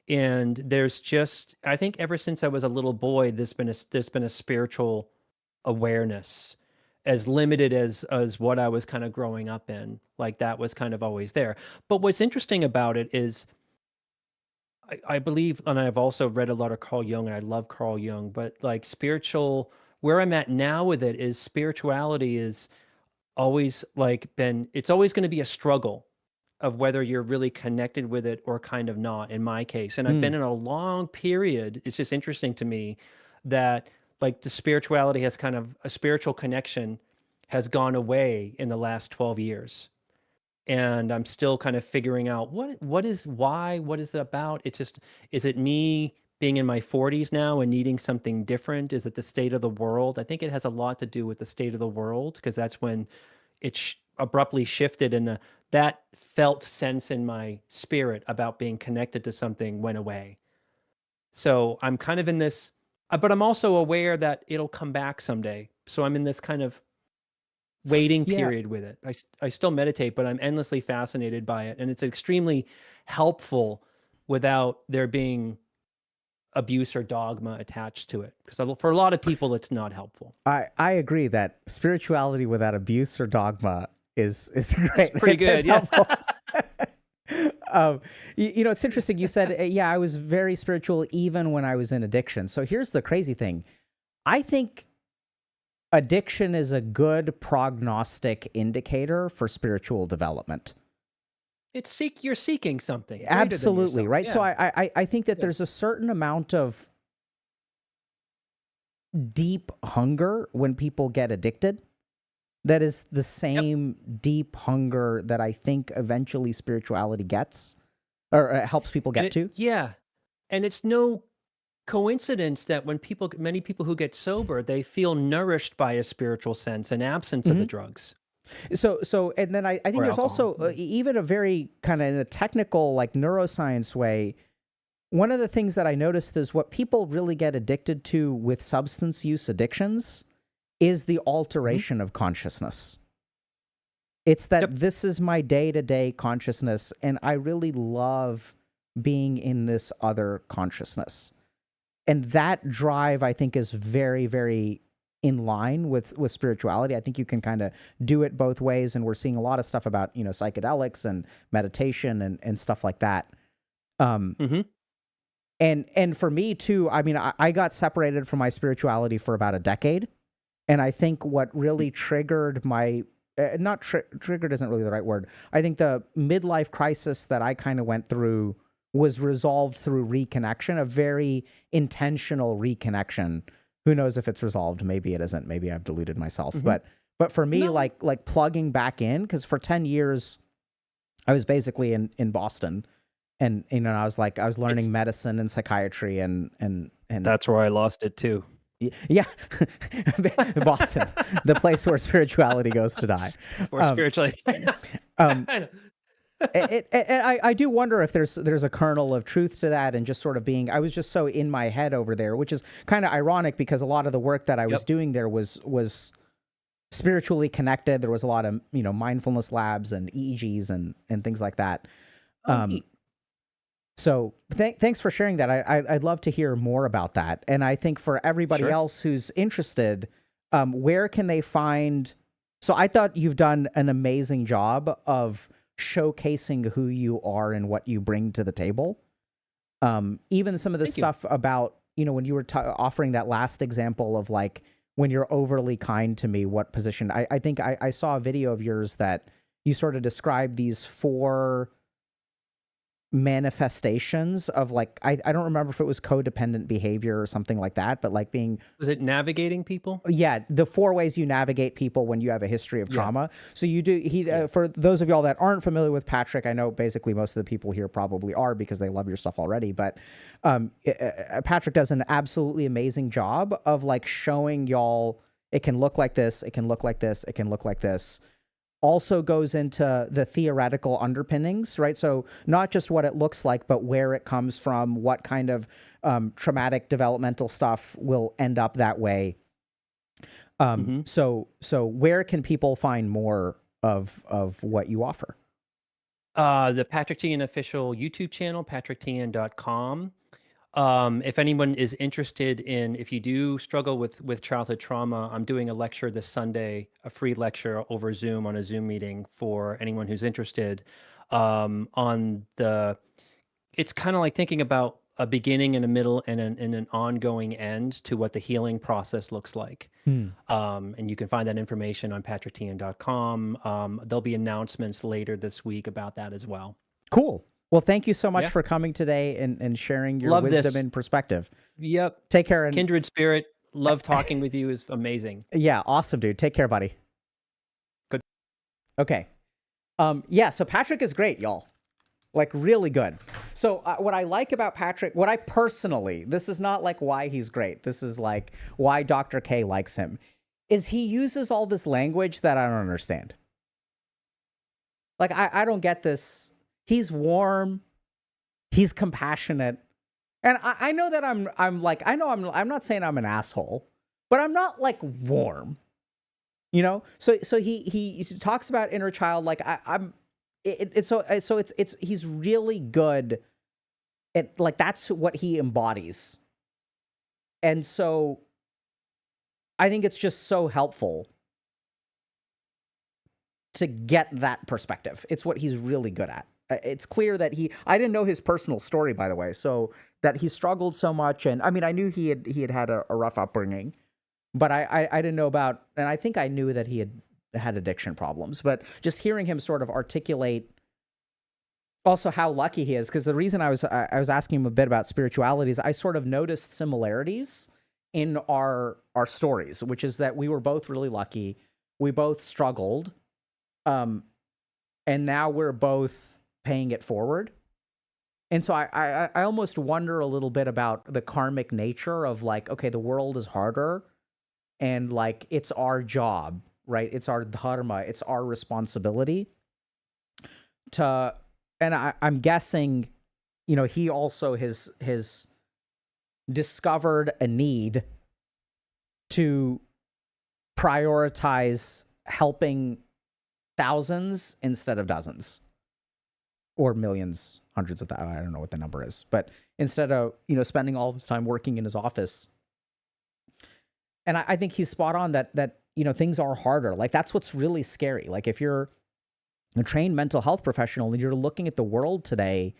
Speaker 3: and there's just, I think ever since I was a little boy, there's been a spiritual awareness, as limited as what I was kind of growing up in. Like, that was kind of always there. But what's interesting about it is I believe, and I've also read a lot of Carl Jung, and I love Carl Jung, but like where I'm at now with it is spirituality is always it's always going to be a struggle of whether you're really connected with it or kind of not, in my case. And I've been in a long period. It's just interesting to me that like the spirituality has kind of a spiritual connection has gone away in the last 12 years. And I'm still kind of figuring out what is it about? It's just, is it me being in my 40s now and needing something different? Is it the state of the world? I think it has a lot to do with the state of the world, because that's when it abruptly shifted, and that felt sense in my spirit about being connected to something went away. So I'm kind of in this, but I'm also aware that it'll come back someday. So I'm in this kind of waiting period with it. I still meditate, but I'm endlessly fascinated by it. And it's extremely helpful without there being abuse or dogma attached to it. Because for a lot of people, it's not helpful.
Speaker 2: I agree that spirituality without abuse or dogma is great.
Speaker 3: It's pretty good. Yeah.
Speaker 2: It's interesting. You said, I was very spiritual even when I was in addiction. So here's the crazy thing. I think addiction is a good prognostic indicator for spiritual development.
Speaker 3: You're seeking something.
Speaker 2: Absolutely, right?
Speaker 3: Yeah.
Speaker 2: So I think that there's a certain amount of deep hunger when people get addicted. That is the same deep hunger that I think eventually spirituality gets, or helps people get to.
Speaker 3: Yeah. And it's no coincidence that when many people who get sober, they feel nourished by a spiritual sense in absence of the drugs.
Speaker 2: So, and then I think
Speaker 3: Or
Speaker 2: there's
Speaker 3: alcohol.
Speaker 2: also even a very kind of in a technical, like neuroscience way, one of the things that I noticed is what people really get addicted to with substance use addictions is the alteration of consciousness. It's that this is my day-to-day consciousness, and I really love being in this other consciousness. And that drive, I think, is very, very in line with spirituality. I think you can kind of do it both ways, and we're seeing a lot of stuff about, psychedelics and meditation and stuff like that. And for me too, I mean, I got separated from my spirituality for about a decade. And I think what really triggered my not triggered isn't really the right word. I think the midlife crisis that I kind of went through was resolved through reconnection, a very intentional reconnection. Who knows if it's resolved? Maybe it isn't. Maybe I've deluded myself. But for me,
Speaker 3: No.
Speaker 2: like plugging back in, because for 10 years, I was basically in Boston, and I was learning medicine and psychiatry and
Speaker 3: That's where I lost it too.
Speaker 2: yeah, Boston, the place where spirituality goes to die.
Speaker 3: Or spiritually.
Speaker 2: I do wonder if there's a kernel of truth to that, and just sort of being, I was just so in my head over there, which is kind of ironic because a lot of the work that I was doing there was spiritually connected. There was a lot of mindfulness labs and EEGs and things like that. So thanks for sharing that. I'd love to hear more about that. And I think for everybody else who's interested, where can they find? So I thought you've done an amazing job of showcasing who you are and what you bring to the table. Even some of the stuff about, when you were offering that last example of like, when you're overly kind to me, what position? I think I saw a video of yours that you sort of described these 4 manifestations of like, I don't remember if it was codependent behavior or something like that, but like being...
Speaker 3: Was it navigating people?
Speaker 2: Yeah, the 4 ways you navigate people when you have a history of trauma. So you do, for those of y'all that aren't familiar with Patrick, I know basically most of the people here probably are because they love your stuff already, but Patrick does an absolutely amazing job of like showing y'all, it can look like this, it can look like this, it can look like this. Also goes into the theoretical underpinnings, right? So not just what it looks like, but where it comes from, what kind of traumatic developmental stuff will end up that way. So where can people find more of what you offer?
Speaker 3: The Patrick Tian official YouTube channel, patricktian.com. If anyone is interested in, if you do struggle with childhood trauma, I'm doing a lecture this Sunday, a free lecture over Zoom on a Zoom meeting for anyone who's interested. It's kind of like thinking about a beginning and a middle and an ongoing end to what the healing process looks like. And you can find that information on patricktian.com. There'll be announcements later this week about that as well.
Speaker 2: Cool. Well, thank you so much for coming today and sharing your wisdom and perspective.
Speaker 3: Yep.
Speaker 2: Take care. And
Speaker 3: kindred spirit. Love talking with you. Is amazing.
Speaker 2: Yeah. Awesome, dude. Take care, buddy.
Speaker 3: Good.
Speaker 2: Okay. So Patrick is great, y'all. Like really good. So what I like about Patrick, what I personally, this is not like why he's great. This is like why Dr. K likes him, is he uses all this language that I don't understand. Like, I don't get this. He's warm. He's compassionate. And I know that I'm not saying I'm an asshole, but I'm not like warm, So he talks about inner child. Like he's really good at, like, that's what he embodies. And so I think it's just so helpful to get that perspective. It's what he's really good at. It's clear that I didn't know his personal story, by the way, so that he struggled so much. And I mean, I knew he had a rough upbringing, but I didn't know about, and I think I knew that he had addiction problems, but just hearing him sort of articulate also how lucky he is, because the reason I was asking him a bit about spirituality is I sort of noticed similarities in our stories, which is that we were both really lucky. We both struggled. And now we're both paying it forward. And so I almost wonder a little bit about the karmic nature of like, okay, the world is harder and like it's our job, right? It's our dharma, it's our responsibility to, and I'm guessing, he also has discovered a need to prioritize helping thousands instead of dozens or millions, hundreds of thousands. I don't know what the number is, but instead of, spending all of his time working in his office. And I think he's spot on that, things are harder. Like that's what's really scary. Like if you're a trained mental health professional and you're looking at the world today,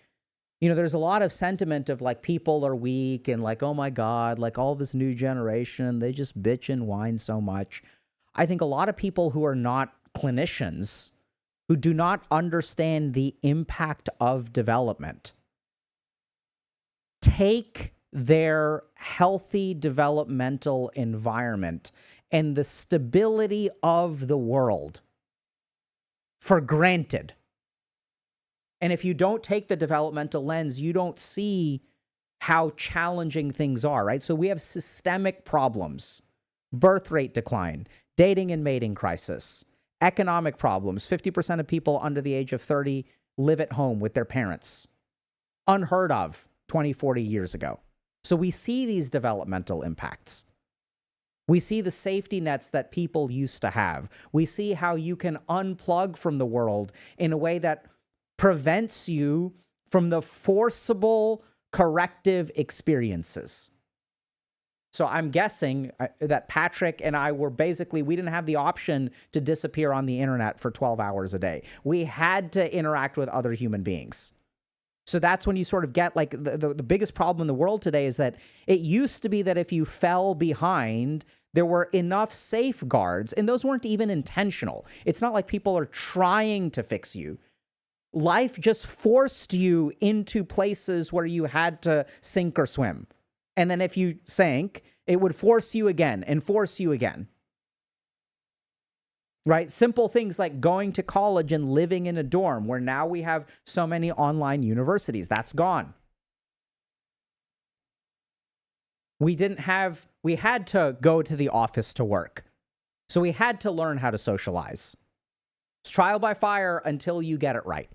Speaker 2: there's a lot of sentiment of like people are weak and like, oh my God, like all this new generation, they just bitch and whine so much. I think a lot of people who are not clinicians who do not understand the impact of development take their healthy developmental environment and the stability of the world for granted. And if you don't take the developmental lens, you don't see how challenging things are, right? So we have systemic problems, birth rate decline, dating and mating crisis, economic problems. 50% of people under the age of 30 live at home with their parents. Unheard of 20, 40 years ago. So we see these developmental impacts. We see the safety nets that people used to have. We see how you can unplug from the world in a way that prevents you from the forcible corrective experiences. So I'm guessing that Patrick and I were basically, we didn't have the option to disappear on the internet for 12 hours a day. We had to interact with other human beings. So that's when you sort of get like the biggest problem in the world today is that it used to be that if you fell behind, there were enough safeguards, and those weren't even intentional. It's not like people are trying to fix you. Life just forced you into places where you had to sink or swim. And then if you sank, it would force you again and force you again. Right? Simple things like going to college and living in a dorm, where now we have so many online universities. That's gone. We had to go to the office to work. So we had to learn how to socialize. It's trial by fire until you get it right.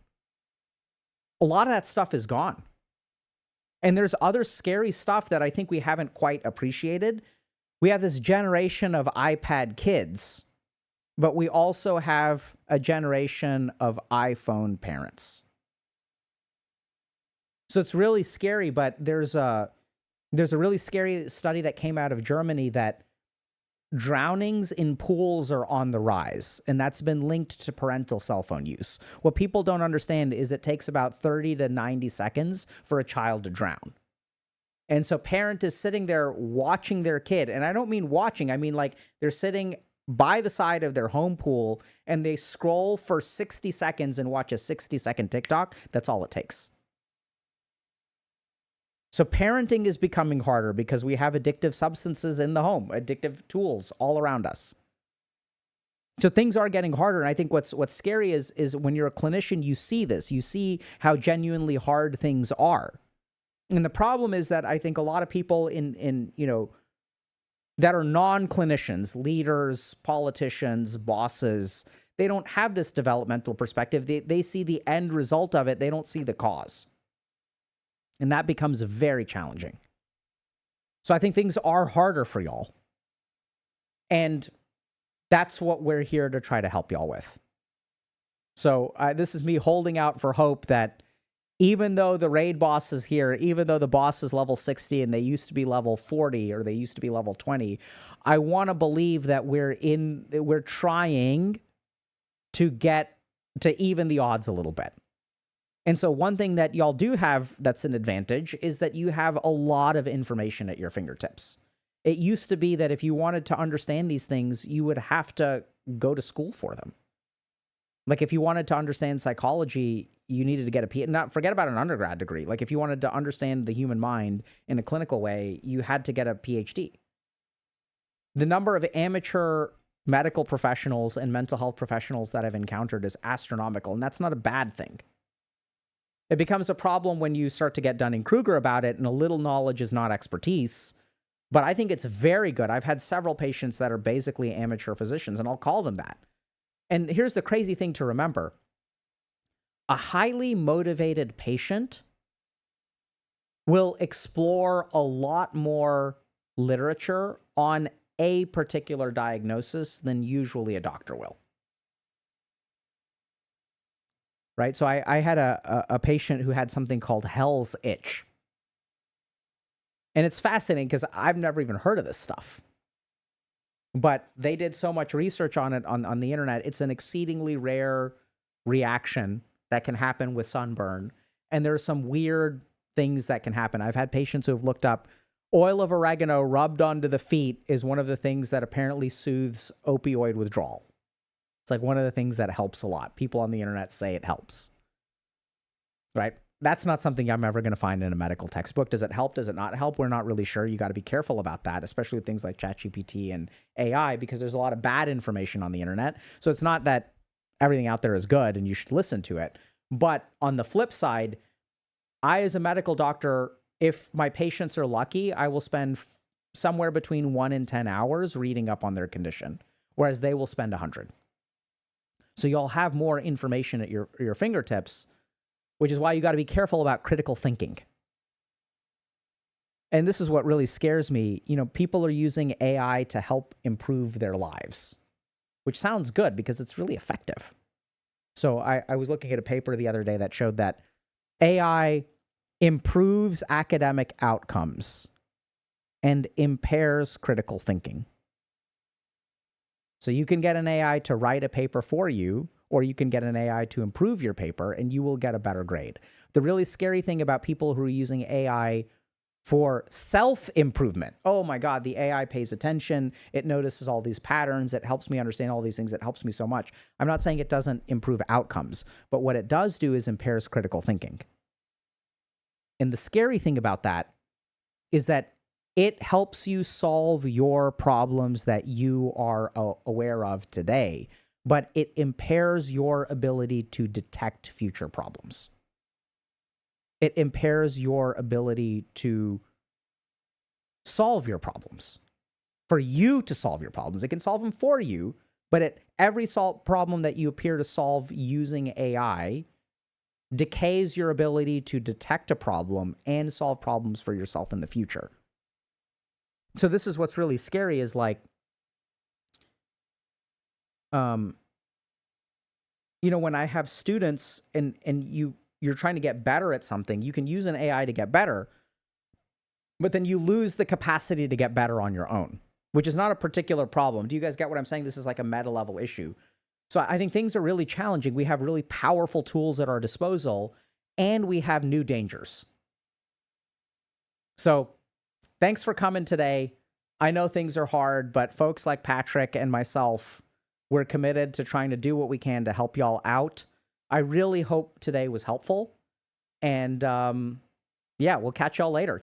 Speaker 2: A lot of that stuff is gone. And there's other scary stuff that I think we haven't quite appreciated. We have this generation of iPad kids, but we also have a generation of iPhone parents. So it's really scary, but there's a really scary study that came out of Germany that drownings in pools are on the rise, and that's been linked to parental cell phone use. What people don't understand is it takes about 30 to 90 seconds for a child to drown. And so parent is sitting there watching their kid, and I don't mean watching, I mean like they're sitting by the side of their home pool and they scroll for 60 seconds and watch a 60-second TikTok. That's all it takes. So parenting is becoming harder because we have addictive substances in the home, addictive tools all around us. So things are getting harder. And I think what's scary is when you're a clinician, you see this. You see how genuinely hard things are. And the problem is that I think a lot of people in that are non-clinicians, leaders, politicians, bosses, they don't have this developmental perspective. They see the end result of it. They don't see the cause. And that becomes very challenging. So I think things are harder for y'all. And that's what we're here to try to help y'all with. So this is me holding out for hope that even though the raid boss is here, even though the boss is level 60 and they used to be level 40 or they used to be level 20, I want to believe that we're trying to get to even the odds a little bit. And so one thing that y'all do have that's an advantage is that you have a lot of information at your fingertips. It used to be that if you wanted to understand these things, you would have to go to school for them. Like if you wanted to understand psychology, you needed to get a PhD. Not forget about an undergrad degree. Like if you wanted to understand the human mind in a clinical way, you had to get a PhD. The number of amateur medical professionals and mental health professionals that I've encountered is astronomical, and that's not a bad thing. It becomes a problem when you start to get Dunning-Kruger about it, and a little knowledge is not expertise. But I think it's very good. I've had several patients that are basically amateur physicians, and I'll call them that. And here's the crazy thing to remember. A highly motivated patient will explore a lot more literature on a particular diagnosis than usually a doctor will. Right? So I had a patient who had something called Hell's Itch. And it's fascinating because I've never even heard of this stuff. But they did so much research on it on the internet. It's an exceedingly rare reaction that can happen with sunburn. And there's some weird things that can happen. I've had patients who have looked up oil of oregano rubbed onto the feet is one of the things that apparently soothes opioid withdrawal. It's like one of the things that helps a lot. People on the internet say it helps, right? That's not something I'm ever going to find in a medical textbook. Does it help? Does it not help? We're not really sure. You got to be careful about that, especially with things like ChatGPT and AI, because there's a lot of bad information on the internet. So it's not that everything out there is good and you should listen to it. But on the flip side, I, as a medical doctor, if my patients are lucky, I will spend somewhere between 1 and 10 hours reading up on their condition, whereas they will spend 100. So you'll have more information at your fingertips, which is why you got to be careful about critical thinking. And this is what really scares me. You know, people are using AI to help improve their lives, which sounds good because it's really effective. So I was looking at a paper the other day that showed that AI improves academic outcomes and impairs critical thinking. So you can get an AI to write a paper for you, or you can get an AI to improve your paper, and you will get a better grade. The really scary thing about people who are using AI for self-improvement, oh my God, the AI pays attention, it notices all these patterns, it helps me understand all these things, it helps me so much. I'm not saying it doesn't improve outcomes, but what it does do is impairs critical thinking. And the scary thing about that is that it helps you solve your problems that you are aware of today, but it impairs your ability to detect future problems. It impairs your ability to solve your problems, for you to solve your problems. It can solve them for you, but every problem that you appear to solve using AI decays your ability to detect a problem and solve problems for yourself in the future. So this is what's really scary is like, you know, when I have students and you're trying to get better at something, you can use an AI to get better, but then you lose the capacity to get better on your own, which is not a particular problem. Do you guys get what I'm saying? This is like a meta level issue. So I think things are really challenging. We have really powerful tools at our disposal, and we have new dangers. So thanks for coming today. I know things are hard, but folks like Patrick and myself, we're committed to trying to do what we can to help y'all out. I really hope today was helpful. And yeah, we'll catch y'all later.